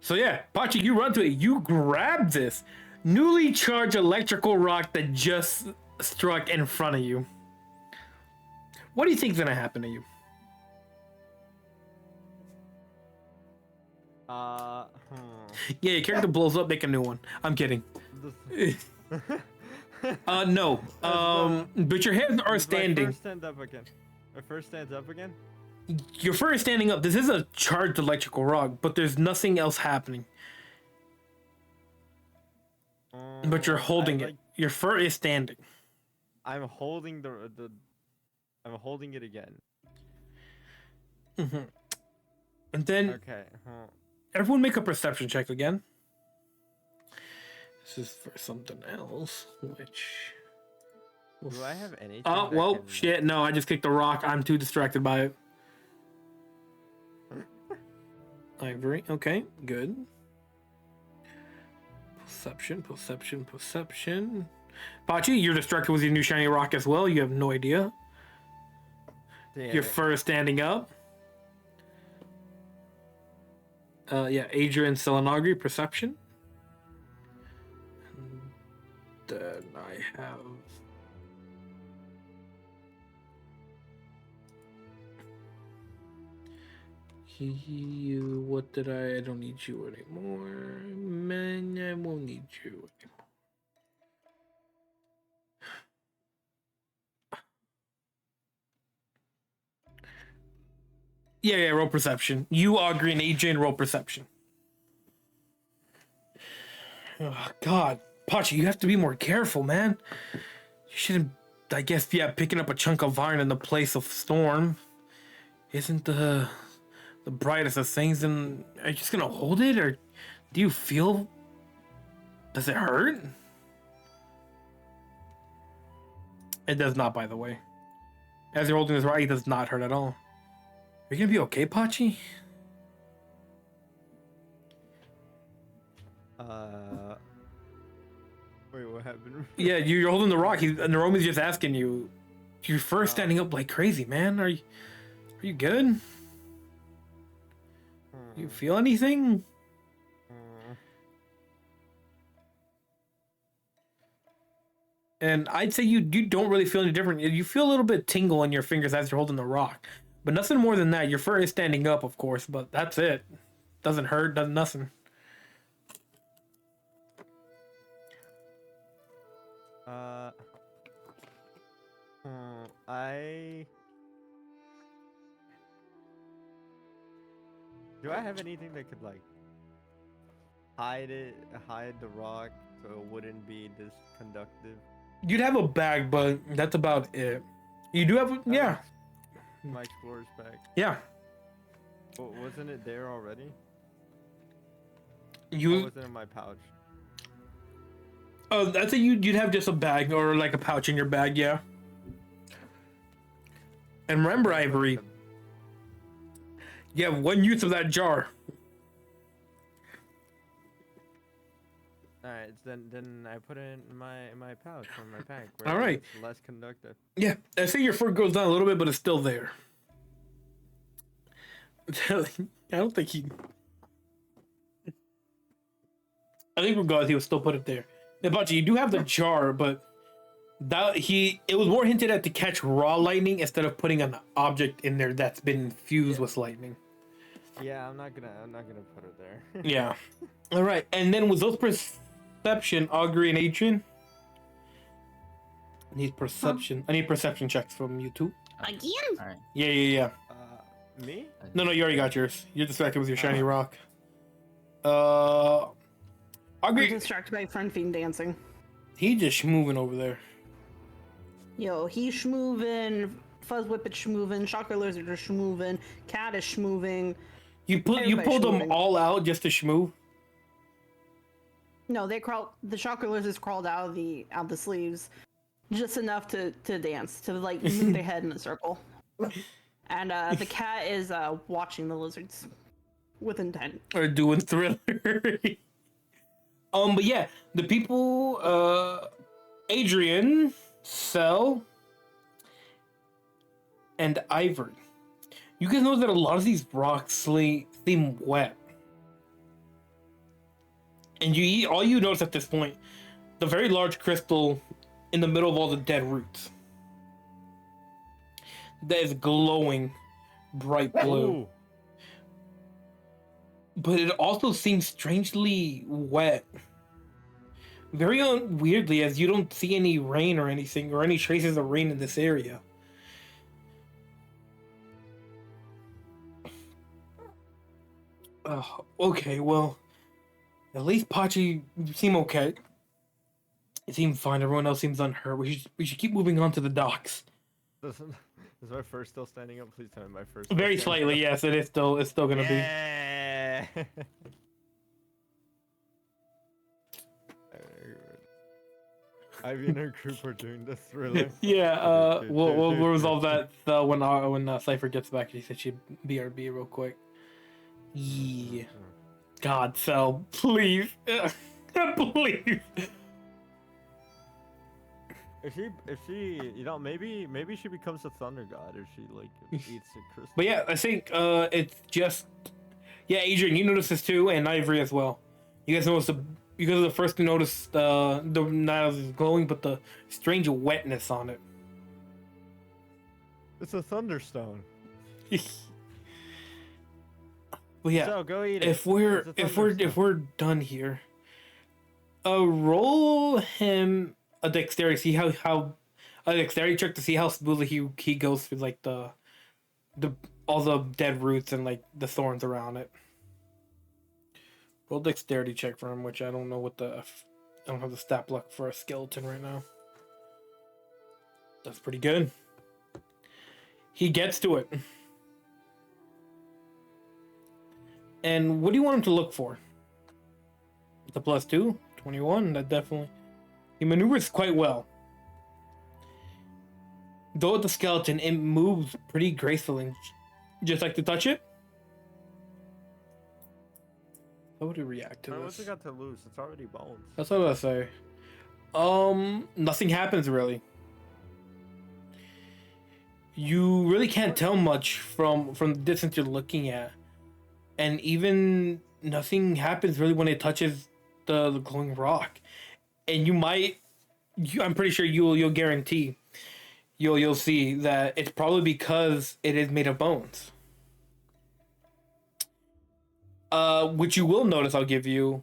So yeah, Pachi, you run to it. You grab this newly charged electrical rock that just struck in front of you. What do you think's gonna happen to you? Yeah, your character blows up. Make a new one. I'm kidding. This- No. But your hands are My standing. first stand up again. My first stands up again. Your fur is standing up. This is a charged electrical rock, but there's nothing else happening. But you're holding it. Your fur is standing. I'm holding the. I'm holding it again. And then Okay. everyone make a perception check again. This is for something else, which. Do I have anything? Oh, that well, can- shit. No, I just kicked the rock. I'm too distracted by it. Ivory. Okay, good. Perception. Pachi, you're distracted with your new shiny rock as well. You have no idea. Damn Your it. fur is standing up. Yeah, Adrian Selenagri, perception. then I have. You, what did I don't need you anymore. Man, I won't need you anymore. Yeah, roll perception. You, Augury, and Adrian roll perception. Oh, God. Pachi, you have to be more careful, man. You shouldn't, I guess, yeah, picking up a chunk of iron in the place of storm isn't the brightest of things. And are you just gonna hold it, or do you feel, does it hurt? It does not, by the way. As you're holding this rock, it does not hurt at all. Are you gonna be okay, Pachi? Wait, what happened? Yeah, you're holding the rock. And Naromi's just asking you. You're first standing up like crazy, man. Are you good? You feel anything? And I'd say you don't really feel any different. You feel a little bit tingle in your fingers as you're holding the rock, but nothing more than that. Your fur is standing up, of course, but that's it. Doesn't hurt. Does nothing. Do I have anything that could like hide the rock so it wouldn't be this conductive? You'd have a bag, but that's about it. You do have, yeah. My explorer's bag. Yeah. Wasn't it there already? Or You. was it in my pouch? Oh, I think you'd have just a bag or like a pouch in your bag, yeah. And remember, Ivory, you have one use of that jar. All right, then I put it in my pouch or my pack. Where All right. It's less conductive. Yeah, I think your fur goes down a little bit, but it's still there. I don't think he. I think regardless, he would still put it there. But you do have the jar, but it was more hinted at to catch raw lightning instead of putting an object in there that's been infused with lightning. Yeah, I'm not gonna put it there. Yeah. All right, and then with those perception, Augury and Adrian. I need perception checks from you two. Again? All right. Yeah. Me? No, you already got yours. You're distracted with your shiny rock. I'm Augury, distracted by Friend Fiend dancing. he just moving over there. Yo, he's schmoving, Fuzz Whippet schmoving, Shocker Lizard is schmoving, Cat is schmoving. You pulled Everybody's them moving. all out just to schmoo. No, the Shocker Lizards crawled out of the sleeves, just enough to dance, to like move their head in a circle. And the cat is watching the lizards with intent. Or doing Thriller. But yeah, the people, Adrian, Cell, and Ivory. You guys know that a lot of these rocks seem wet. And all you notice at this point, the very large crystal in the middle of all the dead roots. That is glowing bright blue. Ooh. But it also seems strangely wet. Very weirdly, as you don't see any rain or anything, or any traces of rain in this area. Oh, okay, well, at least Pachi, you seem okay. You seem fine. Everyone else seems unhurt. We should keep moving on to the docks. Is my fur still standing up? Please tell me my fur. Very slightly, yes. It's still gonna be. Yeah. Ivy and her group are doing the Thriller. Yeah. We'll resolve that when Cypher gets back. She said she'd BRB real quick. Yeah. God, Cell, please, please. If she, maybe she becomes a thunder god if she like eats a crystal. But yeah, I think it's just, yeah, Adrian, you notice this too, and Ivory as well. You guys notice you guys are the first to notice the not as it's glowing, but the strange wetness on it. It's a thunderstone. But yeah, So go eat it. if we're It's a if we're thunderstone. if we're done here, roll him a dexterity. See how a dexterity check to see how smoothly he goes through like the all the dead roots and like the thorns around it. Roll dexterity check for him, which I don't know what I don't have the stat block for a skeleton right now. That's pretty good. He gets to it. And what do you want him to look for? The +2? 21? That definitely... He maneuvers quite well. Though the skeleton, it moves pretty gracefully. Just like to touch it? How would it react to What's this? it got to lose? It's already bones. That's what I say. Nothing happens really. You really can't tell much from the distance you're looking at, and even nothing happens really when it touches the glowing rock. And I'm pretty sure you'll guarantee you'll see that it's probably because it is made of bones. Which you will notice, I'll give you,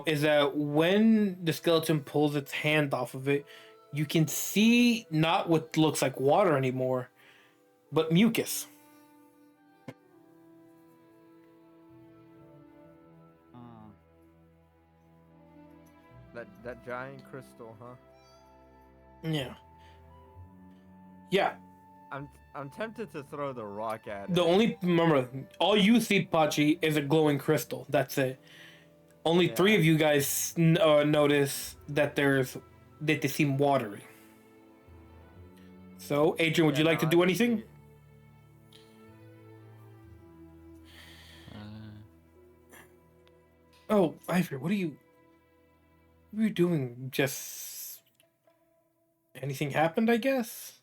is that when the skeleton pulls its hand off of it, you can see not what looks like water anymore, but mucus. That giant crystal, huh? Yeah. Yeah. I'm tempted to throw the rock at it. Remember, all you see, Pachi, is a glowing crystal. That's it. Only Yeah. 3 of you guys notice that they seem watery. So, Adrian, would you like to do anything? Oh, Ivory, what are you doing? Just anything happened, I guess?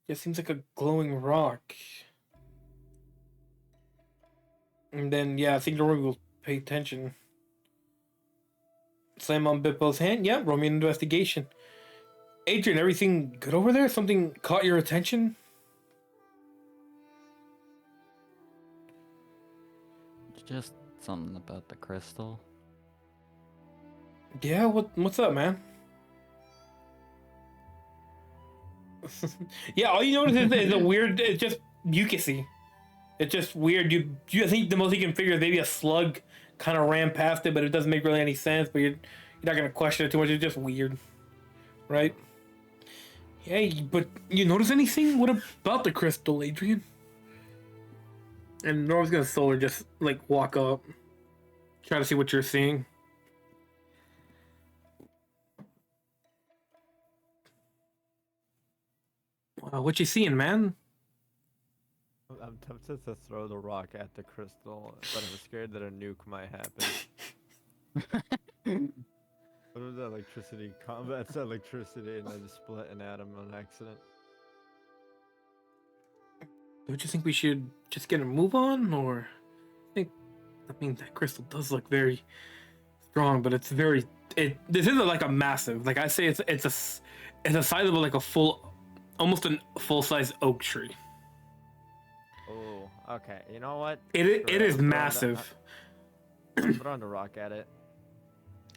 Just seems like a glowing rock. And then, yeah, I think Rory will pay attention. Slam on Bippo's hand. Yeah, roll me an investigation. Adrian, everything good over there? Something caught your attention? Just something about the crystal. Yeah, what's up, man? Yeah, all you notice is a weird. It's just mucusy. It's just weird. I think the most you can figure is maybe a slug kind of ran past it, but it doesn't make really any sense. But you're not gonna question it too much. It's just weird, right? Yeah, but you notice anything? What about the crystal, Adrian? And Nora's gonna solar just like walk up, try to see what you're seeing. What you seeing, man? I'm tempted to throw the rock at the crystal, but I'm scared that a nuke might happen. What was that electricity? Combat's electricity, and I just split an atom on accident. Don't you think we should just get a move on, or I mean that crystal does look very strong, but it's very this isn't like a massive, like I say it's a size of like a almost a full-size oak tree. Oh, okay. You know what? It is massive. Throwing the rock at it.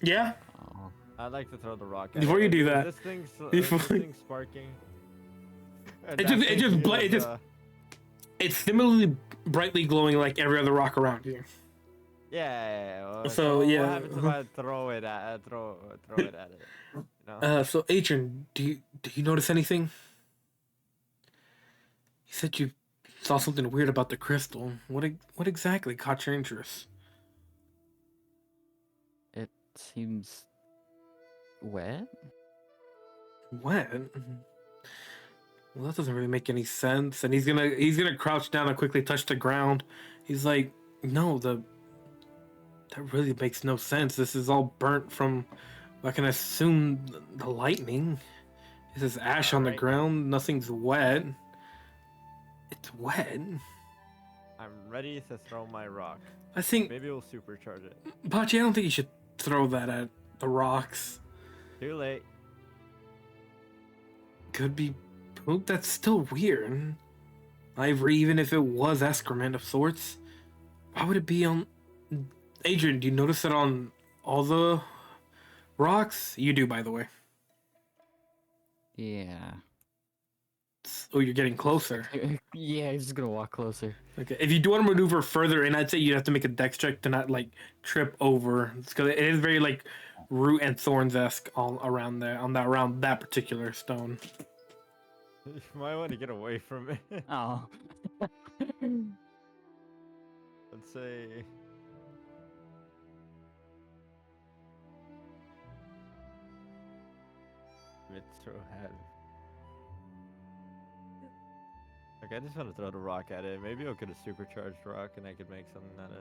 Yeah. Oh. I'd like to throw the rock at Before it. you do that, This thing's before- sparking. It's similarly brightly glowing like every other rock around you. Yeah. Well, So, yeah. What happens if I throw it at it? You know? So Adrian, do you notice anything? You said you saw something weird about the crystal. What exactly caught your interest? It seems wet. What? Well, that doesn't really make any sense. And he's gonna crouch down and quickly touch the ground. He's like, no, that really makes no sense. This is all burnt from, I can assume, the lightning. This is ash on the ground. Nothing's wet. It's wet. I'm ready to throw my rock. I think, Maybe we'll supercharge it. Pachi, I don't think you should throw that at the rocks. Too late. Could be poop. That's still weird. Ivory, even if it was excrement of sorts, why would it be on? Adrian, do you notice it on all the rocks? You do, by the way. Yeah. Oh, you're getting closer. Yeah, he's just gonna walk closer. Okay. If you do want to maneuver further in, I'd say you'd have to make a dex check to not like trip over, because it is very like root and thorns esque all around there around that particular stone. You might want to get away from it. Oh. Let's say. Mitro head. Like, I just want to throw the rock at it. Maybe I'll get a supercharged rock and I could make something out of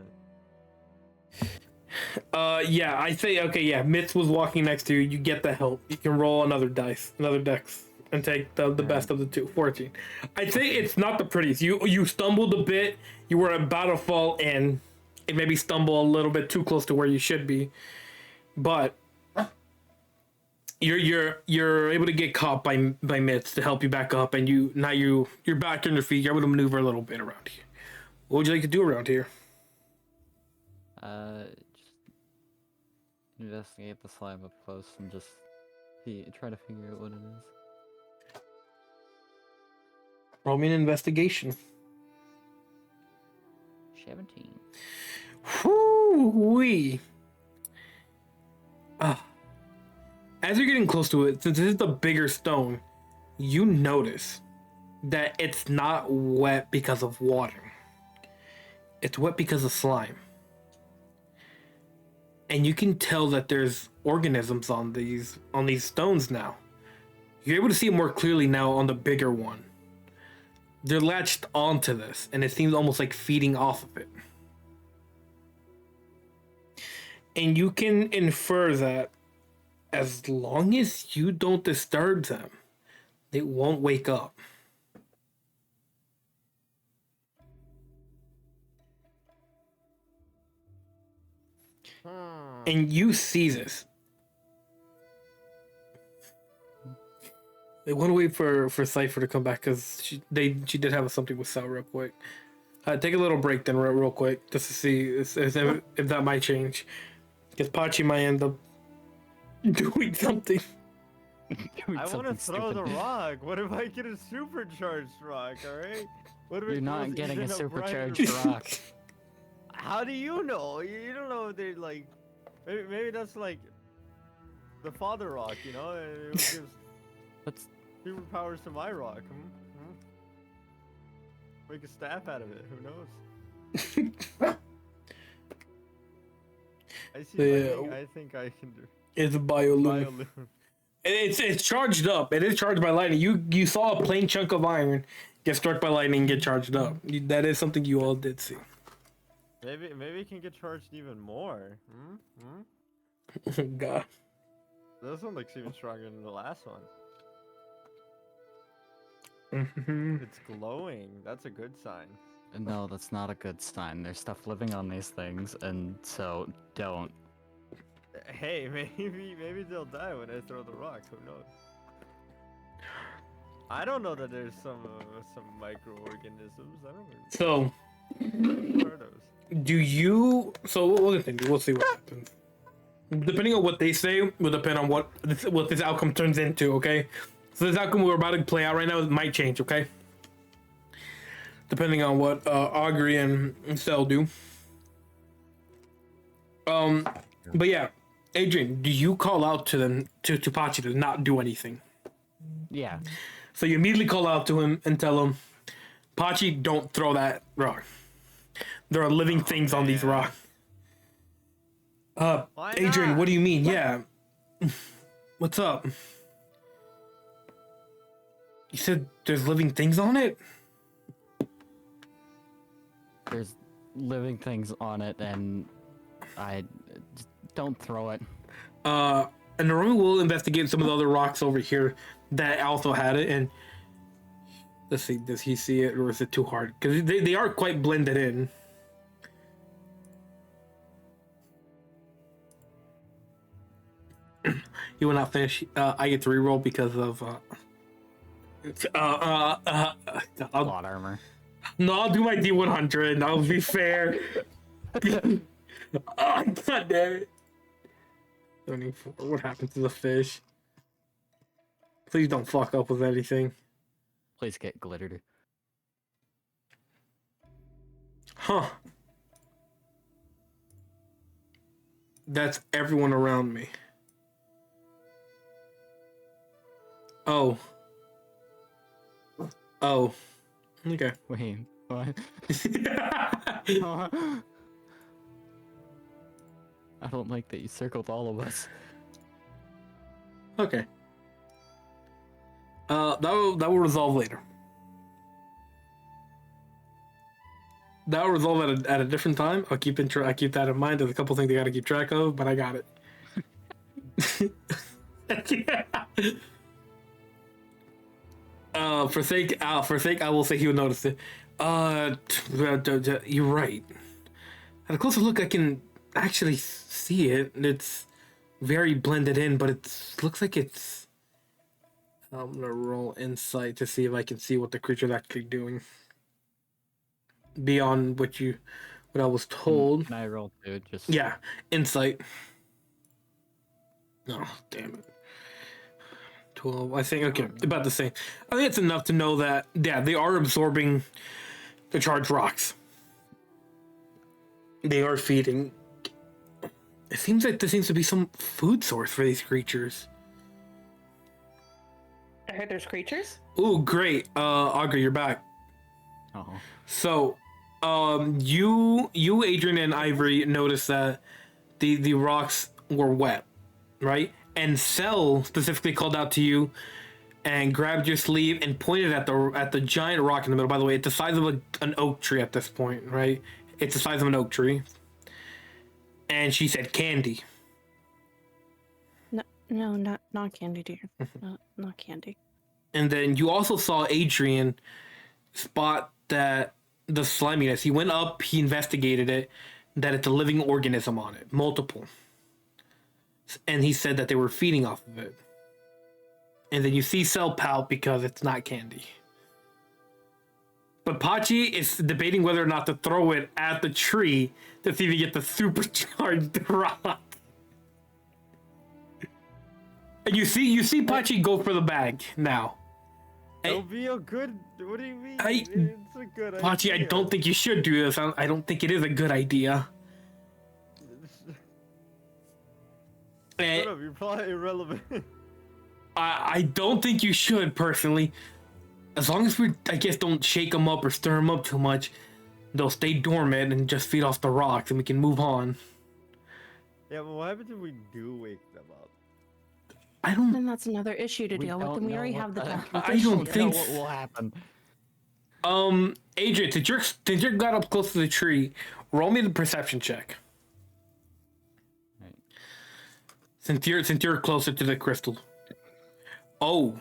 it. Yeah, I say okay. Yeah, Mitz was walking next to you. You get the help. You can roll another dex, and take the best of the two. 14. I'd say it's not the prettiest. You stumbled a bit. You were about to fall in. It maybe stumble a little bit too close to where you should be, but you're able to get caught by Mitz to help you back up, and you're back on your feet. You're able to maneuver a little bit around here. What would you like to do around here? Just investigate the slime up close and just try to figure out what it is. Roll me an investigation. 17. Whoo-wee. As you're getting close to it, since this is the bigger stone, you notice that it's not wet because of water. It's wet because of slime. And you can tell that there's organisms on these stones now. You're able to see it more clearly now on the bigger one. They're latched onto this, and it seems almost like feeding off of it. And you can infer that as long as you don't disturb them, they won't wake up. And you see this. They want to wait for Cypher to come back because she did have something with Sal real quick. Take a little break then real quick just to see if that might change. Because Pachi might end up doing something. I want to throw the rock. What if I get a supercharged rock? All right. What if You're it not goes getting a even brighter- supercharged rock. How do you know? You don't know. They like. Maybe that's like the father rock. You know, it gives What's superpowers to my rock. Make a staff out of it. Who knows? I see. I think I can do. It's a biolumin. Biolumin. It's charged up. It is charged by lightning. You saw a plain chunk of iron get struck by lightning and get charged up. That is something you all did see. Maybe it can get charged even more. God. This one looks even stronger than the last one. It's glowing. That's a good sign. No, that's not a good sign. There's stuff living on these things, and so don't. Hey, maybe they'll die when I throw the rock. Who knows? I don't know that there's some microorganisms. I don't know. So, What are those? do you? So we'll continue. We'll see what happens. Depending on what they say, will depend on what this outcome turns into. Okay. So this outcome we're about to play out right now might change. Okay. Depending on what Augury and Cell do. But yeah, Adrian, do you call out to them to Pachi to not do anything? Yeah. So you immediately call out to him and tell him, Pachi, don't throw that rock. There are living things on these rocks. Why Adrian, not? what do you mean? Yeah. What's up? You said there's living things on it? There's living things on it, and I just don't throw it. And Naromi will investigate some of the other rocks over here that also had it, and let's see, does he see it or is it too hard? Because they are quite blended in. He will not finish. I get to reroll because of. Plot armor. No, I'll do my D100. I'll be fair. Oh, God damn it. 74. What happened to the fish? Please don't fuck up with anything. Please get glittered. Huh. That's everyone around me. Oh. Oh. Okay. Wait, what? I don't like that you circled all of us. Okay. That will resolve later. That will resolve at a different time. I keep that in mind. There's a couple things I gotta keep track of, but I got it. For sake, I will say he will notice it. You're right. At a closer look, I can actually see it. It's very blended in, but it looks like it's. I'm gonna roll insight to see if I can see what the creature's actually doing. Beyond what I was told. Can I roll too? Just Yeah, insight. Oh, damn it. 12, I think, okay, about the same. I think it's enough to know that, yeah, they are absorbing the charged rocks. They are feeding. It seems like there seems to be some food source for these creatures. I heard there's creatures. Ooh, great. Augur, you're back. Oh. So, you, Adrian, and Ivory noticed that the rocks were wet, right? And Cell specifically called out to you and grabbed your sleeve and pointed at the giant rock in the middle. By the way, it's the size of an oak tree at this point, right? It's the size of an oak tree. And she said, "Candy." No, not candy, dear. Not candy. And then you also saw Adrian spot that the sliminess. He went up, he investigated it, that it's a living organism on it, multiple. And he said that they were feeding off of it. And then you see Cell pout because it's not candy. But Pachi is debating whether or not to throw it at the tree to see if you get the supercharged rock. And you see Pachi go for the bag now. It'll be a good. What do you mean? I- It's a good Pachi, I idea. don't think you should do this. I don't think it is a good idea. Shut up, you're probably irrelevant. I don't think you should, personally. As long as we, I guess, don't shake them up or stir them up too much, they'll stay dormant and just feed off the rocks and we can move on. Yeah, but what happens if we do wake them up? I don't... And that's another issue to deal with, don't and we know already what have the the- documentation. I don't know think... what will happen. Adrian, since you got up close to the tree, roll me the perception check. Right. Since you're closer to the crystal. Oh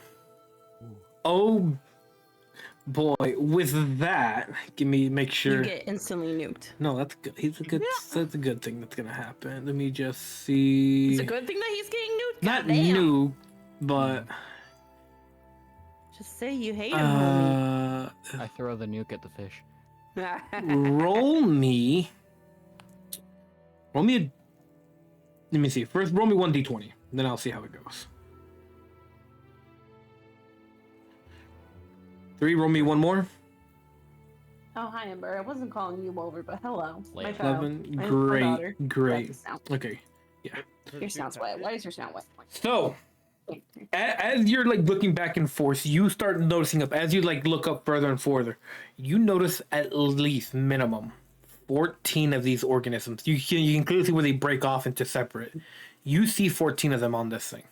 boy, with that, make sure. You get instantly nuked. No, that's good. That's a good thing that's gonna happen. Let me just see. It's a good thing that he's getting nuked. Not Goddamn. new, but Just say you hate him, homie. I throw the nuke at the fish. roll me. Let me see. First, roll me 1d20. Then I'll see how it goes. 3. Roll me one more. Oh, hi, Ember. I wasn't calling you over, but hello. My Late. child. 11. My Great. daughter. Great. That's the sound. Okay. Your sound's wet. Why is your sound wet? So, as you're like looking back and forth, you start noticing as you like look up further and further, you notice at least minimum 14 of these organisms. You can clearly see where they break off into separate. You see 14 of them on this thing.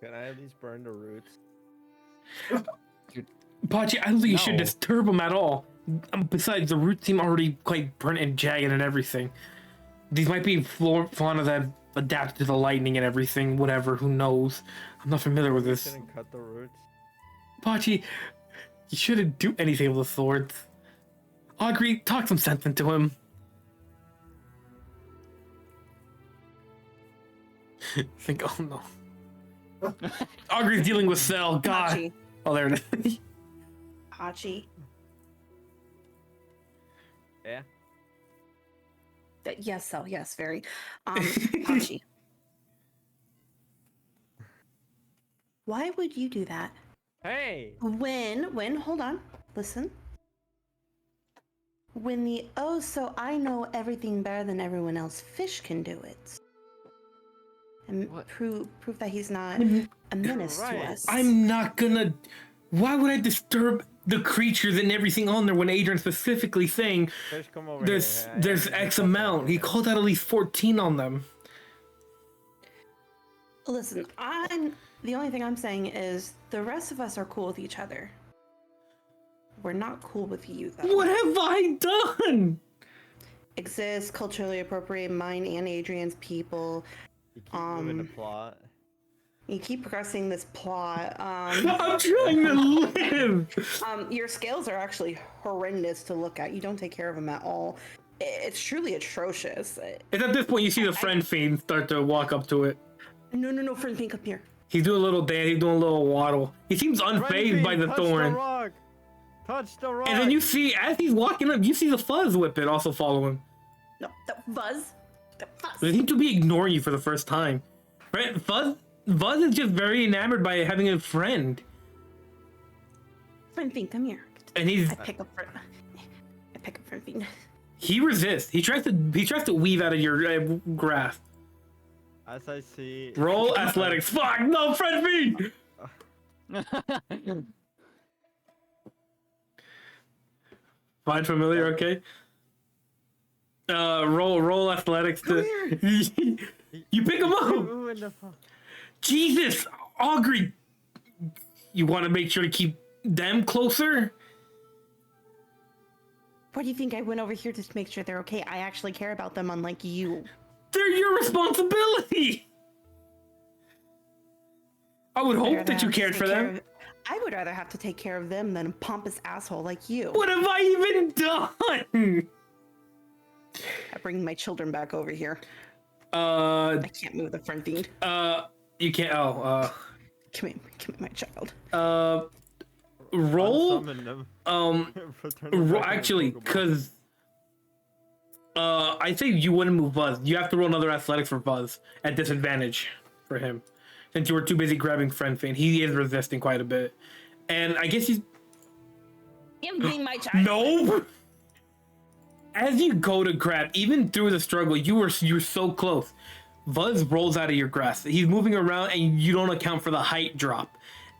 Can I at least burn the roots? Pachi, I don't think you should No. disturb them at all. Besides, the roots seem already quite burnt and jagged and everything. These might be fauna that adapted to the lightning and everything. Whatever, who knows? I'm not familiar with this. Shouldn't cut the roots. Pachi, you shouldn't do anything with the swords. Augury, talk some sense into him. Think, oh no. Augur's dealing with Cell. God. Hachi. Oh, there it is. Hachi. Yeah. Yes, Cell. Yes, very. Hachi. Why would you do that? Hey. When, hold on, listen. When the oh, so I know everything better than everyone else fish can do it. And What? prove that he's not Mhm. a menace Right. to us. I'm not gonna. Why would I disturb the creatures and everything on there when Adrian's specifically saying Fish, come over there's here. there's X amount? He called out at least 14 on them. Listen, the only thing I'm saying is the rest of us are cool with each other. We're not cool with you though. What have I done? Exist, culturally appropriate mine and Adrian's people. You keep moving the plot. You keep progressing this plot. I'm trying to live. Your scales are actually horrendous to look at. You don't take care of them at all. It's truly atrocious. It's at this point you see the friend fiend start to walk up to it. No, friend, come here. He's doing a little dance. He's doing a little waddle. He seems unfazed by the touch thorn. The rock. Touch the rock. And then you see, as he's walking up, you see the fuzz whippet also follow him. No, the Buzz. The Buzz. They seem to be ignoring you for the first time. Right? Fuzz is just very enamored by having a friend. Friend Fiend, come here. And I pick up Friend Fiend. he resists. He tries to weave out of your grasp. As I see. Roll athletics. Fuck, no, friend fiend! Find familiar, okay? Roll athletics to. You pick him up! Ooh, in the Jesus! Augury! You want to make sure to keep them closer? What do you think? I went over here to make sure they're okay. I actually care about them, unlike you. They're your responsibility! I would hope Rather that you have to cared take for care them. of- I would rather have to take care of them than a pompous asshole like you. What have I even done? I bring my children back over here. Uh, I can't move the Friend Fiend. you can't. Come here, my child. Roll. Unsummon them. Actually, Return them back in the Pokemon. because I say you wouldn't move Buzz. You have to roll another athletics for Buzz at disadvantage for him, since you were too busy grabbing Friend Fiend. He is resisting quite a bit, and I guess he's Give me my child. no. As you go to grab, even through the struggle, you're so close. Buzz rolls out of your grasp. He's moving around, and you don't account for the height drop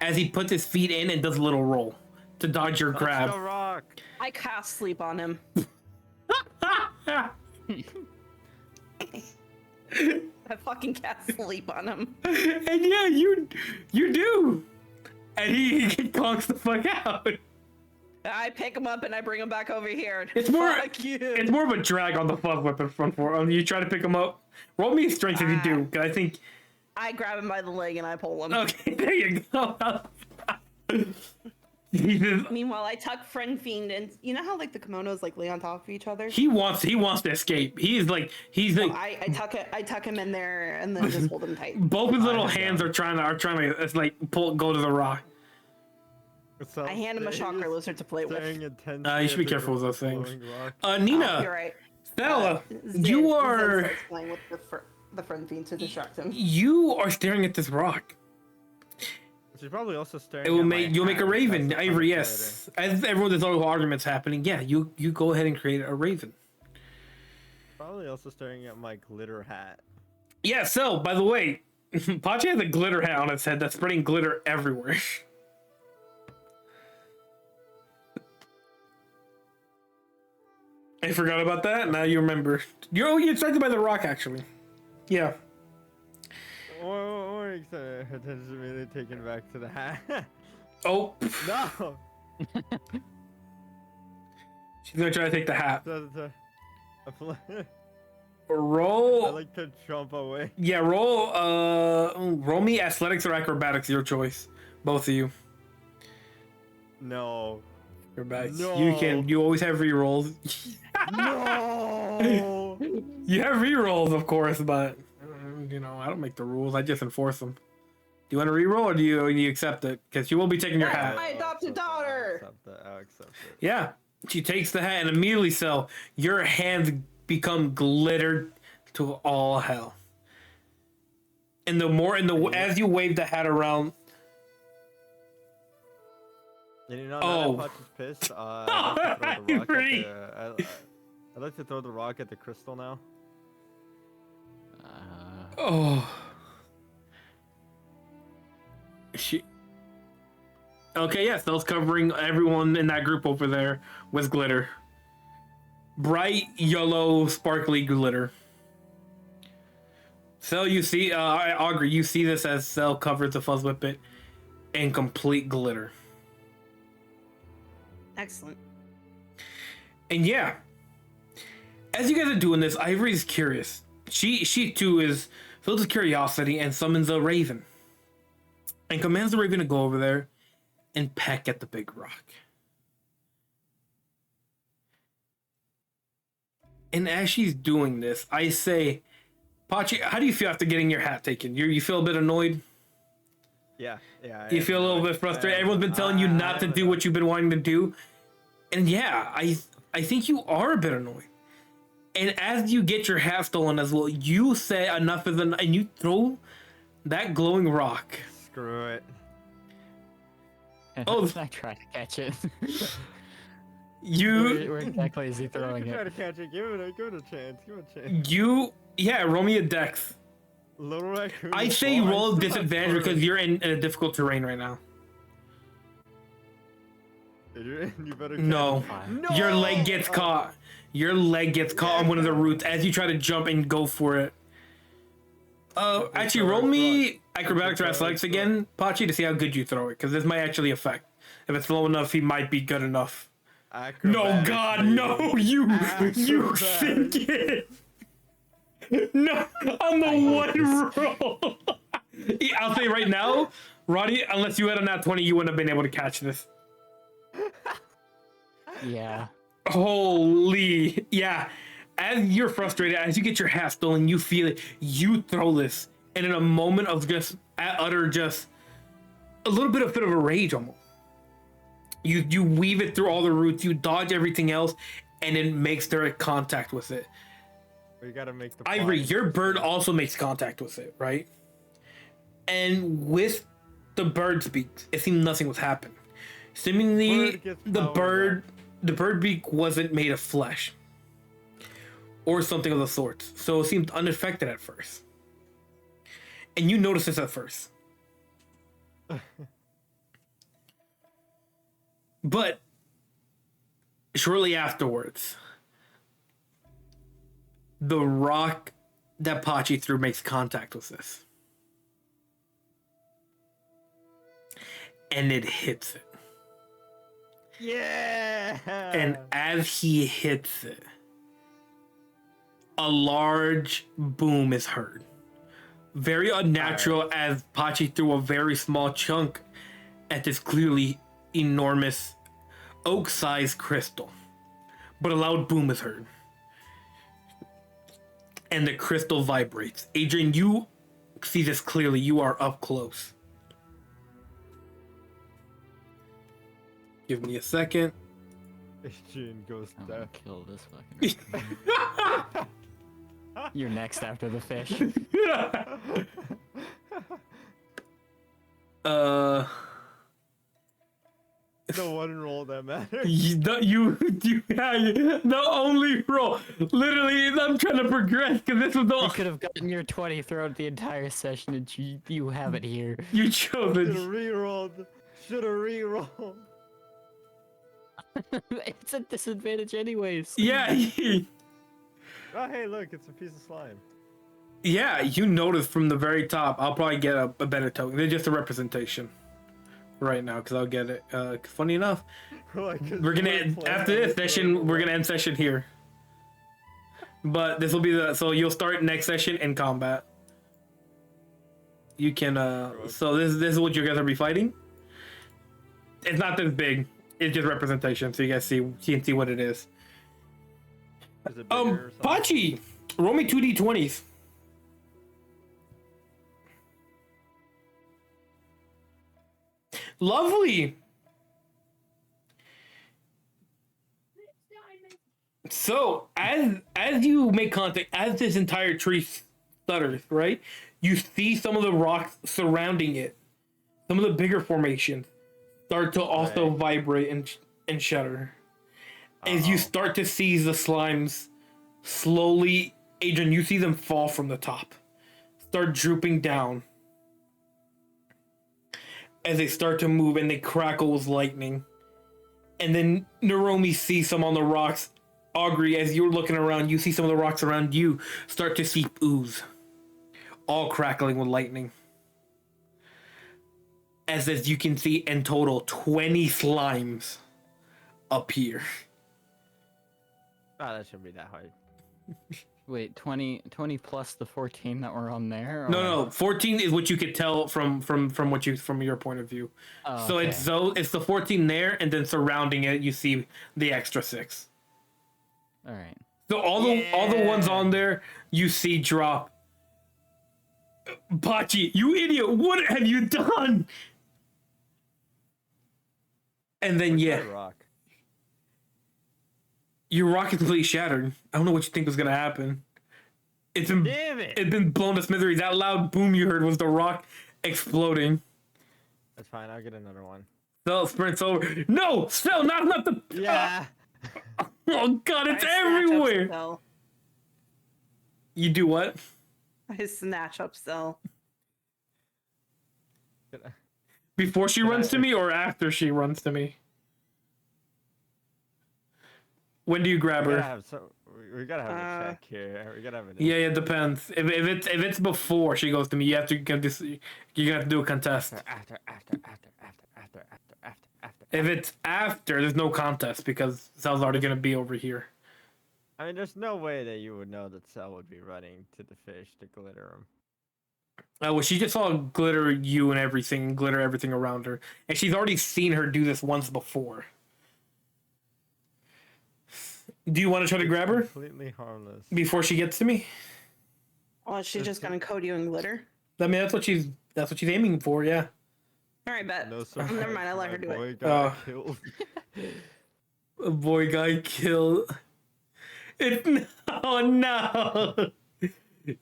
as he puts his feet in and does a little roll to dodge your Touch grab. the rock. I cast sleep on him. I fucking cast sleep on him. And yeah, you do. And he conks the fuck out. I pick him up and I bring him back over here. It's more Fuck you. it's more of a drag on the fuzz weapon front for you try to pick him up. Roll me a strength if you do, because I think I grab him by the leg and I pull him. okay, there you go. Jesus. Meanwhile, I tuck Friend Fiend, and you know how like the kimonos like lay on top of each other. He wants to escape. He's like I tuck him in there and then just hold him tight. both his little hands are trying to it's like go to the rock. So I hand him a chakra lizard to play with. staring intensely You should be at the careful with those things. glowing rock. Oh, Nina, you're right. Stella, Zed- you Zed are starts playing with the Friend Fiend to distract him. staring at this rock. She's probably also staring. It will at my make you'll make a hat raven, because Ivory. I'm Yes, as everyone there's all arguments happening. Yeah, you go ahead and create a raven. probably also staring at my glitter hat. Yeah. So by the way, Pachi has a glitter hat on his head that's spreading glitter everywhere. I forgot about that. Now you remember. You're distracted by the rock, actually. Yeah. Or attention immediately taken back to the hat. Oh, No. she's gonna try to take the hat. I Roll. like to jump away. Yeah, roll me athletics or acrobatics, your choice. Both of you. No. Acrobatics. No. You always have rerolls. No. You have rerolls, of course, but You know, I don't make the rules. I just enforce them. Do you want to reroll or do you accept it? Because you will be taking your hat. My adopted daughter. I'll accept it. Yeah. She takes the hat and immediately so your hands become glittered to all hell. And as you wave the hat around. And you know, Oh. now that Pachi's pissed, I'd like to throw the rock at the crystal now. Oh. Okay, yes, those covering everyone in that group over there with glitter. Bright yellow, sparkly glitter. So you see, Augury, you see this as Cell covers the Fuzz Whippet in complete glitter. Excellent. And yeah, as you guys are doing this, Ivory is curious. She too is filled with curiosity and summons a raven. And commands the raven to go over there and peck at the big rock. And as she's doing this, I say, Pachi, how do you feel after getting your hat taken? You feel a bit annoyed? Yeah. You feel a little bit frustrated? Everyone's been telling you not to do what you've been wanting to do. And yeah, I think you are a bit annoyed. And as you get your hat stolen as well, you say enough is enough, and you throw that glowing rock. Screw it. And Oh. I try to catch it. You Where exactly is he throwing Try it? to catch it. Give it a chance. Give it a chance. roll me a dex. Little raccoon. I say Oh, roll I a still disadvantage have because you're in a difficult terrain right now. Adrian, you better. No. Fine. Your leg gets caught. Your leg gets caught on one of the roots as you try to jump and go for it. Actually, roll me acrobatics or athletics again, Pachi, to see how good you throw it, because this might actually affect. If it's low enough, he might be good enough. No, Acrobatics, God, baby. no, you Acrobatics. think it. No, on the one roll. I'll say right now, Roddy, unless you had a nat 20, you wouldn't have been able to catch this. Yeah. Holy, yeah. As you're frustrated, as you get your hat stolen, you feel it. You throw this, and in a moment of just utter, just a little bit of a rage, almost. You weave it through all the roots. You dodge everything else, and it makes direct contact with it. We gotta make the. Ivory, plot. your bird also makes contact with it, right? And with the bird's beak, it seemed nothing was happening. Seemingly, Bird gets the power bird beak wasn't made of flesh or something of the sort, so it seemed unaffected at first. And you notice this at first. But shortly afterwards, the rock that Pachi threw makes contact with this. And it hits it. Yeah. And as he hits it, a large boom is heard. Very unnatural as Pachi threw a very small chunk at this clearly enormous oak-sized crystal. But a loud boom is heard. And the crystal vibrates. Adrian, you see this clearly. You are up close. Give me a second. Adrian goes I'm deaf. gonna kill this fucking. You're next after the fish. The one roll that matters. You had the only roll. Literally, I'm trying to progress because this was You the could have gotten your 20 throughout the entire session, and you have it here. you chose Should have it. rerolled. Should have rerolled. It's a disadvantage, anyways. Yeah, Oh hey, look, it's a piece of slime. yeah. You noticed from the very top. I'll probably get a better token. They're just a representation right now because I'll get it. Funny enough, we're gonna after this session we're gonna end session here. But this will be so you'll start next session in combat. You can so this is what you guys will be fighting. It's not this big. It's just representation, so you guys can see what it is. Is it bigger or something? Pachi, roll me 2d20s. Lovely. So as you make contact, as this entire tree stutters, right? You see some of the rocks surrounding it, some of the bigger formations, start to also vibrate and shudder. As you start to see the slimes slowly, Adrian, you see them fall from the top, start drooping down. As they start to move and they crackle with lightning. And then Naromi sees some on the rocks. Augury, as you're looking around, you see some of the rocks around you start to see ooze. All crackling with lightning. As you can see, in total, 20 slimes appear. Ah, that shouldn't be that hard. Wait, 20 plus the 14 that were on there? Or No, 14 is what you could tell from your point of view. Oh, So okay. it's the 14 there, and then surrounding it, you see the extra 6. All right. So all the ones on there you see drop. Pachi, you idiot! What have you done? And then Where's my rock? your rock is completely shattered. I don't know what you think was gonna happen. It's been blown to smithereens. That loud boom you heard was the rock exploding. That's fine. I'll get another one. Cell sprints over. No, Cell, not the. Yeah. Oh God, it's I snatch up everywhere. Cell. You do what? I snatch up Cell. Before she runs to me or after she runs to me? When do you grab her? We gotta have a check here. We gotta have a. Yeah, it depends. If it's before she goes to me, you have to do a contest. After. If it's after, there's no contest because Cell's already gonna be over here. I mean, there's no way that you would know that Cell would be running to the fish to glitter him. Well, she just saw glitter you and everything, glitter everything around her, and she's already seen her do this once before. Do you want to try to grab her Completely harmless. before she gets to me? Oh, is she just gonna coat you in glitter? I mean, that's what she's aiming for. Yeah. All right, bet. No, sir. Never mind, I'll let her do it. Boy got killed. A boy got killed. Oh no.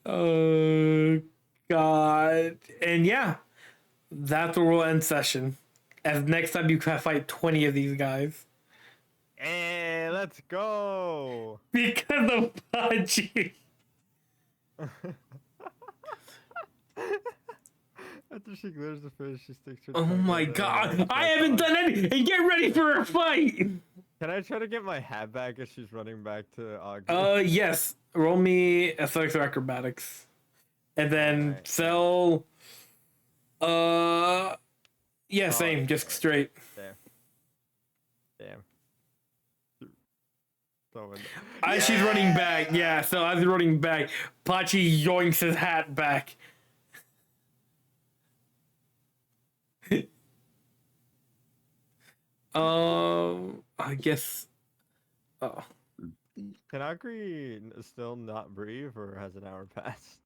Oh God. And yeah, that's where we'll end session. As next time you fight 20 of these guys. Hey, let's go. Because of Pachi. After she glitters the fish, she sticks her. Oh tongue my in it. God. I haven't done anything. Get ready for a fight. Can I try to get my hat back as she's running back to Augury? Yes. Roll me athletics or acrobatics. And then Alright. Cell. Yeah, same. okay. Just straight. Damn. Throwing- As she's running back, yeah. So as he's running back, Pachi yoinks his hat back. I guess. Oh, Can Augury still not breathe, or has an hour passed?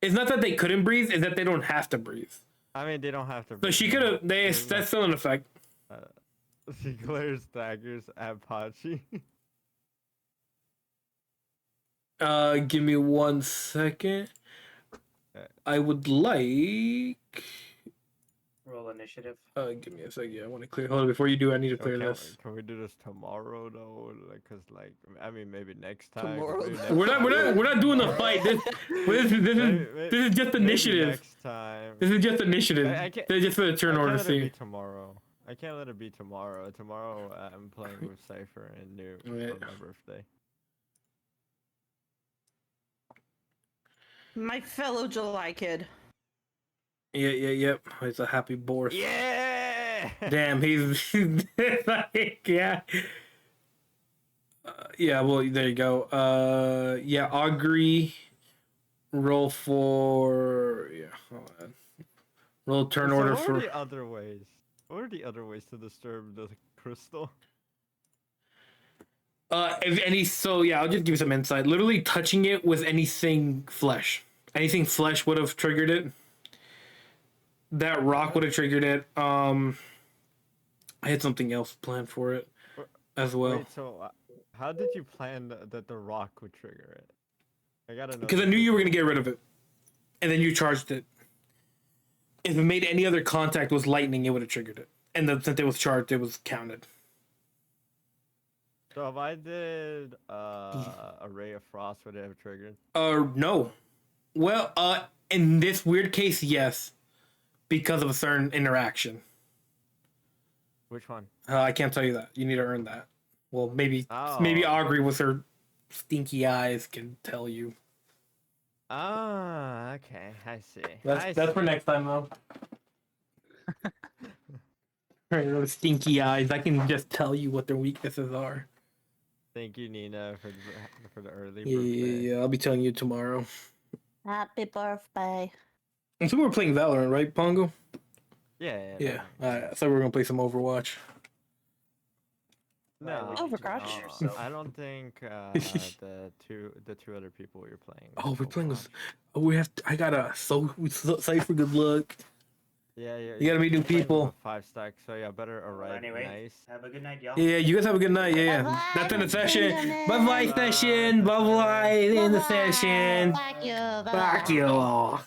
it's not that they couldn't breathe; it's that they don't have to breathe. I mean, they don't have to. So breathe. she could have. There's That's still an effect. She glares daggers at Pachi. Give me 1 second. I would like. Roll initiative. Give me a second. Yeah, I want to clear. Hold on, before you do, I need to clear Okay, this. can we do this tomorrow though? I mean, maybe next time. Tomorrow? maybe next We're not doing the fight. This is just maybe initiative. Next time. This is just initiative. I can't- This is just for the turn I order can't let it scene. be tomorrow. I can't let it be tomorrow. Tomorrow I'm playing with Cypher and New Yeah. for my birthday. My fellow July kid. Yep. He's a happy boar. Yeah. Damn, he's like, yeah. Yeah, well, there you go. Yeah, Augury. Roll for. Yeah, hold on. Roll turn So order what for. are the other ways? What are the other ways to disturb the crystal? If any, so yeah, I'll just give you some insight. Literally touching it with anything flesh. Anything flesh would have triggered it. That rock would have triggered it. I had something else planned for it Wha- as well. Wait, so how did you plan that the rock would trigger it? I gotta know. Because I the knew you were gonna difference. get rid of it, and then you charged it. If it made any other contact with lightning, it would have triggered it, and then since it was charged, it was counted. So if I did a ray of frost, would it have triggered? No. Well, in this weird case, yes, because of a certain interaction. Which one? I can't tell you that. You need to earn that. Well, maybe Oh. Aubrey with her stinky eyes can tell you. Ah, okay, I see. That's for next time though. Right, those stinky eyes. I can just tell you what their weaknesses are. Thank you, Nina, for the early Yeah, birthday. I'll be telling you tomorrow. Happy birthday. And so we're playing Valorant, right, Pongo? Yeah. Yeah. I thought we were gonna play some Overwatch. No, Overcrotch. no, I don't think the two other people you're playing. Oh, with we're playing with. Overwatch. Oh, we have. I gotta. We Cypher. Good luck. Yeah, You gotta meet new you're playing with people. a 5-stack, so yeah, better arrive Anyway, nice. have a good night, y'all. Yeah, you guys have a good night. Yeah. Bye-bye, That's in the session. Benjamin. Bye bye Bye. session. Bye bye in the Bye-bye. session. Fuck you. Fuck you all.